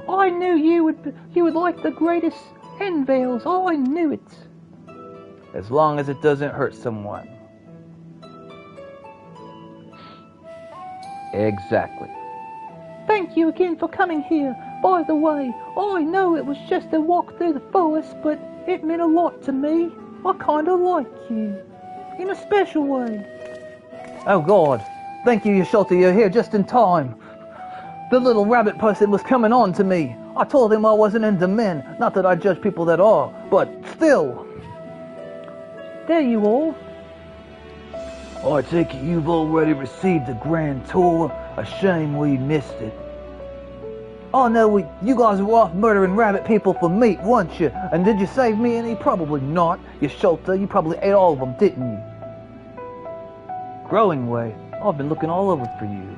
I knew you would like the greatest Endvales. I knew it. As long as it doesn't hurt someone. Exactly. Thank you again for coming here. By the way, I know it was just a walk through the forest, but it meant a lot to me. I kinda like you. In a special way. Oh God. Thank you, Yasholta, you're here just in time. The little rabbit person was coming on to me. I told him I wasn't into men. Not that I judge people that are, but still. There you are. I take it you've already received the grand tour. A shame we missed it. Oh no, you guys were off murdering rabbit people for meat, weren't you? And did you save me any? Probably not. Yasholta, you probably ate all of them, didn't you? Growing Way, I've been looking all over for you.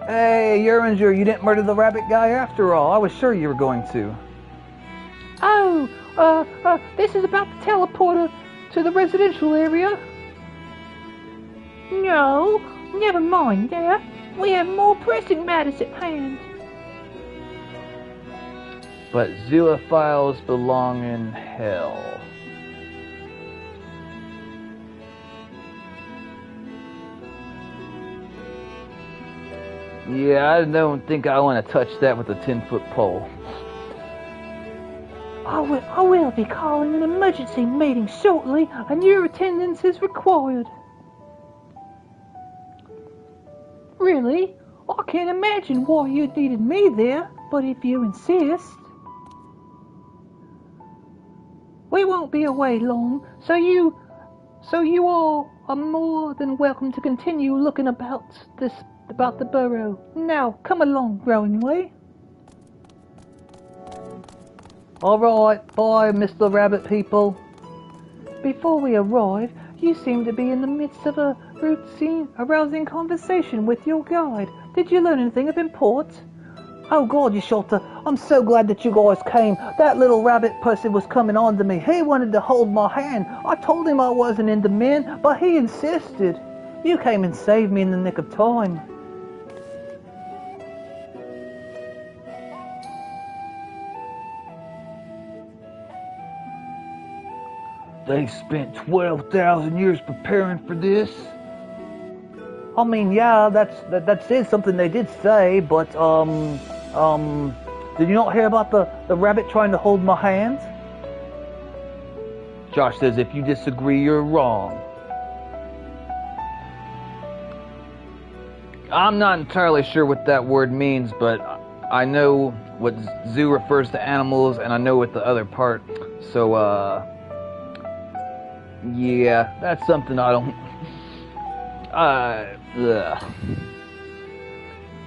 Hey, Uringer, you didn't murder the rabbit guy after all. I was sure you were going to. Oh, this is about the teleporter to the residential area. No, never mind that. We have more pressing matters at hand. But zoophiles belong in hell. Yeah, I don't think I want to touch that with a 10-foot pole. I will be calling an emergency meeting shortly, and your attendance is required. Really? I can't imagine why you needed me there, but if you insist. We won't be away long, so you all are more than welcome to continue looking about the burrow. Now, come along, Growing Way. Alright, bye, Mr. Rabbit people. Before we arrive, you seem to be in the midst of a arousing conversation with your guide. Did you learn anything of import? Oh God, Yasholta, I'm so glad that you guys came. That little rabbit person was coming on to me. He wanted to hold my hand. I told him I wasn't into men, but he insisted. You came and saved me in the nick of time. They spent 12,000 years preparing for this. I mean, yeah, that is something they did say, but did you not hear about the rabbit trying to hold my hand? Josh says if you disagree, you're wrong. I'm not entirely sure what that word means, but I know what zoo refers to animals, and I know what the other part. So, yeah, that's something I don't...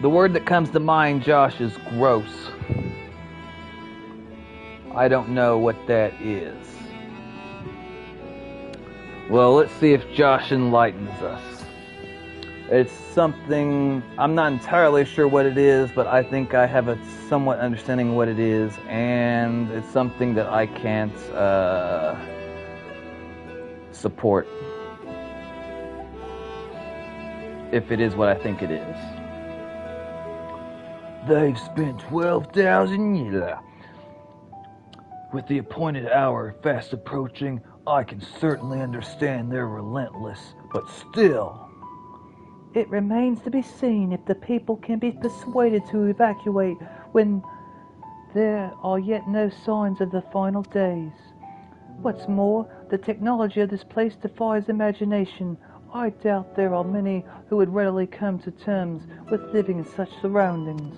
The word that comes to mind, Josh, is gross. I don't know what that is. Well, let's see if Josh enlightens us. It's something... I'm not entirely sure what it is, but I think I have a somewhat understanding of what it is, and it's something that I can't, support. If it is what I think it is. They've spent 12,000 years. With the appointed hour fast approaching, I can certainly understand they're relentless, but still. It remains to be seen if the people can be persuaded to evacuate when There are yet no signs of the final days. What's more, the technology of this place defies imagination. I doubt there are many who would readily come to terms with living in such surroundings.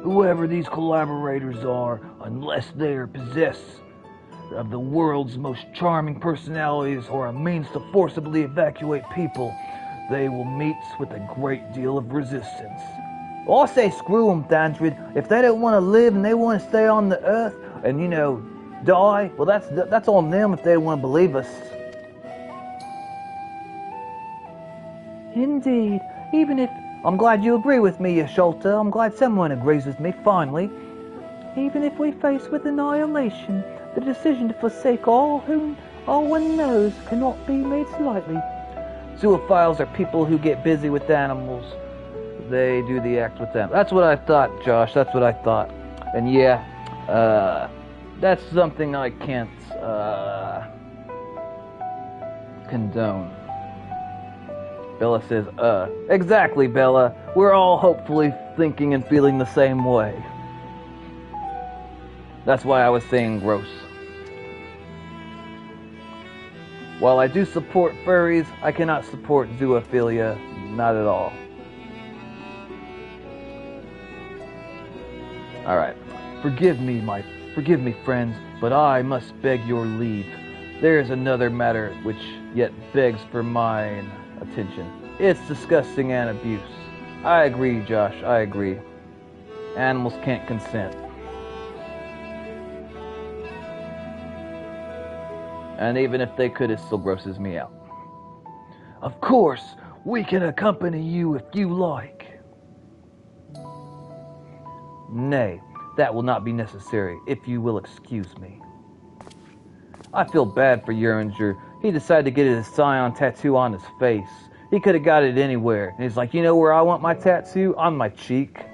Whoever these collaborators are, unless they are possessed of the world's most charming personalities or a means to forcibly evacuate people, they will meet with a great deal of resistance. Well, I say screw them, Dandrid. If they don't want to live and they want to stay on the earth and, die, well, that's on them if they don't want to believe us. Indeed, even if... I'm glad you agree with me, Schulte. I'm glad someone agrees with me, finally. Even if we face with annihilation, the decision to forsake all whom all one knows cannot be made lightly. Zoophiles are people who get busy with animals. They do the act with them. That's what I thought, Josh. That's what I thought. And yeah, that's something I can't condone. Bella says, Exactly, Bella. We're all hopefully thinking and feeling the same way. That's why I was saying gross. While I do support furries, I cannot support zoophilia. Not at all. Alright. Forgive me, friends, but I must beg your leave. There is another matter which yet begs for mine attention. It's disgusting and abuse. I agree, Josh, I agree. Animals can't consent. And even if they could, it still grosses me out. Of course, we can accompany you if you like. Nay, that will not be necessary, if you will excuse me. I feel bad for Uringer. He decided to get his scion tattoo on his face. He could have got it anywhere. And he's like, you know where I want my tattoo? On my cheek.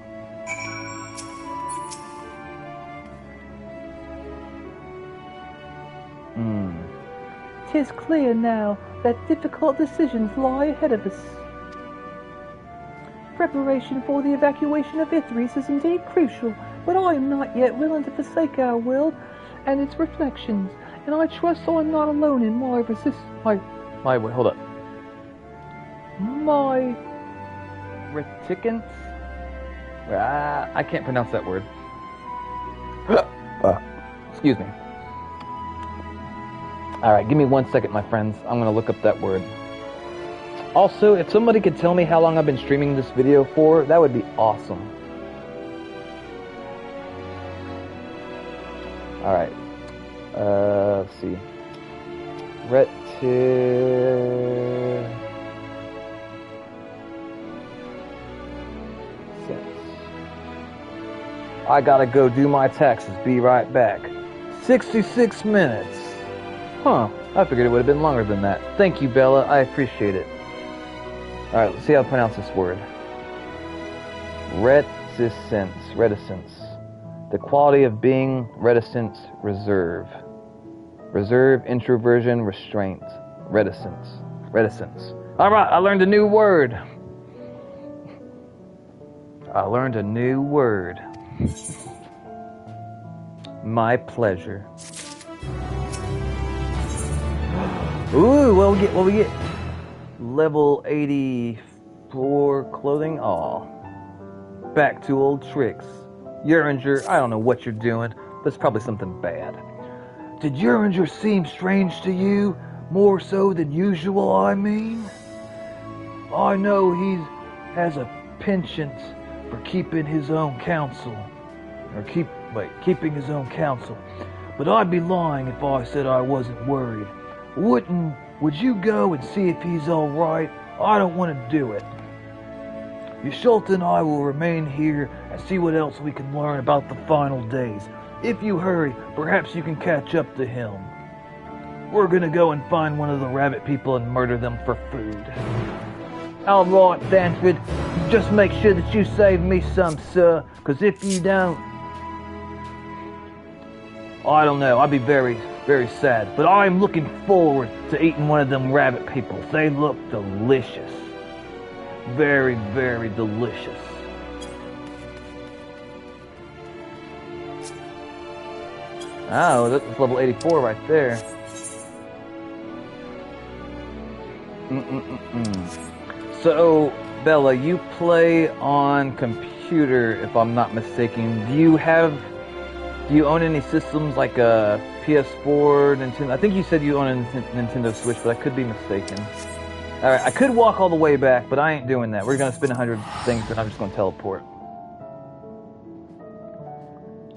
'Tis clear now that difficult decisions lie ahead of us. Preparation for the evacuation of Ithries is indeed crucial, but I am not yet willing to forsake our world and its reflections, and I trust I am not alone in my Wait, hold up. My reticence? I can't pronounce that word. Excuse me. Alright, give me 1 second, my friends. I'm going to look up that word. Also, if somebody could tell me how long I've been streaming this video for, that would be awesome. Alright. Let's see. I gotta go do my taxes. Be right back. 66 minutes. Huh. I figured it would have been longer than that. Thank you, Bella. I appreciate it. Alright, let's see how to pronounce this word. Reticence. Reticence. The quality of being, reticence, reserve. Reserve, introversion, restraint. Reticence. Reticence. Alright, I learned a new word. I learned a new word. My pleasure. Ooh, what we get? Level 84 clothing. Aw. Back to old tricks. Uringer, I don't know what you're doing, but it's probably something bad. Did Uringer seem strange to you? More so than usual, I mean? I know he has a penchant for keeping his own counsel. Keeping his own counsel. But I'd be lying if I said I wasn't worried. Would you go and see if he's alright? I don't want to do it. Schulte and I will remain here and see what else we can learn about the final days. If you hurry, perhaps you can catch up to him. We're gonna go and find one of the rabbit people and murder them for food. Alright, Danford, just make sure that you save me some, sir, because if you don't, I don't know, I'd be very, very sad. But I'm looking forward to eating one of them rabbit people. They look delicious. Very, very delicious. Oh, that's level 84 right there. So, Bella, you play on computer, if I'm not mistaken. Do you own any systems like a PS4, Nintendo? I think you said you own a Nintendo Switch, but I could be mistaken. Alright, I could walk all the way back, but I ain't doing that. We're gonna spin 100 things, and I'm just gonna teleport.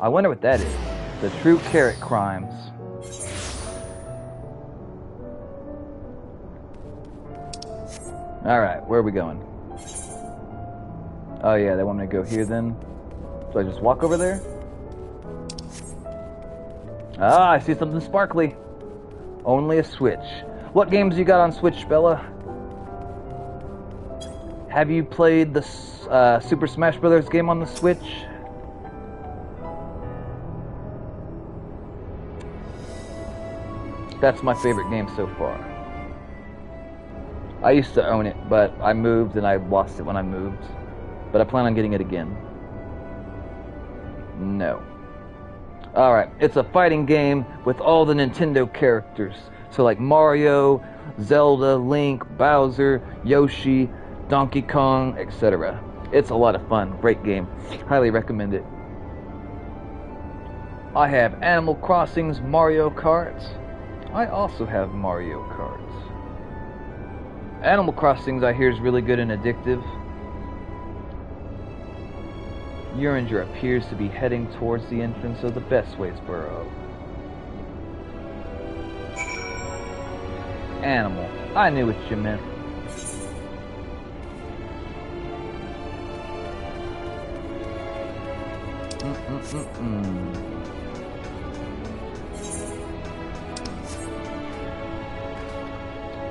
I wonder what that is. The true carrot crimes. Alright, where are we going? Oh yeah, they want me to go here then. So I just walk over there? Ah, I see something sparkly. Only a Switch. What games you got on Switch, Bella? Have you played the Super Smash Bros. Game on the Switch? That's my favorite game so far. I used to own it, but I moved and I lost it when I moved. But I plan on getting it again. No. Alright, it's a fighting game with all the Nintendo characters. So like Mario, Zelda, Link, Bowser, Yoshi, Donkey Kong, etc. It's a lot of fun. Great game. Highly recommend it. I have Animal Crossing's Mario Kart. I also have Mario Kart. Animal Crossing's I hear is really good and addictive. Uringer appears to be heading towards the entrance of the Bestways Burrow. Animal. I knew what you meant.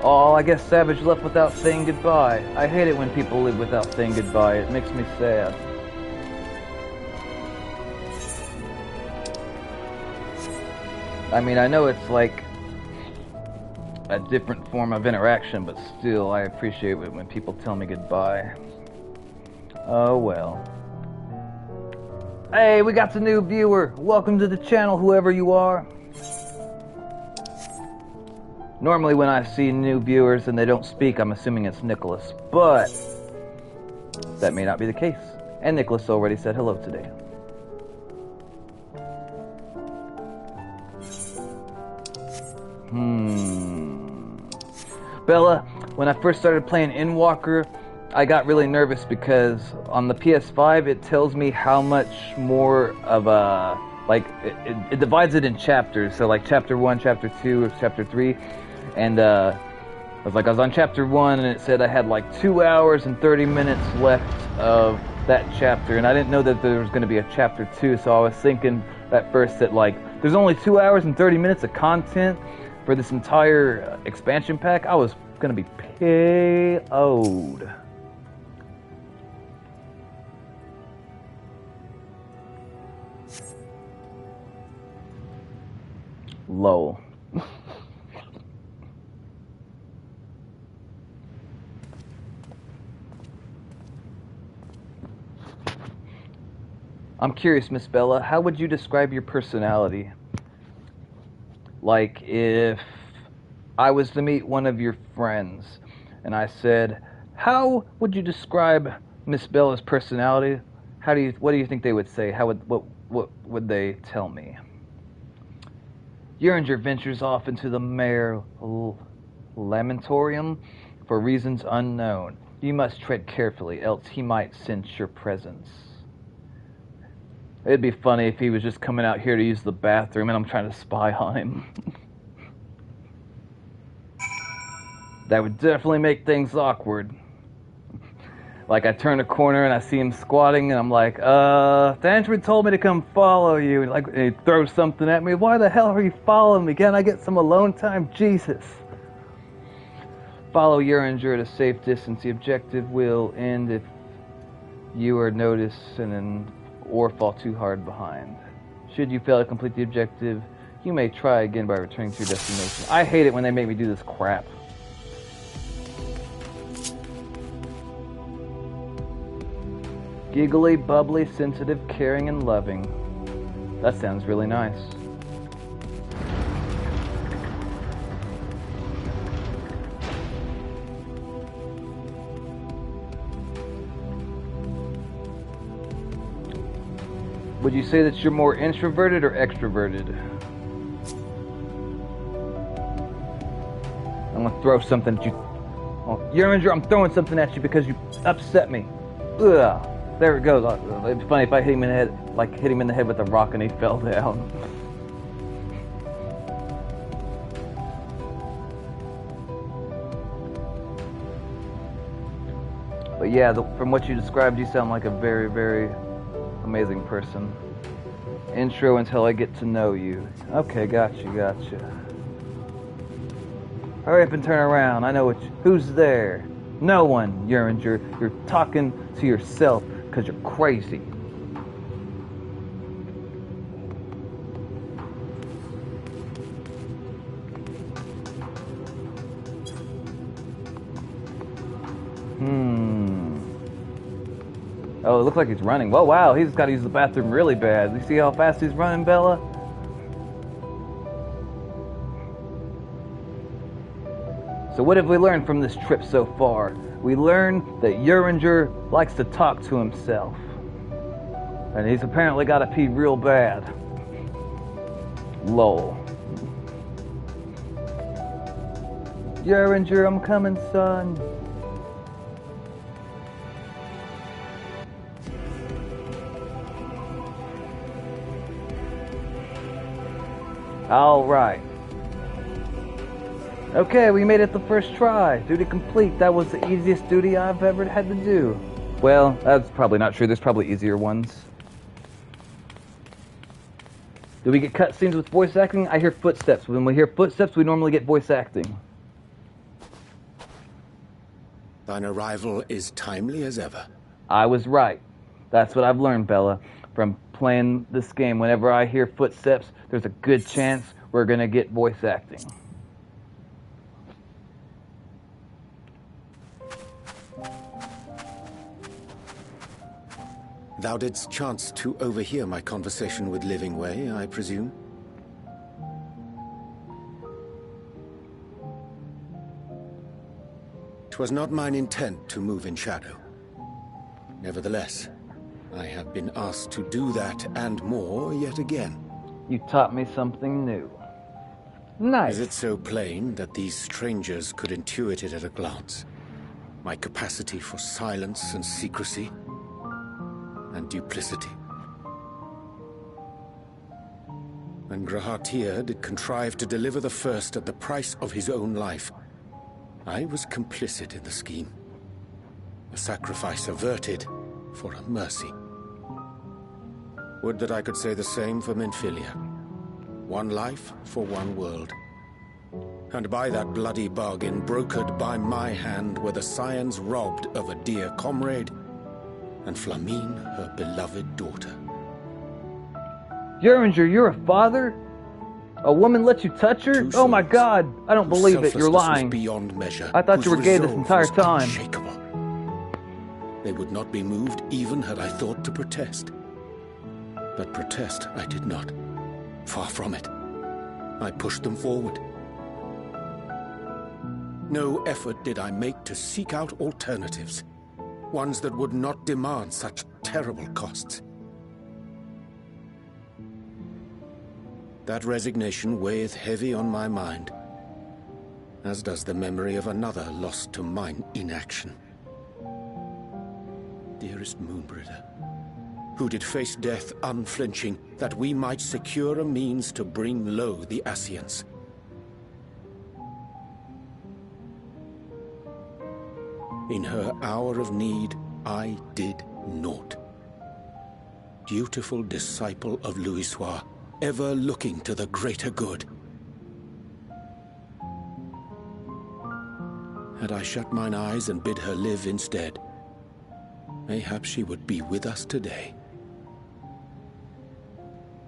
Oh, I guess Savage left without saying goodbye. I hate it when people leave without saying goodbye. It makes me sad. I mean, I know it's like a different form of interaction, but still, I appreciate it when people tell me goodbye. Oh well. Hey, we got a new viewer. Welcome to the channel, whoever you are. Normally when I see new viewers and they don't speak, I'm assuming it's Nicholas, but that may not be the case. And Nicholas already said hello today. Bella, when I first started playing Endwalker, I got really nervous because on the PS5 it tells me how much more of a, like, it divides it in chapters, so like chapter 1, chapter 2, or chapter 3, and I was on chapter 1 and it said I had like 2 hours and 30 minutes left of that chapter, and I didn't know that there was going to be a chapter 2, so I was thinking at first that like, there's only 2 hours and 30 minutes of content for this entire expansion pack. I was going to be KO'd. Lol. I'm curious, Miss Bella, how would you describe your personality? Like, if I was to meet one of your friends, and I said, how would you describe Miss Bella's personality? What do you think they would say? What would they tell me? Uringer ventures off into the Mare Lamentorium for reasons unknown. You must tread carefully, else he might sense your presence. It'd be funny if he was just coming out here to use the bathroom and I'm trying to spy on him. That would definitely make things awkward. Like, I turn a corner and I see him squatting and I'm like, Thanchman told me to come follow you. And he throws something at me. Why the hell are you following me? Can't I get some alone time? Jesus. Follow Uringer at a safe distance. The objective will end if you are noticed or fall too hard behind. Should you fail to complete the objective, you may try again by returning to your destination. I hate it when they make me do this crap. Giggly, bubbly, sensitive, caring, and loving. That sounds really nice. Would you say that you're more introverted or extroverted? I'm gonna throw something at you. Oh, Uringer, I'm throwing something at you because you upset me. Ugh. There it goes. It'd be funny if I hit him in the head, like hit him in the head with a rock and he fell down. But yeah, from what you described, you sound like a very, very amazing person. Intro until I get to know you. Okay, gotcha. Hurry up and turn around. I know who's there. No one, Uringer. You're talking to yourself because you're crazy. Oh, it looks like he's running. Well, wow, he's got to use the bathroom really bad. You see how fast he's running, Bella? So what have we learned from this trip so far? We learned that Uringer likes to talk to himself. And he's apparently got to pee real bad. Lol. Uringer, I'm coming, son. All right. Okay, we made it the first try. Duty complete. That was the easiest duty I've ever had to do. Well, that's probably not true. There's probably easier ones. Do we get cutscenes with voice acting? I hear footsteps. When we hear footsteps, we normally get voice acting. Thine arrival is timely as ever. I was right. That's what I've learned, Bella. From playing this game, whenever I hear footsteps, there's a good chance we're gonna get voice acting. Thou didst chance to overhear my conversation with Living Way, I presume? 'Twas not mine intent to move in shadow. Nevertheless, I have been asked to do that and more yet again. You taught me something new. Nice. Is it so plain that these strangers could intuit it at a glance? My capacity for silence and secrecy and duplicity. When Grahatir did contrive to deliver the first at the price of his own life, I was complicit in the scheme. A sacrifice averted for a mercy. Would that I could say the same for Minfilia. One life for one world. And by that bloody bargain, brokered by my hand, were the scions robbed of a dear comrade, and Flamine her beloved daughter. Uringer, you're a father? A woman let you touch her? Oh my God! I don't believe it. You're lying. Beyond measure, I thought you were gay this entire time. Unshakable. They would not be moved even had I thought to protest. But protest I did not. Far from it. I pushed them forward. No effort did I make to seek out alternatives. Ones that would not demand such terrible costs. That resignation weigheth heavy on my mind, as does the memory of another lost to mine inaction. Dearest Moonbringer, who did face death unflinching, that we might secure a means to bring low the Ascians. In her hour of need, I did naught. Dutiful disciple of Louisoix, ever looking to the greater good. Had I shut mine eyes and bid her live instead, mayhap she would be with us today.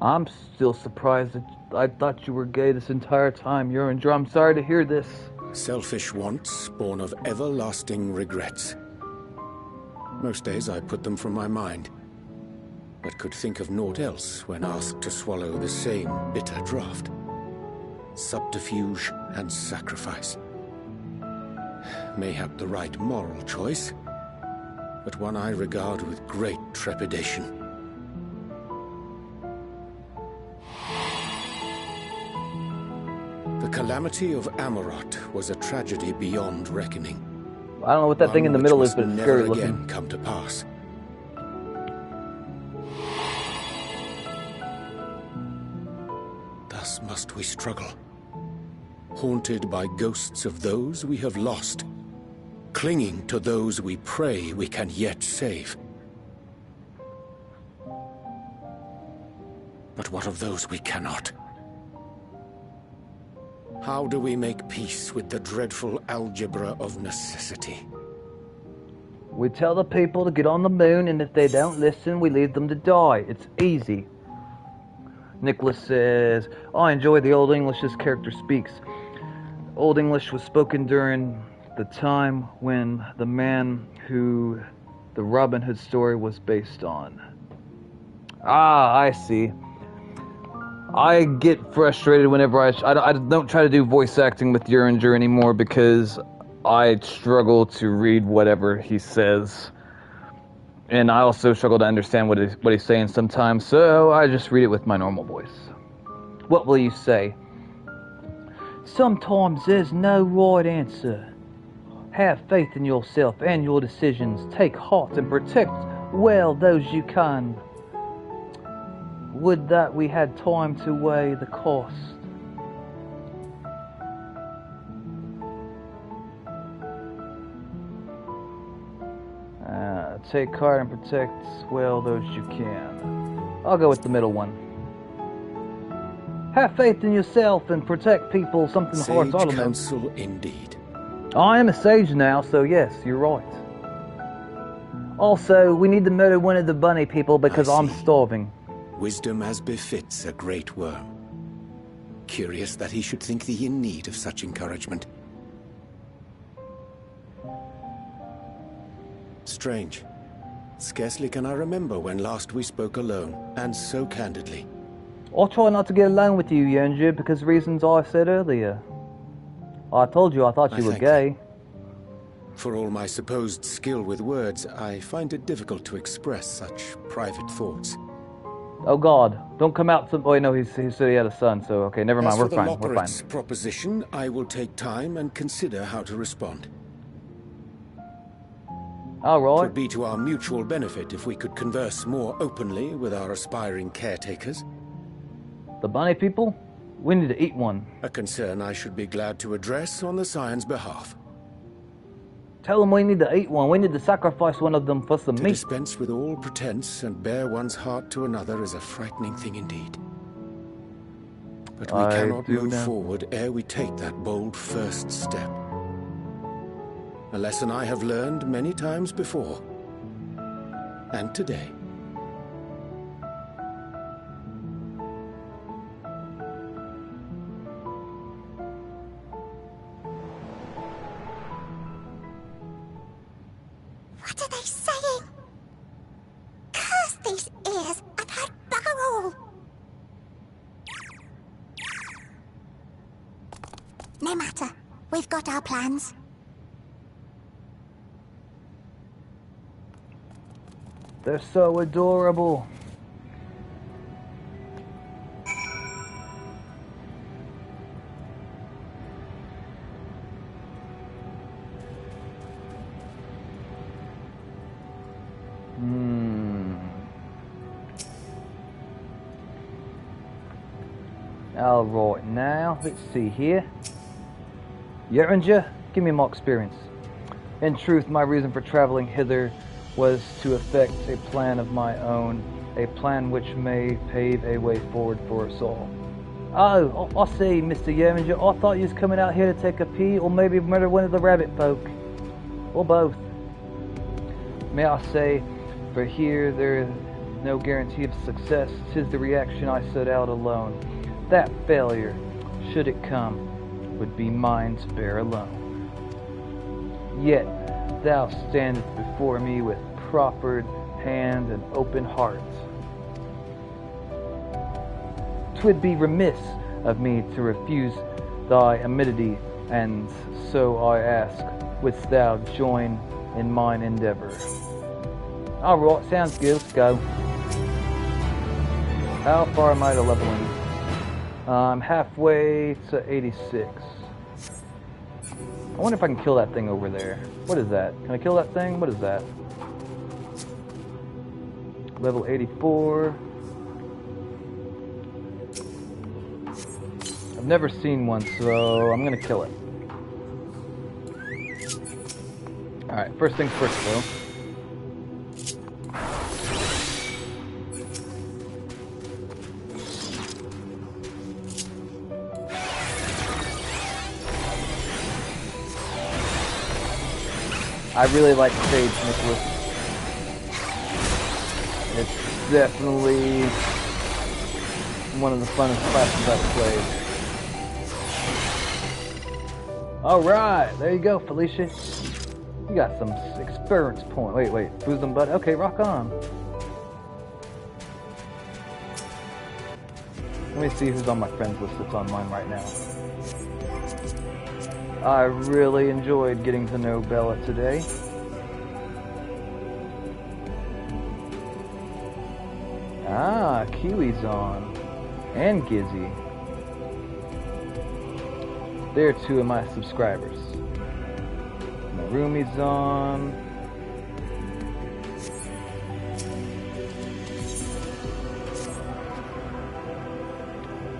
I'm still surprised that I thought you were gay this entire time, Uringer. I'm sorry to hear this. Selfish wants, born of everlasting regrets. Most days I put them from my mind, but could think of naught else when asked to swallow the same bitter draught. Subterfuge and sacrifice. Mayhap the right moral choice, but one I regard with great trepidation. The calamity of Amarot was a tragedy beyond reckoning. I don't know what that thing in the middle is, but it's scary never again looking. come to pass. Thus must we struggle, haunted by ghosts of those we have lost, clinging to those we pray we can yet save. But what of those we cannot? How do we make peace with the dreadful algebra of necessity? We tell the people to get on the moon, and if they don't listen, we leave them to die. It's easy. Nicholas says, I enjoy the Old English this character speaks. Old English was spoken during the time when the man who the Robin Hood story was based on. Ah, I see. I get frustrated whenever I don't try to do voice acting with Uringer anymore because I struggle to read whatever he says. And I also struggle to understand what he's saying sometimes, so I just read it with my normal voice. What will you say? Sometimes there's no right answer. Have faith in yourself and your decisions. Take heart and protect well those you can. Would that we had time to weigh the cost. Take heart and protect well those you can. I'll go with the middle one. Have faith in yourself and protect people. Something hard. Sage counsel indeed. I am a sage now, so yes, you're right. Also, we need to murder one of the bunny people because I'm starving. Wisdom as befits a great worm. Curious that he should think thee in need of such encouragement. Strange. Scarcely can I remember when last we spoke alone, and so candidly. I'll try not to get alone with you, Yenju, because reasons I said earlier. I told you I thought you were gay. For all my supposed skill with words, I find it difficult to express such private thoughts. Oh God, don't come out. Oh, no, he said he had a son, so okay, never mind, we're fine, we're fine. As for the proposition, I will take time and consider how to respond. All right. It would be to our mutual benefit if we could converse more openly with our aspiring caretakers. The bunny people? We need to eat one. A concern I should be glad to address on the Scion's behalf. Tell them we need to eat one. We need to sacrifice one of them for some meat. To dispense with all pretense and bare one's heart to another is a frightening thing indeed. But we cannot move forward ere we take that bold first step. A lesson I have learned many times before. And today. What are they saying? Curse these ears! I've heard bugger all! No matter. We've got our plans. They're so adorable. Alright, now, let's see here. Yeringer, give me more experience. In truth, my reason for traveling hither was to effect a plan of my own, a plan which may pave a way forward for us all. Oh, I see, Mr. Yeringer. I thought you was coming out here to take a pee, or maybe murder one of the rabbit folk. Or both. May I say, for here there is no guarantee of success. 'Tis the reaction I set out alone. That failure, should it come, would be mine to bear alone. Yet thou standest before me with proffered hand and open heart. 'Twould be remiss of me to refuse thy amenity, and so I ask, wouldst thou join in mine endeavor? Alright, sounds good, let's go. How far am I to leveling? I'm halfway to 86. I wonder if I can kill that thing over there. What is that? Can I kill that thing? What is that? Level 84. I've never seen one, so I'm gonna kill it. Alright, first things first though. I really like Sage Nicholas. It's definitely one of the funnest classes I've played. Alright, there you go, Felicia. You got some experience point. Wait, bosom butt. Okay, rock on. Let me see who's on my friends list that's on mine right now. I really enjoyed getting to know Bella today. Ah, Kiwi's on. And Gizzy. They're two of my subscribers. Narumi's on.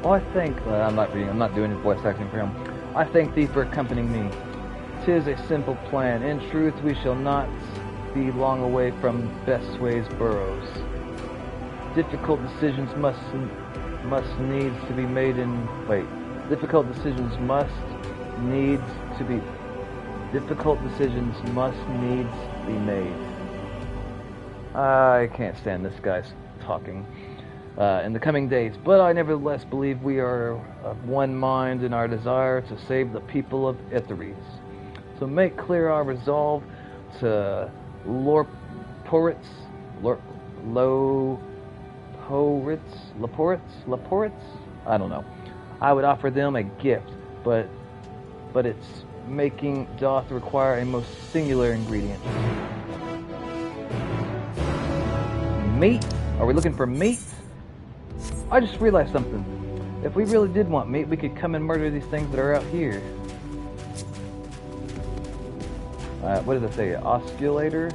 Oh, I think... I'm not doing his voice acting for him. I thank thee for accompanying me. 'Tis a simple plan. In truth, we shall not be long away from Bestway's burrows. Difficult decisions must needs to be made in... Difficult decisions must needs be made. I can't stand this guy's talking. In the coming days, but I nevertheless believe we are of one mind in our desire to save the people of Etheres. So make clear our resolve to Laport's? I don't know. I would offer them a gift, but its making doth require a most singular ingredient. Meat? Are we looking for meat? I just realized something. If we really did want meat, we could come and murder these things that are out here. What does it say? Osculator?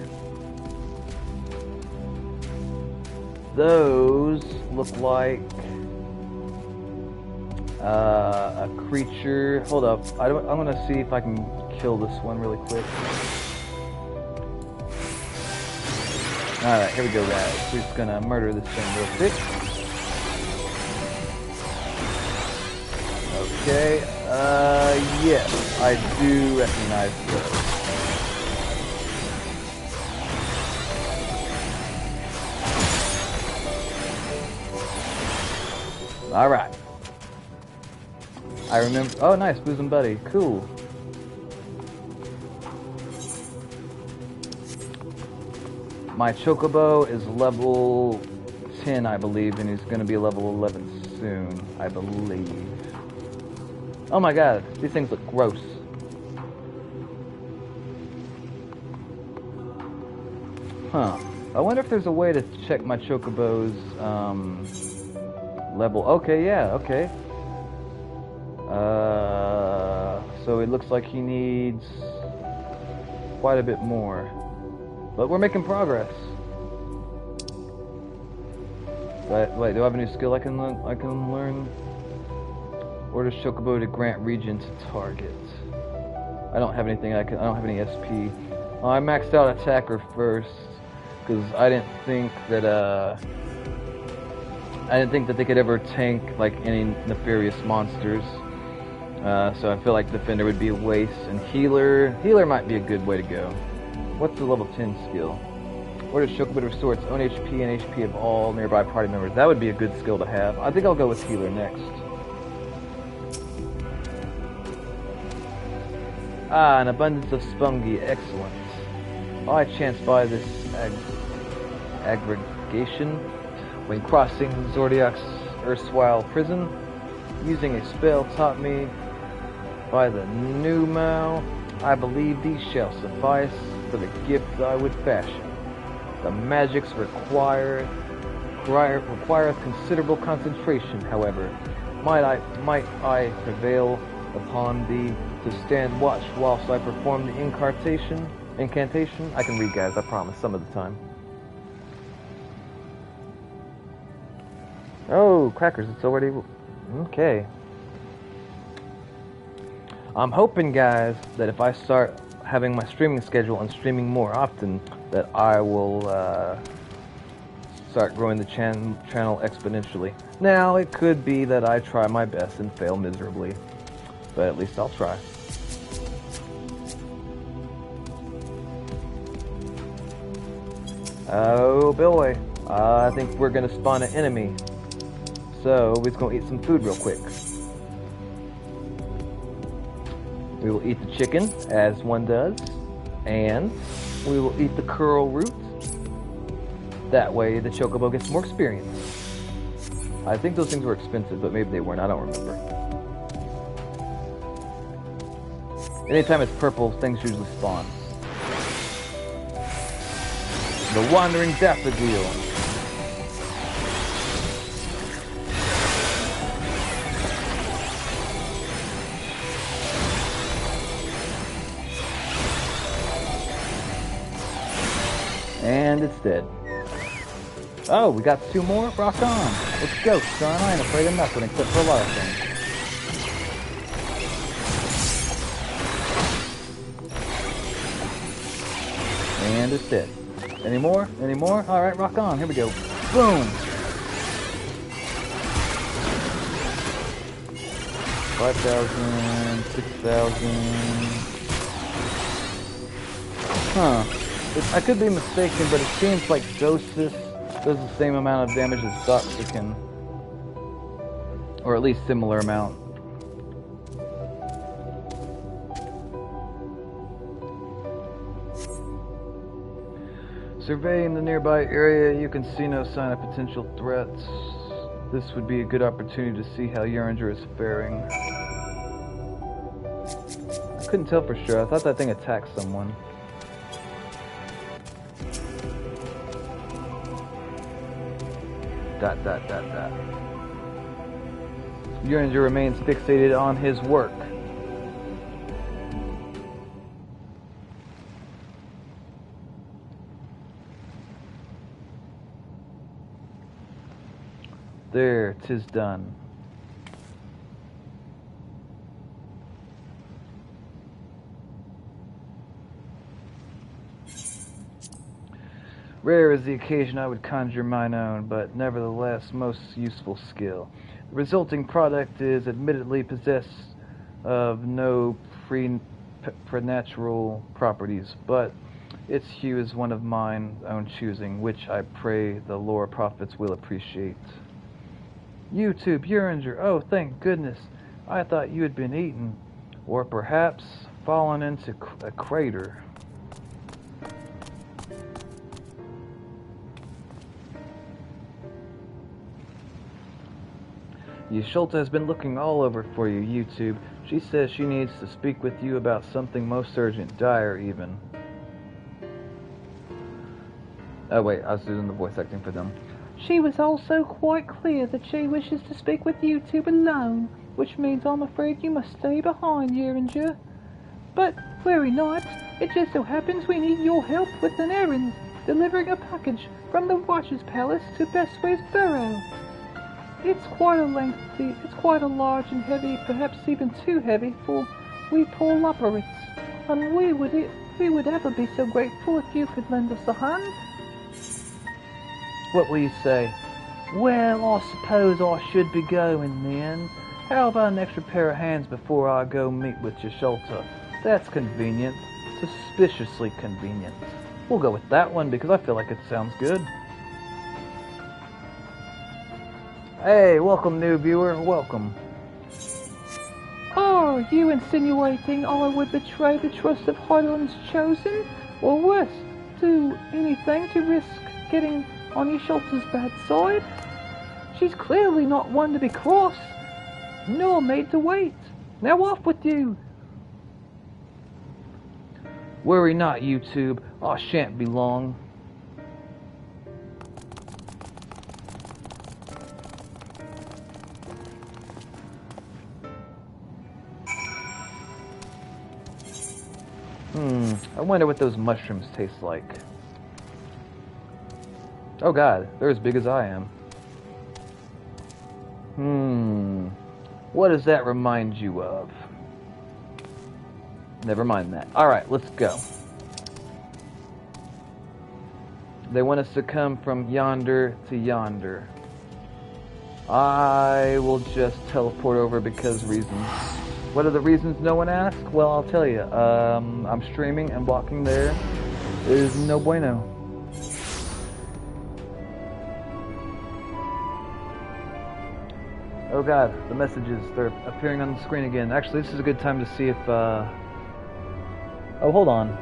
Those look like a creature. Hold up. I'm gonna see if I can kill this one really quick. Alright, here we go, guys. We're just gonna murder this thing real quick. Okay, yes, I do recognize those. Alright. I remember... Oh, nice, bosom buddy. Cool. My Chocobo is level 10, I believe, and he's going to be level 11 soon, I believe. Oh my god, these things look gross. Huh. I wonder if there's a way to check my Chocobo's level. Okay, yeah, okay. So it looks like he needs quite a bit more. But we're making progress. But wait, do I have a new skill I can learn? Orders Chocobo to grant region to target. I don't have anything I don't have any SP. I maxed out attacker first because I didn't think that they could ever tank like any nefarious monsters. So I feel like defender would be a waste, and healer might be a good way to go. What's the level 10 skill? Orders Chocobo to restore its own HP and HP of all nearby party members. That would be a good skill to have. I think I'll go with healer next. Ah, an abundance of spungi, excellent. Oh, I chanced by this aggregation when crossing Zordiak's erstwhile prison. Using a spell taught me by the Numau, I believe these shall suffice for the gift I would fashion. The magics requireth considerable concentration, however. Might I prevail upon thee to stand watch whilst I perform the incantation? I can read, guys, I promise, some of the time. Oh, crackers, it's already... Okay. I'm hoping, guys, that if I start having my streaming schedule and streaming more often, that I will start growing the channel exponentially. Now, it could be that I try my best and fail miserably, but at least I'll try. Oh boy, I think we're gonna spawn an enemy. So, we're just gonna eat some food real quick. We will eat the chicken, as one does, and we will eat the curl root. That way, the chocobo gets more experience. I think those things were expensive, but maybe they weren't, I don't remember. Anytime it's purple, things usually spawn. The Wandering Daffodil. And it's dead. Oh, we got 2 more? Rock on. Let's go, son. I ain't afraid of nothing except for a lot of things. And it's dead. Any more? Any more? Alright, rock on. Here we go. Boom! 5,000, 6,000. Huh. I could be mistaken, but it seems like Dosis does the same amount of damage as Doxican. Or at least similar amount. Surveying the nearby area, you can see no sign of potential threats. This would be a good opportunity to see how Uringer is faring. I couldn't tell for sure. I thought that thing attacked someone. Dot, dot, dot, dot. Uringer remains fixated on his work. There, 'tis done. Rare is the occasion I would conjure mine own, but nevertheless most useful skill. The resulting product is admittedly possessed of no preternatural properties, but its hue is one of mine own choosing, which I pray the lore prophets will appreciate. YouTube, Uringer, oh thank goodness, I thought you had been eaten, or perhaps fallen into a crater. Yasholta has been looking all over for you, YouTube. She says she needs to speak with you about something most urgent, dire even. Oh wait, I was doing the voice acting for them. She was also quite clear that she wishes to speak with YouTube alone, which means I'm afraid you must stay behind, Uringer. But worry not, it just so happens we need your help with an errand, delivering a package from the Watcher's Palace to Bestway's Burrow. It's quite a large and heavy, perhaps even too heavy for we poor lopperates, and we would ever be so grateful if you could lend us a hand. What will you say? Well, I suppose I should be going then. How about an extra pair of hands before I go meet with Yasholta? That's convenient. Suspiciously convenient. We'll go with that one because I feel like it sounds good. Hey, welcome new viewer, welcome. Are you insinuating I would betray the trust of Heidelman's chosen? Or worse, do anything to risk getting on Yasholta's bad side? She's clearly not one to be crossed, nor made to wait. Now off with you! Worry not, YouTube. I shan't be long. I wonder what those mushrooms taste like. Oh god, they're as big as I am. What does that remind you of? Never mind that. Alright, let's go. They want us to come from yonder to yonder. I will just teleport over because reasons. What are the reasons no one asked? Well, I'll tell you. I'm streaming and walking there is no bueno. Oh god, the messages, they're appearing on the screen again. Actually, this is a good time to see if, Oh, hold on.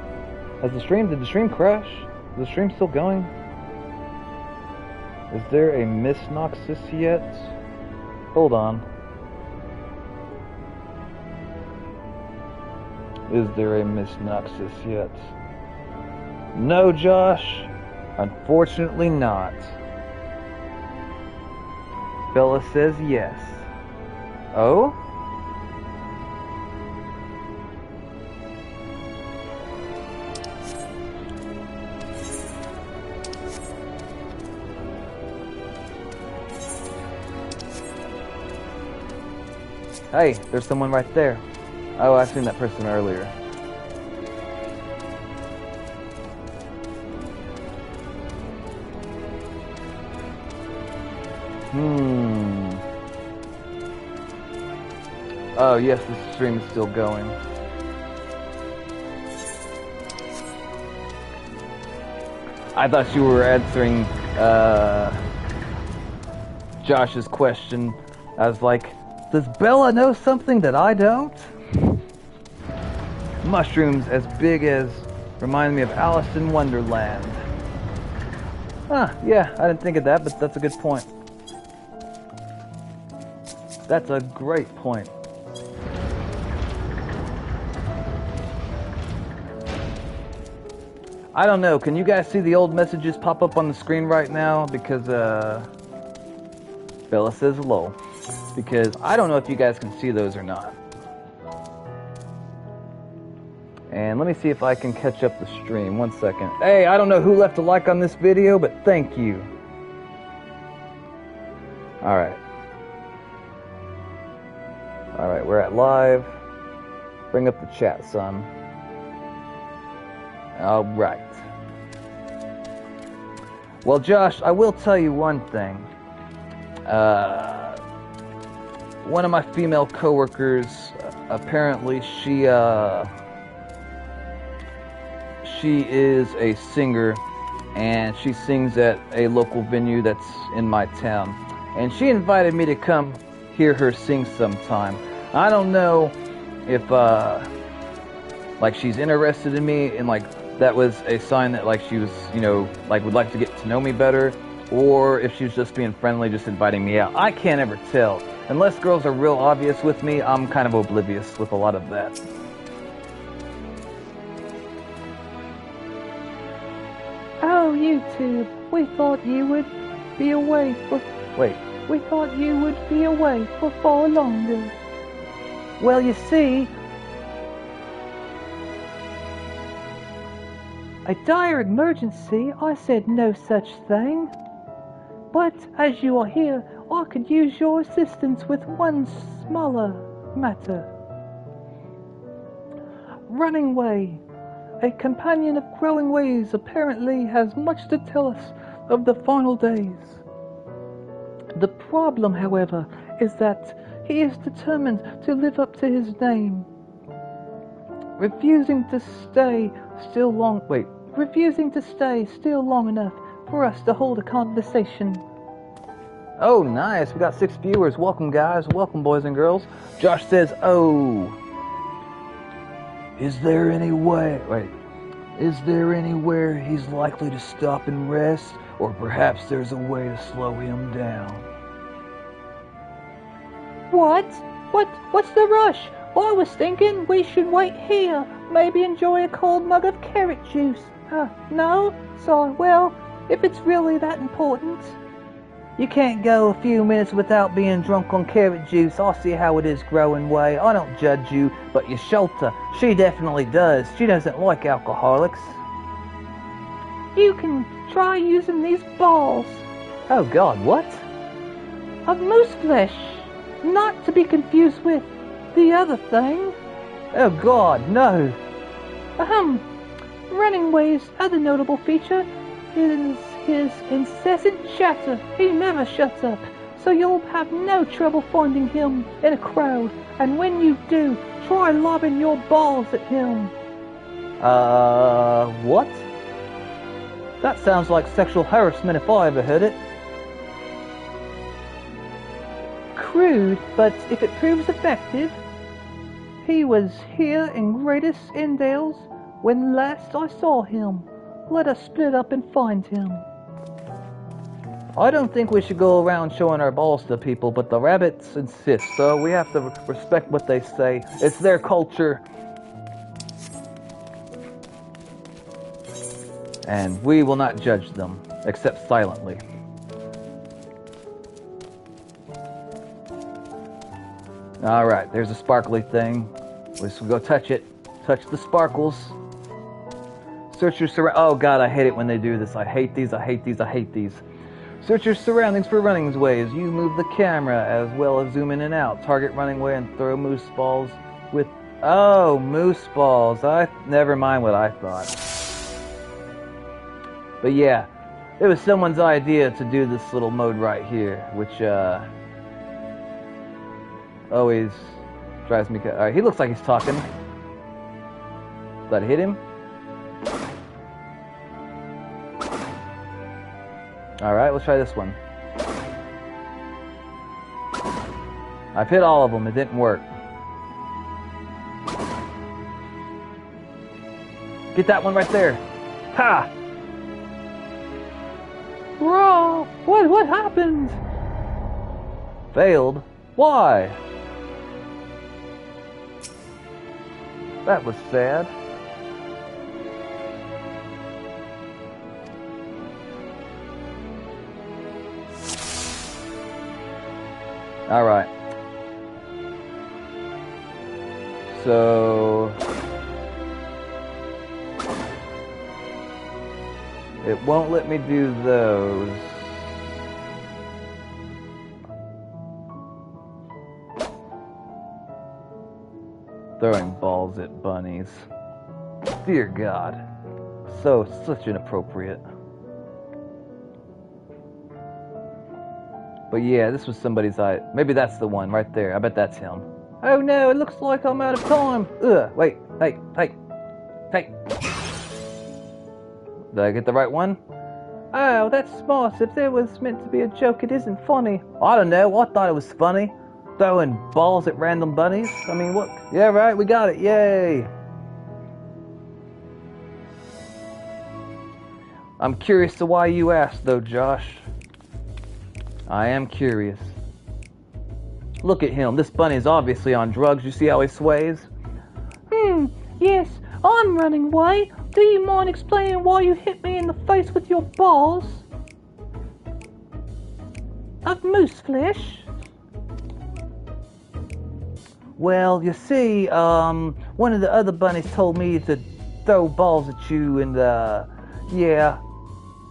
Did the stream crash? Is the stream still going? Is there a Miss Noxus yet? Hold on. Is there a Miss Noxus yet? No, Josh. Unfortunately not. Bella says yes. Oh? Hey, there's someone right there. Oh, I've seen that person earlier. Oh, yes, the stream is still going. I thought you were answering, Josh's question. I was like, does Bella know something that I don't? Mushrooms as big as remind me of Alice in Wonderland. Huh, yeah, I didn't think of that, but that's a good point. That's a great point. I don't know, can you guys see the old messages pop up on the screen right now? Because, Bella says hello. Because I don't know if you guys can see those or not. And let me see if I can catch up the stream. 1 second. Hey, I don't know who left a like on this video, but thank you. Alright. Alright, we're at live. Bring up the chat, son. Alright. Well, Josh, I will tell you one thing. One of my female coworkers, apparently she is a singer, and she sings at a local venue that's in my town. And she invited me to come hear her sing sometime. I don't know if, like, she's interested in me, and, like, that was a sign that, like, she was, you know, like, would like to get to know me better, or if she was just being friendly, just inviting me out. I can't ever tell. Unless girls are real obvious with me, I'm kind of oblivious with a lot of that. Oh, YouTube, we thought you would be away for... Wait. We thought you would be away for far longer. Well, you see... A dire emergency, I said no such thing. But, as you are here, I could use your assistance with one smaller matter. Running Way, a companion of growing ways, apparently has much to tell us of the final days. The problem, however, is that he is determined to live up to his name, refusing to stay still long enough for us to hold a conversation. Oh, nice. We got 6 viewers. Welcome, guys. Welcome, boys and girls. Josh says, oh. Is there anywhere he's likely to stop and rest? Or perhaps there's a way to slow him down? What's the rush? I was thinking we should wait here. Maybe enjoy a cold mug of carrot juice. No? Sorry, well, if it's really that important. You can't go a few minutes without being drunk on carrot juice. I see how it is growing way. I don't judge you, but your Shulta, she definitely does. She doesn't like alcoholics. You can try using these balls Oh God, what? of moose flesh, not to be confused with the other thing. Oh God, no. Running Way's other notable feature is his incessant chatter. He never shuts up, so you'll have no trouble finding him in a crowd. And when you do, try lobbing your balls at him. What? That sounds like sexual harassment if I ever heard it. Crude, but if it proves effective. He was here in Greatest Endales when last I saw him. Let us split up and find him. I don't think we should go around showing our balls to people, but the rabbits insist, so we have to respect what they say. It's their culture. And we will not judge them, except silently. Alright, there's a sparkly thing. Let's go touch it. Touch the sparkles. Search your surroundings. Oh God, I hate it when they do this. I hate these, I hate these, I hate these. Search your surroundings for running ways. You move the camera as well as zoom in and out. Target running way and throw moose balls with... Oh, moose balls. Never mind what I thought. But yeah, it was someone's idea to do this little mode right here, which always drives me... Alright, he looks like he's talking. Did that hit him? Alright, let's try this one. I've hit all of them, it didn't work. Get that one right there. Ha! Raw! What happened? Failed? Why? That was sad. Alright. So... it won't let me do those. Throwing balls at bunnies. Dear God. Such inappropriate. But yeah, this was somebody's eye. Maybe that's the one right there. I bet that's him. Oh no, it looks like I'm out of time. Ugh, wait, hey. Did I get the right one? Oh, that's smart. If there was meant to be a joke, it isn't funny. I don't know, I thought it was funny. Throwing balls at random bunnies. I mean, what? Yeah, right, we got it, yay. I'm curious to why you asked, though, Josh. I am curious. Look at him. This bunny is obviously on drugs. You see how he sways? Yes, I'm running away. Do you mind explaining why you hit me in the face with your balls of moose flesh? Well, you see, one of the other bunnies told me to throw balls at you, and, yeah,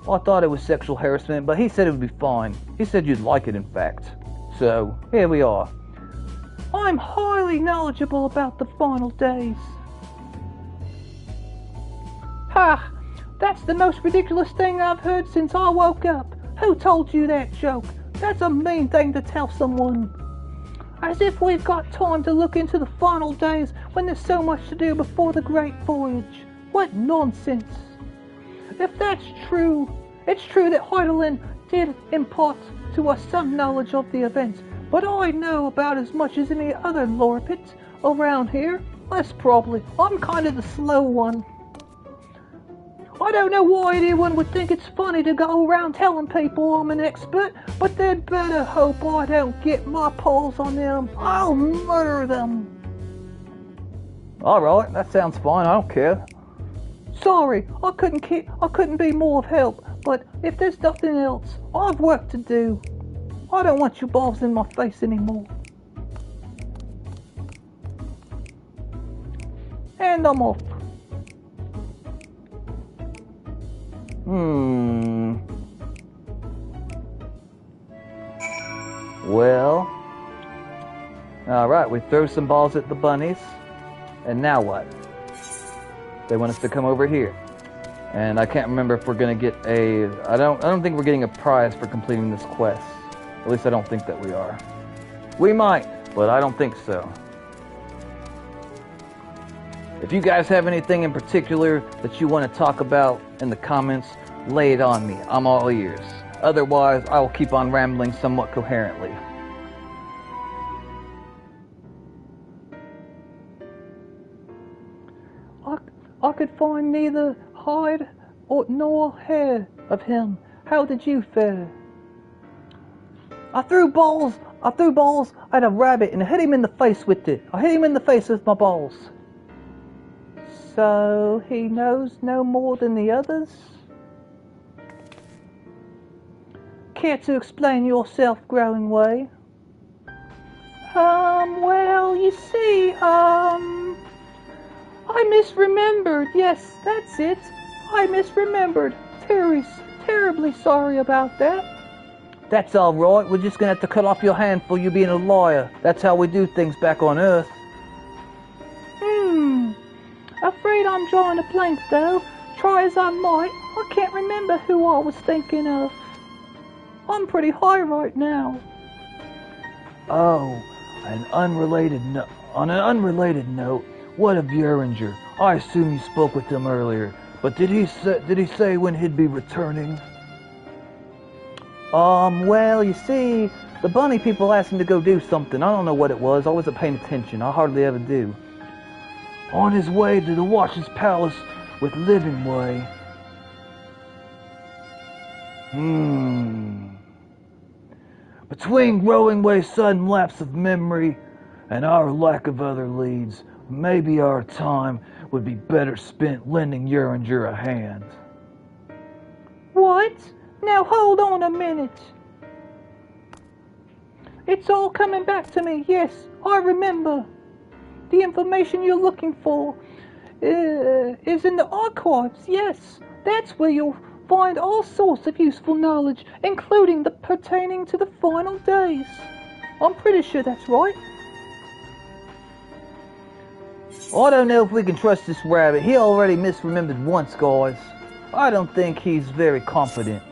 I thought it was sexual harassment, but he said it would be fine. He said you'd like it, in fact. So, here we are. I'm highly knowledgeable about the final days. Ha! That's the most ridiculous thing I've heard since I woke up. Who told you that joke? That's a mean thing to tell someone. As if we've got time to look into the final days when there's so much to do before the great voyage. What nonsense. If that's true, it's true that Heidelin did impart to us some knowledge of the events, but I know about as much as any other lorpit around here. Less probably. I'm kind of the slow one. I don't know why anyone would think it's funny to go around telling people I'm an expert, but they'd better hope I don't get my paws on them. I'll murder them. Alright, that sounds fine. I don't care. Sorry, I couldn't be more of help, but if there's nothing else, I've work to do. I don't want your balls in my face anymore. And I'm off. Well, alright, we throw some balls at the bunnies. And now what? They want us to come over here. And I can't remember if we're gonna get I don't think we're getting a prize for completing this quest. At least I don't think that we are. We might, but I don't think so. If you guys have anything in particular that you want to talk about in the comments, lay it on me. I'm all ears. Otherwise, I will keep on rambling somewhat coherently. I could find neither hide nor hair of him. How did you fare? I threw balls at a rabbit and hit him in the face with it. I hit him in the face with my balls. So he knows no more than the others? Care to explain yourself, growing way? Well, you see, I misremembered. Yes, that's it. I misremembered. Terribly sorry about that. That's alright. We're just gonna have to cut off your hand for you being a liar. That's how we do things back on Earth. Afraid I'm drawing a blank, though. Try as I might, I can't remember who I was thinking of. I'm pretty high right now. Oh, on an unrelated note, what of Uringer? I assume you spoke with him earlier, but did he say when he'd be returning? Well, you see, the bunny people asked him to go do something. I don't know what it was. I wasn't paying attention. I hardly ever do. On his way to the Watcher's Palace with Living Way. Between Growing Way's sudden lapse of memory and our lack of other leads, maybe our time would be better spent lending Uringer a hand. What? Now hold on a minute. It's all coming back to me. Yes, I remember. The information you're looking for is in the archives. Yes, that's where you'll find all sorts of useful knowledge, including the pertaining to the final days. I'm pretty sure that's right. I don't know if we can trust this rabbit. He already misremembered once, guys. I don't think he's very confident.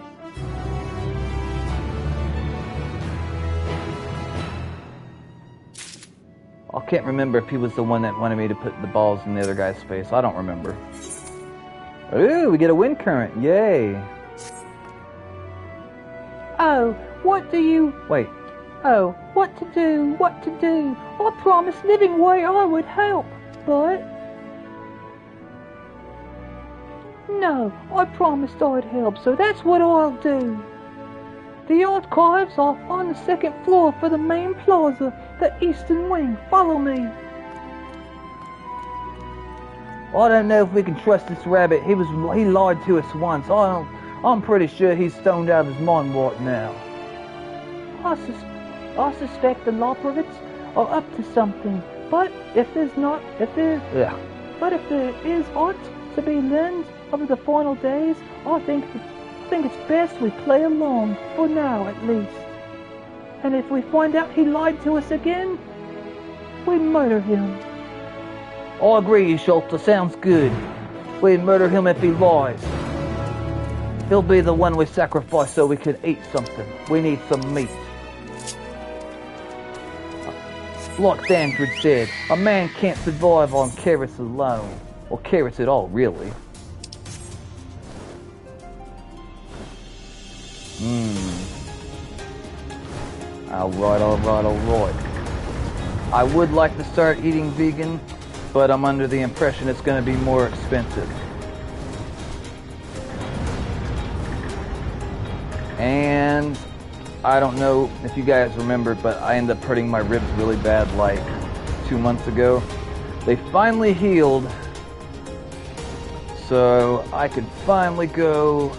I can't remember if he was the one that wanted me to put the balls in the other guy's face. I don't remember. Ooh, we get a wind current. Yay. Oh, what do you... Wait. Oh, what to do? I promised Living Way I would help, but... No, I promised I'd help, so that's what I'll do. The archives are on the second floor for the main plaza, the eastern wing. Follow me. I don't know if we can trust this rabbit. He lied to us once. I'm pretty sure he's stoned out of his mind right now. I suspect the Lopovitz are up to something. But if there is aught to be learned over the final days, I think it's best we play along, for now at least. And if we find out he lied to us again, we murder him. I agree, Schultz. Sounds good. We murder him if he lies. He'll be the one we sacrifice so we can eat something. We need some meat. Like Dandrid said, a man can't survive on carrots alone. Or carrots at all, really. Alright. I would like to start eating vegan, but I'm under the impression it's going to be more expensive. And I don't know if you guys remember, but I ended up hurting my ribs really bad like 2 months ago. They finally healed, so I could finally go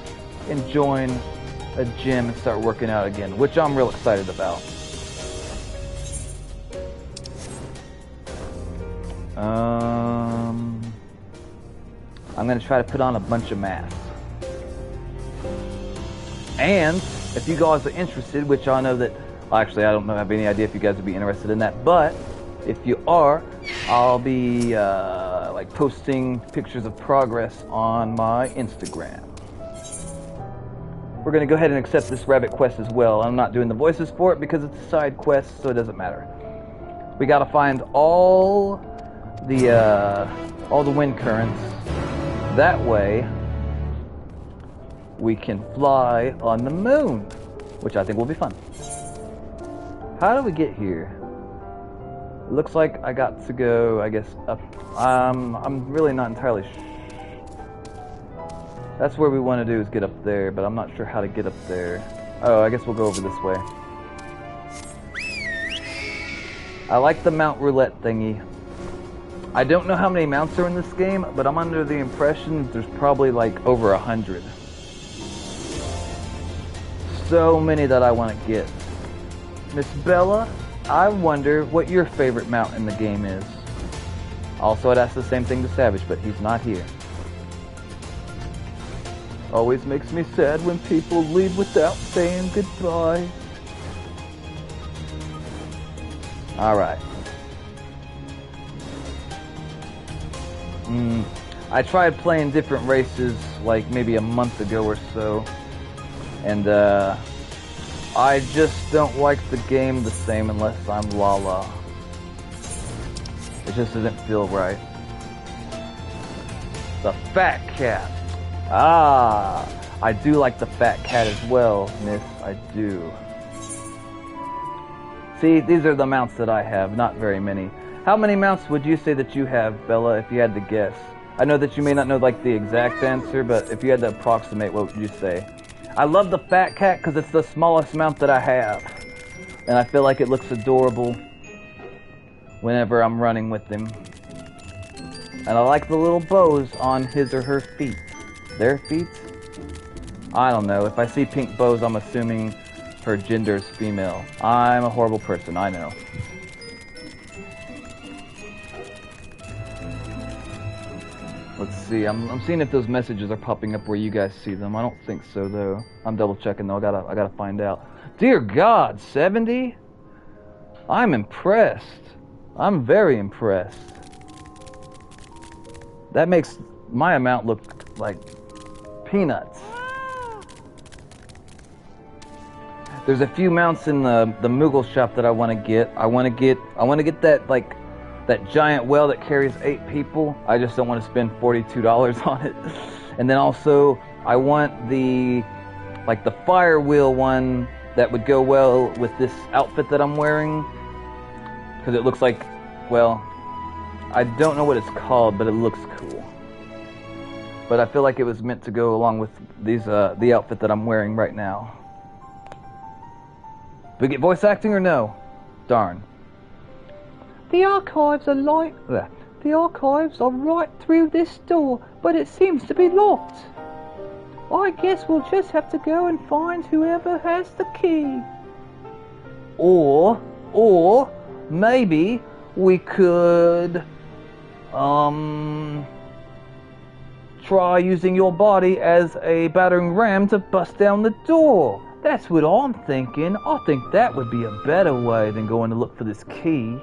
and join a gym and start working out again, which I'm real excited about. I'm gonna try to put on a bunch of masks. And if you guys are interested, which I know that, actually I don't have any idea if you guys would be interested in that, but if you are, I'll be like posting pictures of progress on my Instagram. We're gonna go ahead and accept this rabbit quest as well. I'm not doing the voices for it because it's a side quest, so it doesn't matter. We gotta find all the wind currents. That way, we can fly on the moon, which I think will be fun. How do we get here? It looks like I got to go, I guess, up. I'm really not entirely sure. That's where we want to do, is get up there, but I'm not sure how to get up there. Oh, I guess we'll go over this way. I like the mount roulette thingy. I don't know how many mounts are in this game, but I'm under the impression that there's probably like over 100. So many that I want to get. Miss Bella, I wonder what your favorite mount in the game is. Also, I'd ask the same thing to Savage, but he's not here. Always makes me sad when people leave without saying goodbye. Alright. I tried playing different races like maybe a month ago or so, and I just don't like the game the same unless I'm Lala. It just doesn't feel right. The fat cat. Ah, I do like the fat cat as well, miss. I do. See, these are the mounts that I have, not very many. How many mounts would you say that you have, Bella, if you had to guess? I know that you may not know like the exact answer, but if you had to approximate, what would you say? I love the fat cat because it's the smallest mount that I have. And I feel like it looks adorable whenever I'm running with him. And I like the little bows on his or her feet. Their feet? I don't know. If I see pink bows, I'm assuming her gender is female. I'm a horrible person, I know. Let's see, I'm seeing if those messages are popping up where you guys see them. I don't think so, though. I'm double checking, though. I gotta find out. Dear God, 70? I'm impressed. I'm very impressed. That makes my amount look like peanuts. There's a few mounts in the Moogle shop that I want to get. I want to get that like that giant whale that carries 8 people. I just don't want to spend $42 on it. And then also I want the fire wheel one that would go well with this outfit that I'm wearing, because it looks like, well, I don't know what it's called, but it looks cool. But I feel like it was meant to go along with these the outfit that I'm wearing right now. Do we get voice acting or no? Darn. The archives are the archives are right through this door, but it seems to be locked. I guess we'll just have to go and find whoever has the key. Or maybe we could try using your body as a battering ram to bust down the door. That's what I'm thinking. I think that would be a better way than going to look for this key.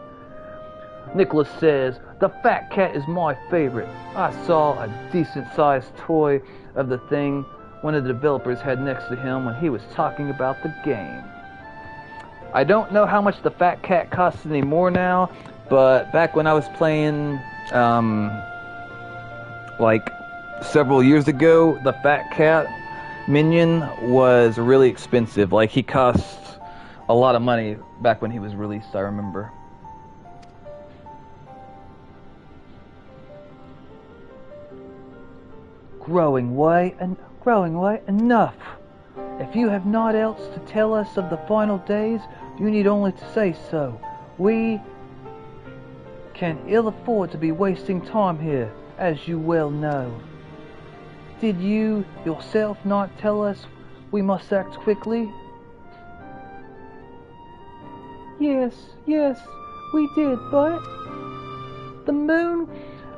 Nicholas says, the fat cat is my favorite. I saw a decent-sized toy of the thing one of the developers had next to him when he was talking about the game. I don't know how much the fat cat costs anymore now, but back when I was playing, like several years ago, the fat cat minion was really expensive. Like, he cost a lot of money back when he was released, I remember. Growing way enough. If you have naught else to tell us of the final days, you need only to say so. We can ill afford to be wasting time here, as you well know. Did you yourself not tell us We must act quickly. Yes, we did, but the moon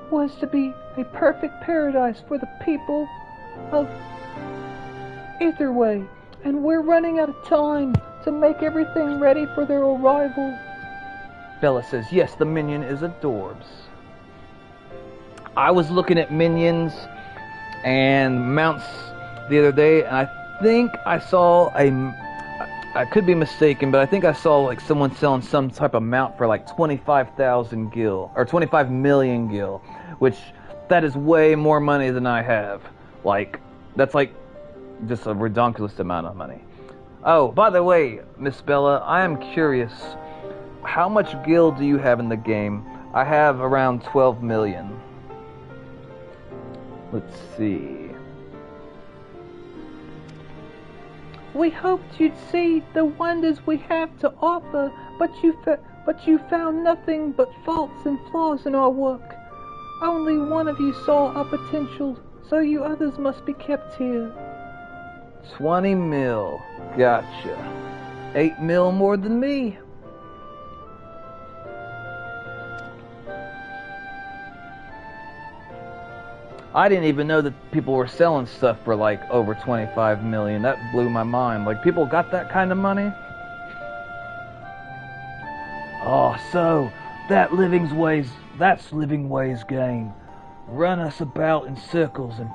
was to be a perfect paradise for the people of Aetherway, and we're running out of time to make everything ready for their arrival. Bella says, yes, the minion is adorbs. I was looking at minions and mounts the other day, and I think I saw I could be mistaken, but I think I saw like someone selling some type of mount for like 25,000 gil, or 25 million gil, which that is way more money than I have. Like, that's like just a redonkulous amount of money. Oh, by the way, Miss Bella, I am curious, how much gil do you have in the game? I have around 12 million. Let's see. We hoped you'd see the wonders we have to offer, but you found nothing but faults and flaws in our work. Only one of you saw our potential, so you others must be kept here. 20 mil. Gotcha. 8 mil more than me. I didn't even know that people were selling stuff for like over 25 million. That blew my mind. Like, people got that kind of money? Oh, so that's Living Way's game. Run us about in circles and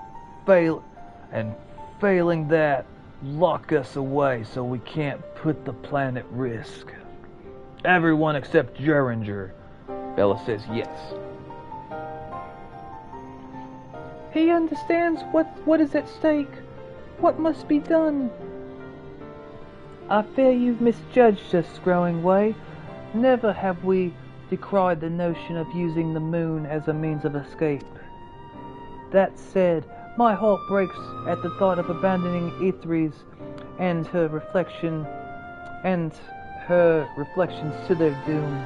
failing that, lock us away so we can't put the planet at risk. Everyone except Jeringer. Bella says yes. He understands what is at stake, what must be done. I fear you've misjudged us, Growing Way. Never have we decried the notion of using the moon as a means of escape. That said, my heart breaks at the thought of abandoning Aetherese and her reflections to their doom.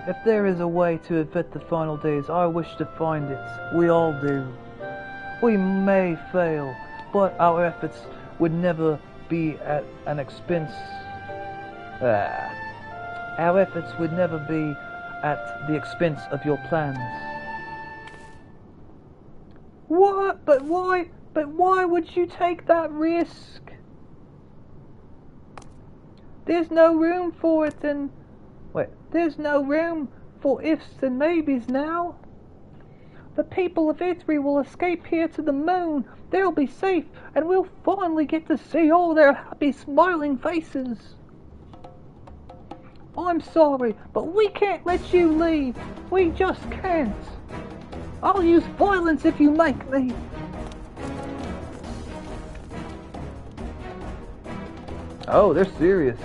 If there is a way to avert the final days, I wish to find it. We all do. We may fail, but our efforts would never be at an expense. Our efforts would never be at the expense of your plans. What? But why would you take that risk? There's no room for it, and there's no room for ifs and maybes now. The people of Italy will escape here to the moon. They'll be safe, and we'll finally get to see all their happy, smiling faces. I'm sorry, but we can't let you leave. We just can't. I'll use violence if you make me. Oh, they're serious.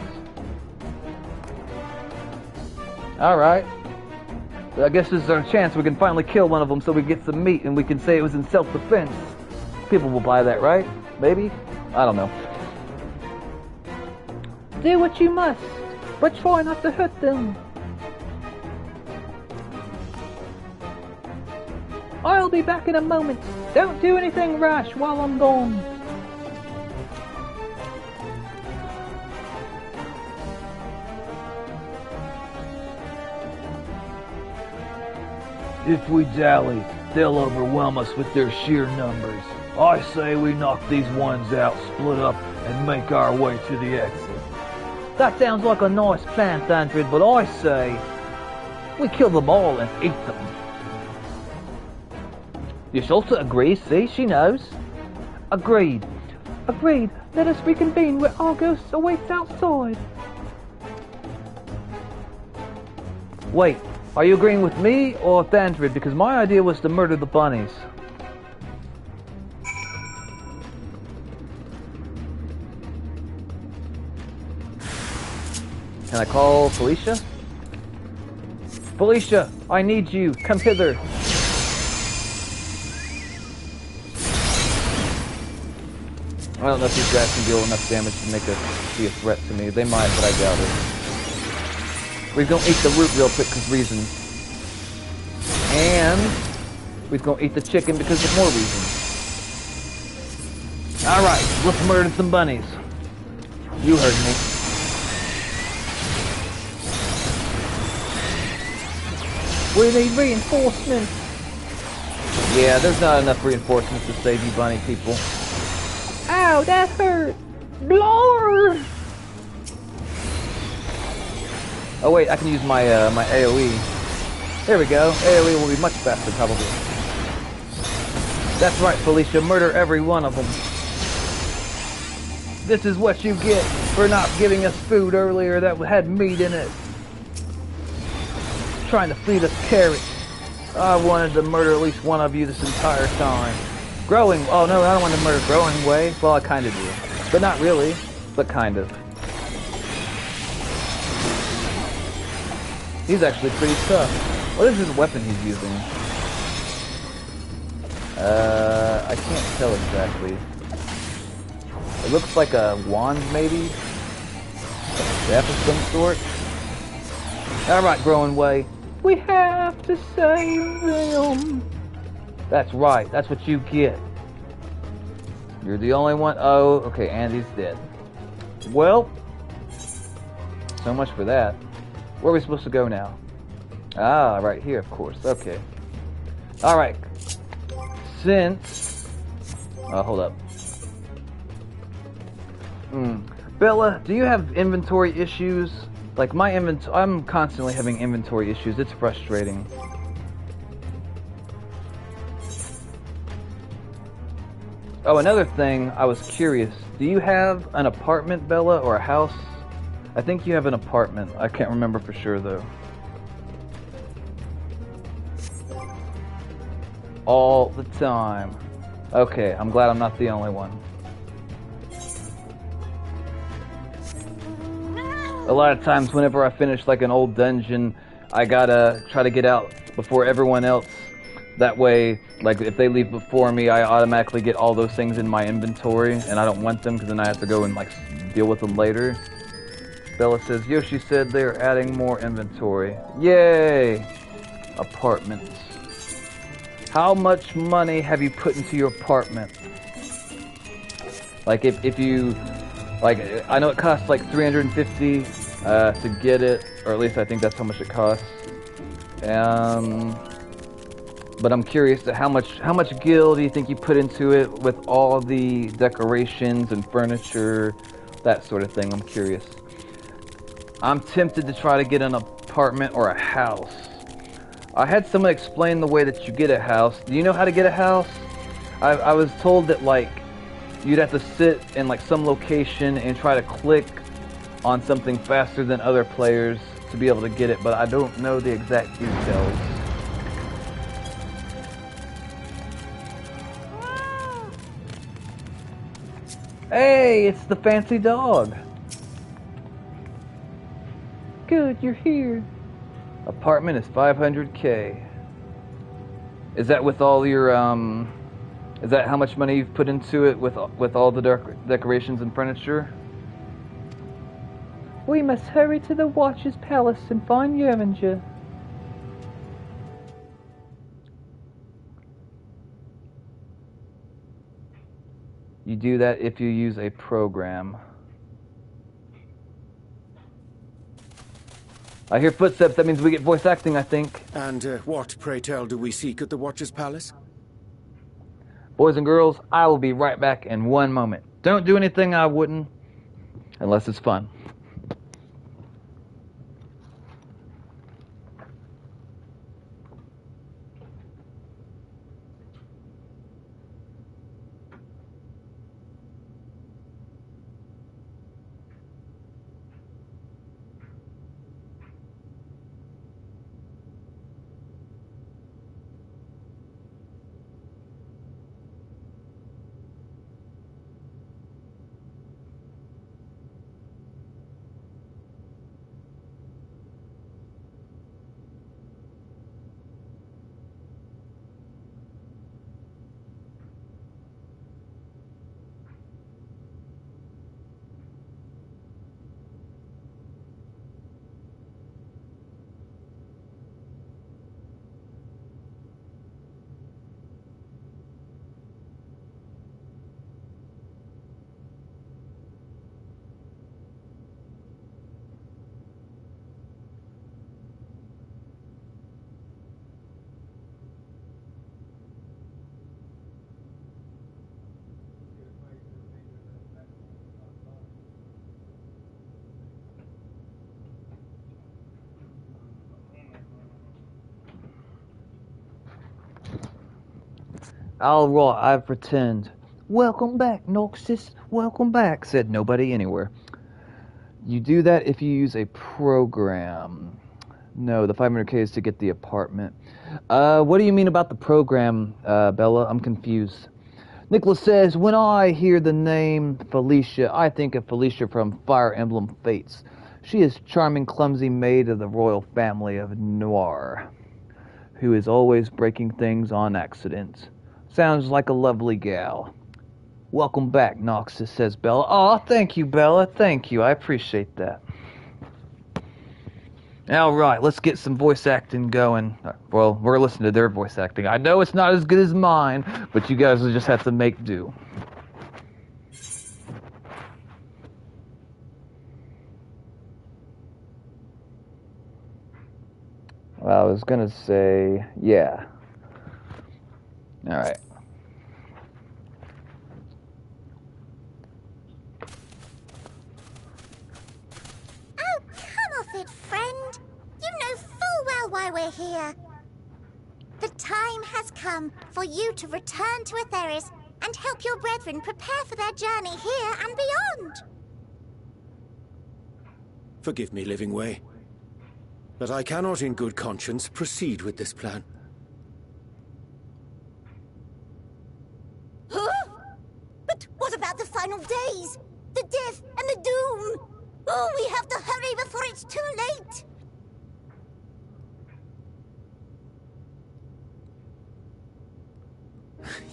Alright. I guess this is our chance. We can finally kill one of them so we get some meat and we can say it was in self-defense. People will buy that, right? Maybe? I don't know. Do what you must, but try not to hurt them. I'll be back in a moment. Don't do anything rash while I'm gone. If we dally, they'll overwhelm us with their sheer numbers. I say we knock these ones out, split up, and make our way to the exit. That sounds like a nice plan, Thandred, but I say we kill them all and eat them. Yasholta agrees, see? She knows. Agreed. Let us reconvene where Argos awaits outside. Wait. Are you agreeing with me or Thandred? Because my idea was to murder the bunnies. Can I call Felicia? Felicia, I need you. Come hither. I don't know if these guys can deal enough damage to make be a threat to me. They might, but I doubt it. We're gonna eat the root real quick because reasons. And we're gonna eat the chicken because of more reasons. Alright, let's murder some bunnies. You heard me. We need reinforcements. Yeah, there's not enough reinforcements to save you bunny people. Ow, that hurt. Blower. Oh wait, I can use my my AoE. There we go. AoE will be much faster probably. That's right, Felicia. Murder every one of them. This is what you get for not giving us food earlier that had meat in it. Trying to feed us carrots. I wanted to murder at least one of you this entire time. Growing, oh no, I don't want to murder Growing Way. Well, I kind of do. But not really, but kind of. He's actually pretty tough. What is his weapon he's using? I can't tell exactly. It looks like a wand, maybe? A staff of some sort? Alright, Growing Way. We have to save them. That's right, that's what you get. You're the only one. Oh, okay, Andy's dead. Well, so much for that. Where are we supposed to go now? Ah, right here, of course. Okay. Alright. Since... Oh, hold up. Bella, do you have inventory issues? Like, my inventory... I'm constantly having inventory issues. It's frustrating. Oh, another thing, I was curious. Do you have an apartment, Bella, or a house? I think you have an apartment. I can't remember for sure, though. All the time. Okay, I'm glad I'm not the only one. A lot of times, whenever I finish, like, an old dungeon, I gotta try to get out before everyone else. That way, like, if they leave before me, I automatically get all those things in my inventory, and I don't want them, because then I have to go and, like, deal with them later. Bella says, Yoshi said they're adding more inventory. Yay! Apartments. How much money have you put into your apartment? Like, if you... Like, I know it costs, like, $350 to get it, or at least I think that's how much it costs. But I'm curious to how much gil do you think you put into it with all the decorations and furniture, that sort of thing. I'm curious. I'm tempted to try to get an apartment or a house. I had someone explain the way that you get a house. Do you know how to get a house? I was told that, like, you'd have to sit in, like, some location and try to click on something faster than other players to be able to get it, but I don't know the exact details. Hey, it's the fancy dog. Good, you're here. Apartment is $500K. Is that with all your, is that how much money you've put into it with all the decorations and furniture? We must hurry to the Watcher's Palace and find Yerminger. You do that if you use a program. I hear footsteps, that means we get voice acting, I think. And what, pray tell, do we seek at the Watcher's Palace? Boys and girls, I will be right back in one moment. Don't do anything I wouldn't, unless it's fun. All right, I pretend. Welcome back, Noxus. Welcome back, said nobody anywhere. You do that if you use a program. No, the 500K is to get the apartment. What do you mean about the program, Bella? I'm confused. Nicholas says, when I hear the name Felicia, I think of Felicia from Fire Emblem Fates. She is charming, clumsy maid of the royal family of Noir, who is always breaking things on accident. Sounds like a lovely gal. Welcome back, Noxus, says Bella. Aw, thank you, Bella. Thank you. I appreciate that. All right, let's get some voice acting going. Well, we're listening to their voice acting. I know it's not as good as mine, but you guys will just have to make do. Well, I was gonna say, yeah. All right. Oh, come off it, friend. You know full well why we're here. The time has come for you to return to Atheris and help your brethren prepare for their journey here and beyond. Forgive me, Living Way, but I cannot in good conscience proceed with this plan. Huh? But what about the final days? The death and the doom? Oh, we have to hurry before it's too late.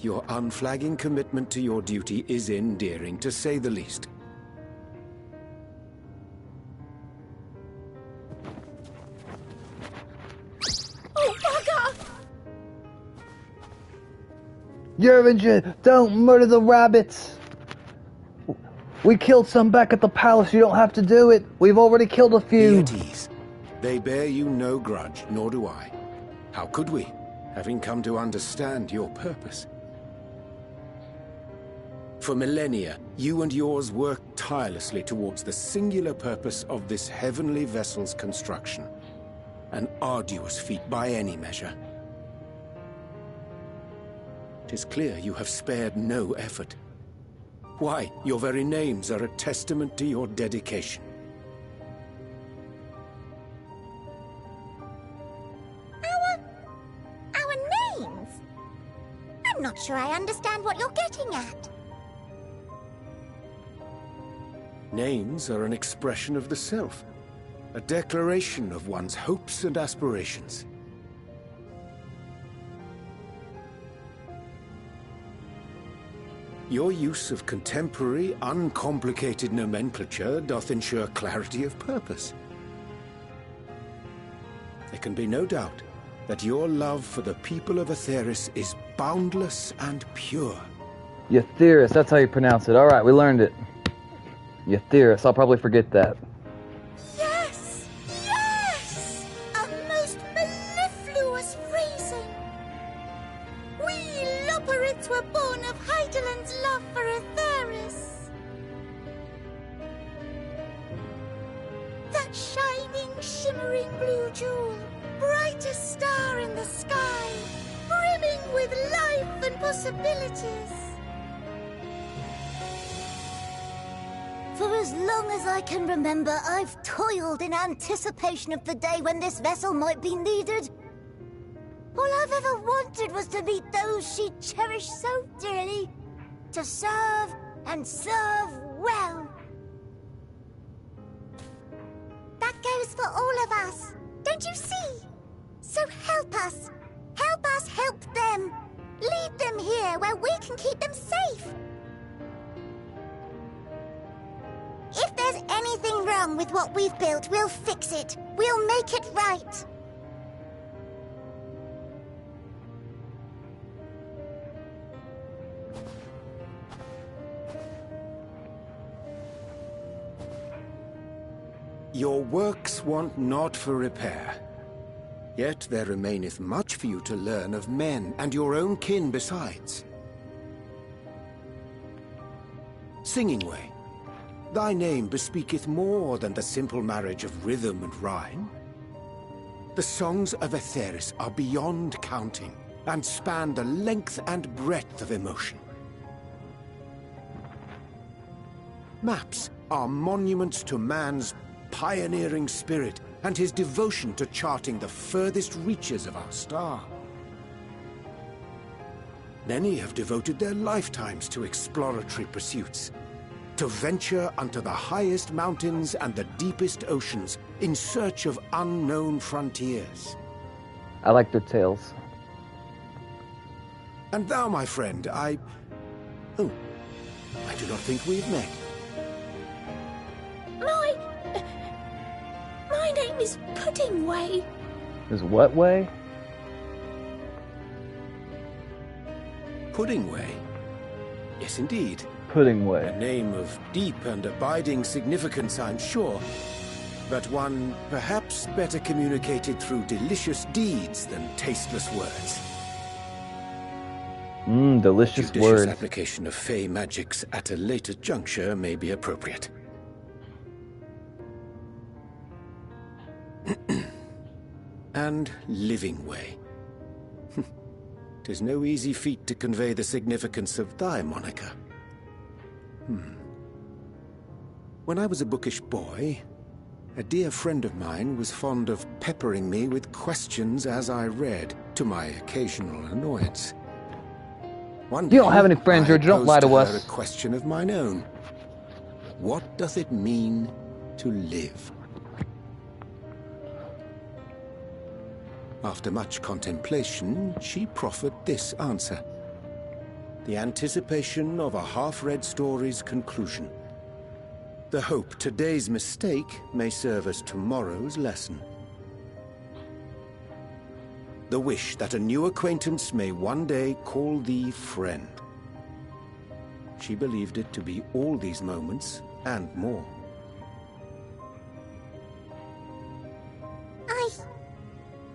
Your unflagging commitment to your duty is endearing, to say the least. Oh, bugger! Yervinger, don't murder the rabbits! We killed some back at the palace. You don't have to do it. We've already killed a few. Be at ease. They bear you no grudge, nor do I. How could we, having come to understand your purpose? For millennia, you and yours worked tirelessly towards the singular purpose of this heavenly vessel's construction. An arduous feat by any measure. It is clear you have spared no effort. Why, your very names are a testament to your dedication. Our names? I'm not sure I understand what you're getting at. Names are an expression of the self, a declaration of one's hopes and aspirations. Your use of contemporary, uncomplicated nomenclature doth ensure clarity of purpose. There can be no doubt that your love for the people of Atheris is boundless and pure. Atheris, that's how you pronounce it. All right, we learned it. Atheris, I'll probably forget that. Yes! Yes! A most mellifluous phrasing! We Loperids were born of Heideland's love for Atheris. That shining, shimmering blue jewel, brightest star in the sky, brimming with life and possibilities. For as long as I can remember, I've toiled in anticipation of the day when this vessel might be needed. All I've ever wanted was to meet those she cherished so dearly, to serve and serve well. That goes for all of us, don't you see? So help us help them. Lead them here where we can keep them safe. If there's anything wrong with what we've built, we'll fix it. We'll make it right. Your works want not for repair. Yet there remaineth much for you to learn of men and your own kin besides. Singing Way, thy name bespeaketh more than the simple marriage of rhythm and rhyme. The songs of Atheris are beyond counting, and span the length and breadth of emotion. Maps are monuments to man's pioneering spirit and his devotion to charting the furthest reaches of our star. Many have devoted their lifetimes to exploratory pursuits, to venture unto the highest mountains and the deepest oceans in search of unknown frontiers. I like the tales. And thou, my friend, I do not think we've met. My name is Puddingway. Is what way? Puddingway? Yes, indeed. Pudding A way. name of deep and abiding significance, I'm sure, but one perhaps better communicated through delicious deeds than tasteless words. Delicious Judicious words. application of fey magics at a later juncture may be appropriate. And living way. 'Tis no easy feat to convey the significance of thy moniker. When I was a bookish boy, a dear friend of mine was fond of peppering me with questions as I read, to my occasional annoyance. One You don't day, have any friends, I George. Don't posed lie to her us. a question of mine own. What doth it mean to live? After much contemplation, she proffered this answer. The anticipation of a half-read story's conclusion. The hope today's mistake may serve as tomorrow's lesson. The wish that a new acquaintance may one day call thee friend. She believed it to be all these moments and more.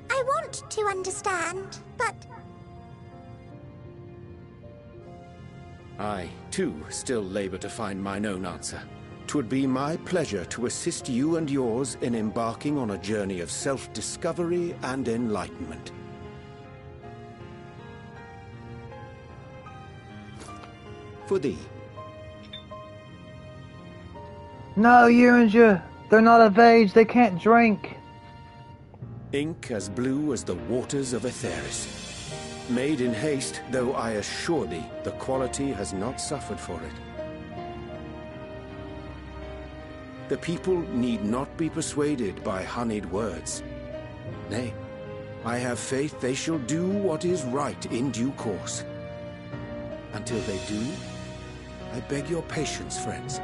I want to understand, but I, too, still labor to find mine own answer. 'Twould be my pleasure to assist you and yours in embarking on a journey of self-discovery and enlightenment. For thee. No, Uringer. They're not of age. They can't drink. Ink as blue as the waters of Aetheris. Made in haste, though I assure thee, the quality has not suffered for it. The people need not be persuaded by honeyed words. Nay, I have faith they shall do what is right in due course. Until they do, I beg your patience, friends.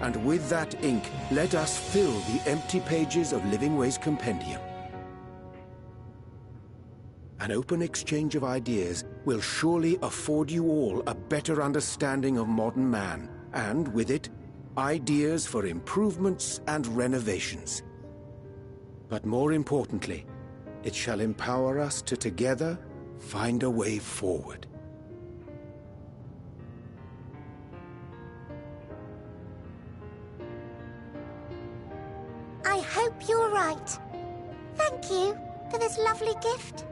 And with that ink, let us fill the empty pages of Living Way's compendium. An open exchange of ideas will surely afford you all a better understanding of modern man, and with it, ideas for improvements and renovations. But more importantly, it shall empower us to together find a way forward. I hope you're right. Thank you for this lovely gift.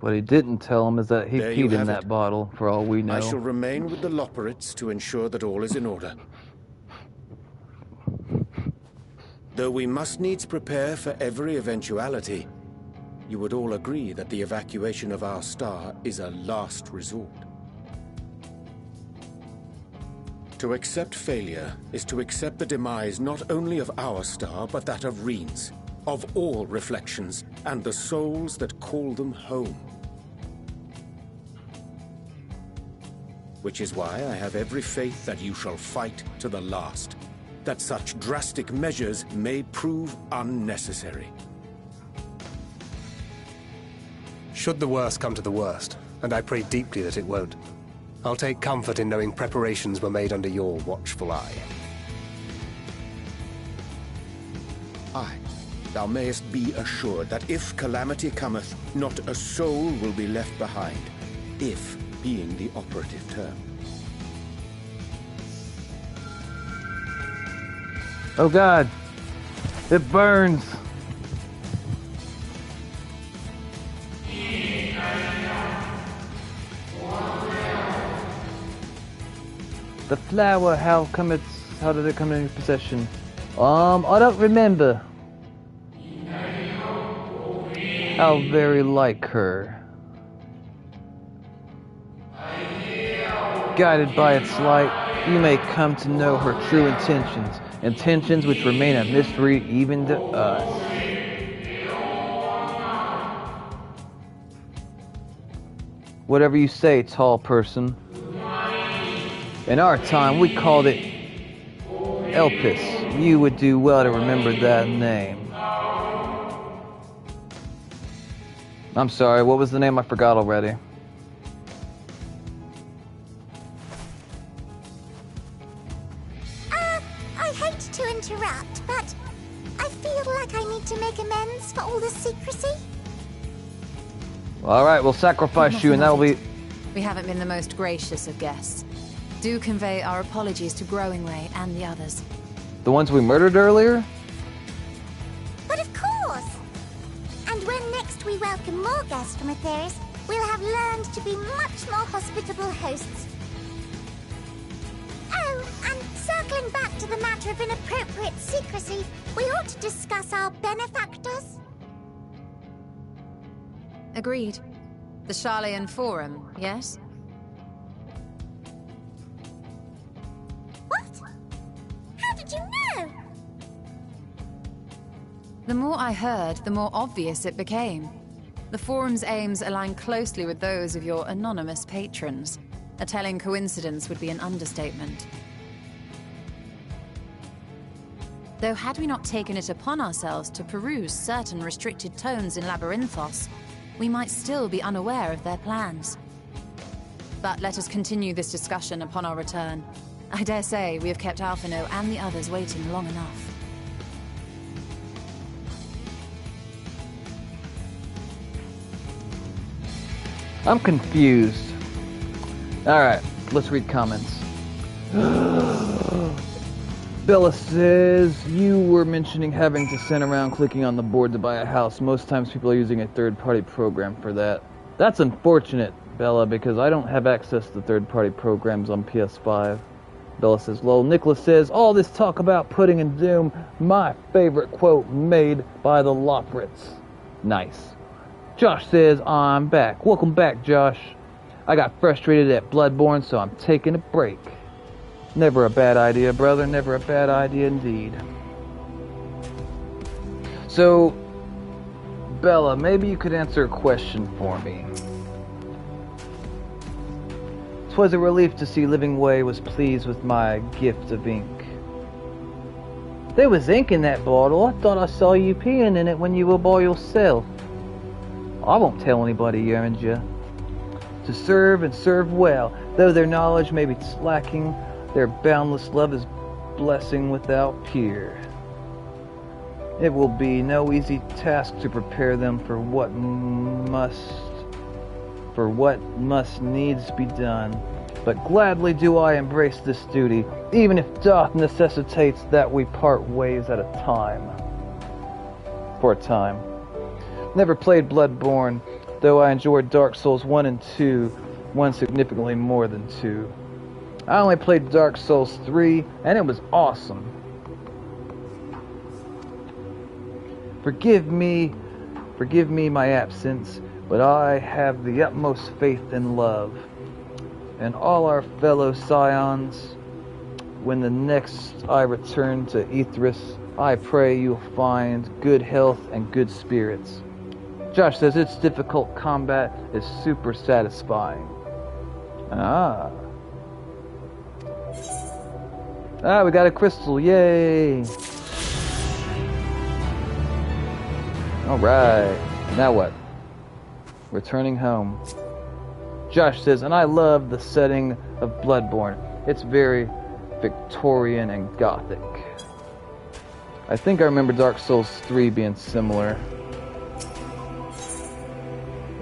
What he didn't tell him is that he There you peed in have that it. bottle, for all we know. I shall remain with the Loporrits to ensure that all is in order. Though we must needs prepare for every eventuality, you would all agree that the evacuation of our star is a last resort. To accept failure is to accept the demise not only of our star, but that of Reen's, of all reflections, and the souls that call them home. Which is why I have every faith that you shall fight to the last, that such drastic measures may prove unnecessary. Should the worst come to the worst, and I pray deeply that it won't, I'll take comfort in knowing preparations were made under your watchful eye. Aye, thou mayest be assured that if calamity cometh, not a soul will be left behind, if being the operative term. Oh God, it burns. The flower, how did it come into possession? I don't remember. How very like her. Guided by its light, you may come to know her true intentions. Intentions which remain a mystery even to us. Whatever you say, tall person. In our time, we called it Elpis. You would do well to remember that name. I'm sorry, what was the name? I forgot already. I hate to interrupt, but I feel like I need to make amends for all the secrecy. Alright, we'll sacrifice you and that'll be... We haven't been the most gracious of guests. Do convey our apologies to Growing Ray and the others. The ones we murdered earlier? But of course! And when next we welcome more guests from Atheris, we'll have learned to be much more hospitable hosts. Oh, and circling back to the matter of inappropriate secrecy, we ought to discuss our benefactors. Agreed. The Charleyan Forum, yes? What? How did you know? The more I heard, the more obvious it became. The Forum's aims align closely with those of your anonymous patrons. A telling coincidence would be an understatement. Though had we not taken it upon ourselves to peruse certain restricted tones in Labyrinthos, we might still be unaware of their plans. But let us continue this discussion upon our return. I dare say we have kept Alphino and the others waiting long enough. I'm confused. Alright, let's read comments. Bella says, you were mentioning having to send around clicking on the board to buy a house. Most times people are using a third-party program for that. That's unfortunate, Bella, because I don't have access to third-party programs on PS5. Bella says, lol. Nicholas says, all this talk about pudding and doom, my favorite quote made by the Loprits. Nice. Josh says, I'm back. Welcome back, Josh. I got frustrated at Bloodborne, so I'm taking a break. Never a bad idea, brother. Never a bad idea indeed. So, Bella, maybe you could answer a question for me. 'Twas a relief to see Living Way was pleased with my gift of ink. There was ink in that bottle. I thought I saw you peeing in it when you were by yourself. I won't tell anybody, Yerinja. To serve and serve well, though their knowledge may be lacking, their boundless love is blessing without peer. It will be no easy task to prepare them for what must needs be done. But gladly do I embrace this duty, even if doth necessitates that we part ways at a time. For a time. Never played Bloodborne, though I enjoyed Dark Souls 1 and 2, one significantly more than 2. I only played Dark Souls 3, and it was awesome. Forgive me my absence, but I have the utmost faith and love. And all our fellow scions, when the next I return to Aetheris, I pray you'll find good health and good spirits. Josh says its difficult combat is super satisfying. We got a crystal, yay! Alright, now what? Returning home. Josh says, and I love the setting of Bloodborne. It's very Victorian and Gothic. I think I remember Dark Souls 3 being similar.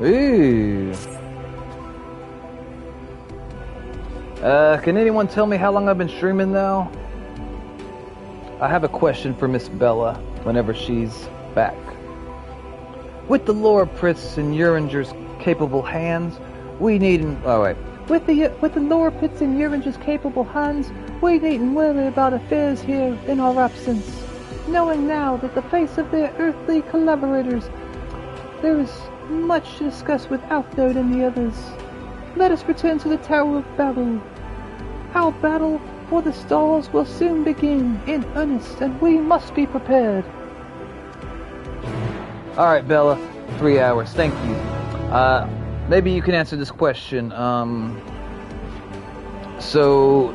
Ooh. Can anyone tell me how long I've been streaming now? I have a question for Miss Bella whenever she's back. With the Lore Prince and Uringer's capable hands, we needn't... Oh, wait. With the Lore Prince and Uringer's capable hands, we needn't worry about affairs here in our absence. Knowing now that the face of their earthly collaborators, there is much to discuss with Outnode and the others. Let us return to the Tower of Battle. Our battle for the stars will soon begin in earnest, and we must be prepared. Alright, Bella. 3 hours. Thank you. Maybe you can answer this question. So,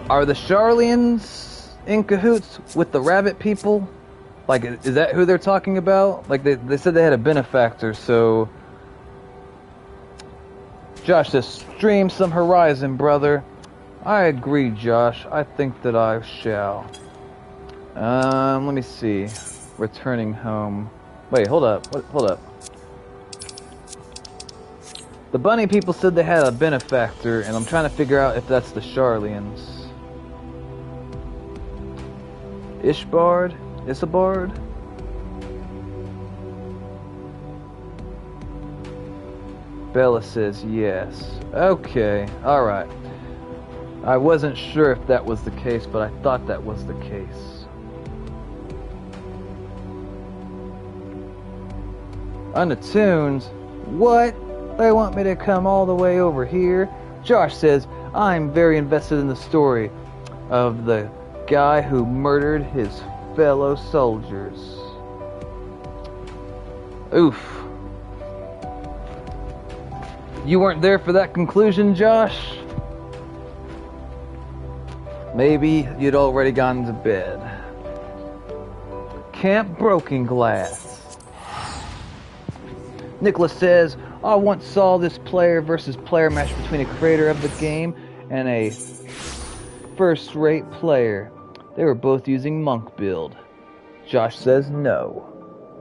are the Sharlians in cahoots with the rabbit people? Like, is that who they're talking about? Like, they said they had a benefactor, so... Josh says, stream some Horizon, brother. I agree, Josh. I think that I shall. Let me see. Returning home. Wait, hold up. Hold up. The bunny people said they had a benefactor, and I'm trying to figure out if that's the Sharlians. Ishbard? Isabard? Bella says yes. Okay, alright. I wasn't sure if that was the case, but I thought that was the case. Unattuned? What? They want me to come all the way over here? Josh says, I'm very invested in the story of the guy who murdered his fellow soldiers. Oof. You weren't there for that conclusion, Josh? Maybe you'd already gone to bed. Camp Broken Glass. Nicholas says, I once saw this player versus player match between a creator of the game and a first-rate player. They were both using monk build. Josh says no.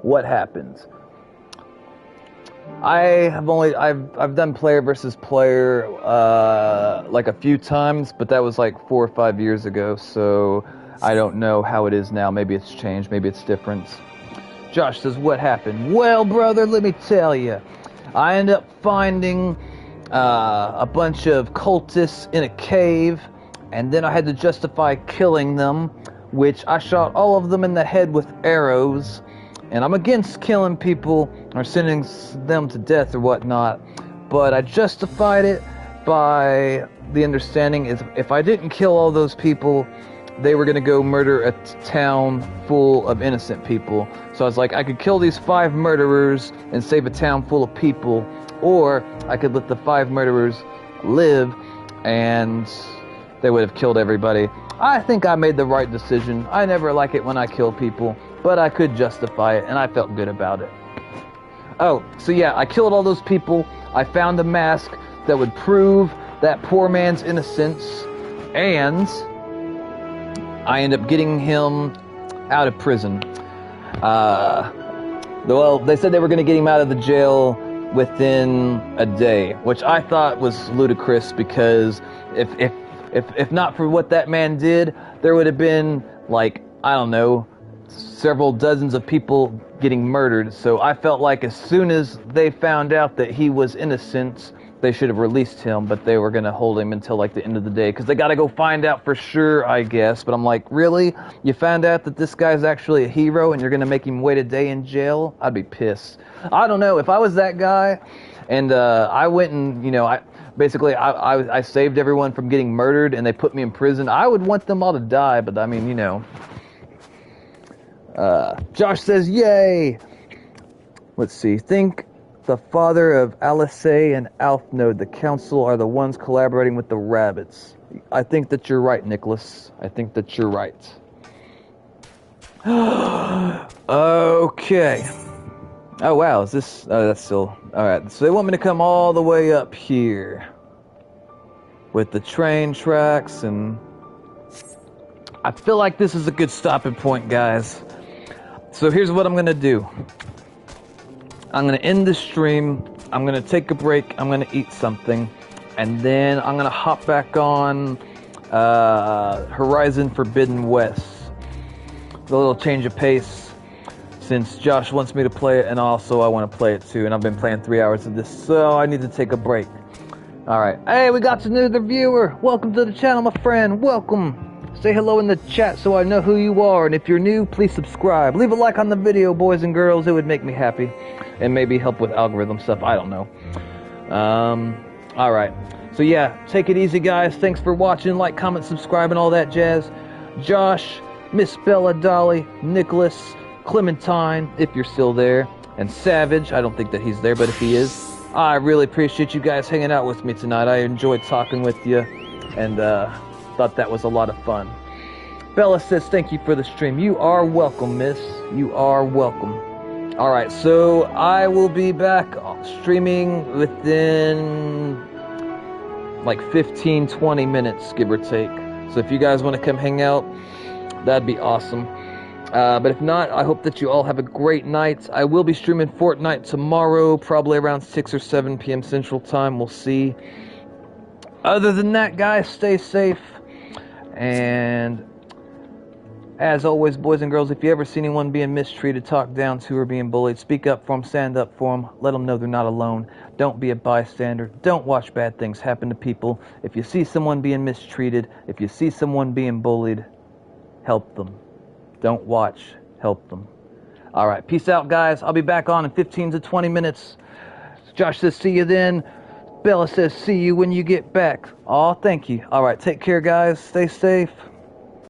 What happens? I've done player versus player like a few times, but that was like 4 or 5 years ago, so I don't know how it is now. Maybe it's changed, maybe it's different. Josh says, what happened? Well, brother, let me tell you. I ended up finding a bunch of cultists in a cave, and then I had to justify killing them, which I shot all of them in the head with arrows. And I'm against killing people or sending them to death or whatnot, but I justified it by the understanding is if I didn't kill all those people, they were going to go murder a town full of innocent people. So I was like, I could kill these 5 murderers and save a town full of people, or I could let the 5 murderers live and they would have killed everybody. I think I made the right decision. I never like it when I kill people, but I could justify it, and I felt good about it. Oh, so yeah, I killed all those people. I found a mask that would prove that poor man's innocence, and I ended up getting him out of prison. Well, they said they were going to get him out of the jail within a day, which I thought was ludicrous because if not for what that man did, there would have been, like, I don't know, several dozens of people getting murdered. So I felt like as soon as they found out that he was innocent, they should have released him, but they were going to hold him until like the end of the day because they got to go find out for sure, I guess. But I'm like, really? You found out that this guy's actually a hero and you're going to make him wait a day in jail? I'd be pissed. I don't know. If I was that guy and I went and, you know, I saved everyone from getting murdered and they put me in prison, I would want them all to die, but I mean, you know. Josh says, yay! Let's see. Think the father of Alice and Alfnode, the council, are the ones collaborating with the rabbits. I think that you're right, Nicholas. I think that you're right. Okay. Oh, wow. Is this... Oh, that's still... Alright, so they want me to come all the way up here. With the train tracks and... I feel like this is a good stopping point, guys. So here's what I'm going to do. I'm going to end the stream. I'm going to take a break. I'm going to eat something. And then I'm going to hop back on Horizon Forbidden West. a little change of pace, since Josh wants me to play it, and also I want to play it too, and I've been playing 3 hours of this, so I need to take a break. Alright, hey, we got another viewer! Welcome to the channel, my friend, welcome! Say hello in the chat so I know who you are, and if you're new, please subscribe. Leave a like on the video, boys and girls, it would make me happy. And maybe help with algorithm stuff, I don't know. Alright, so yeah, take it easy, guys. Thanks for watching, like, comment, subscribe, and all that jazz. Josh, Miss Bella, Dolly, Nicholas, Clementine, if you're still there, and Savage, I don't think that he's there, but if he is, I really appreciate you guys hanging out with me tonight. I enjoyed talking with you, and thought that was a lot of fun. Bella says, thank you for the stream. You are welcome, miss. You are welcome. Alright, so I will be back streaming within like 15-20 minutes, give or take. So if you guys want to come hang out, that'd be awesome. But if not, I hope that you all have a great night. I will be streaming Fortnite tomorrow, probably around 6 or 7 p.m. Central Time. We'll see. Other than that, guys, stay safe. And as always, boys and girls, if you ever see anyone being mistreated, talked down to, or being bullied, speak up for them, stand up for them, let them know they're not alone. Don't be a bystander. Don't watch bad things happen to people. If you see someone being mistreated, if you see someone being bullied, help them. Don't watch, help them. Alright, peace out, guys. I'll be back on in 15 to 20 minutes. Josh says, see you then. Bella says, see you when you get back. Aw, thank you. Alright, take care, guys. Stay safe.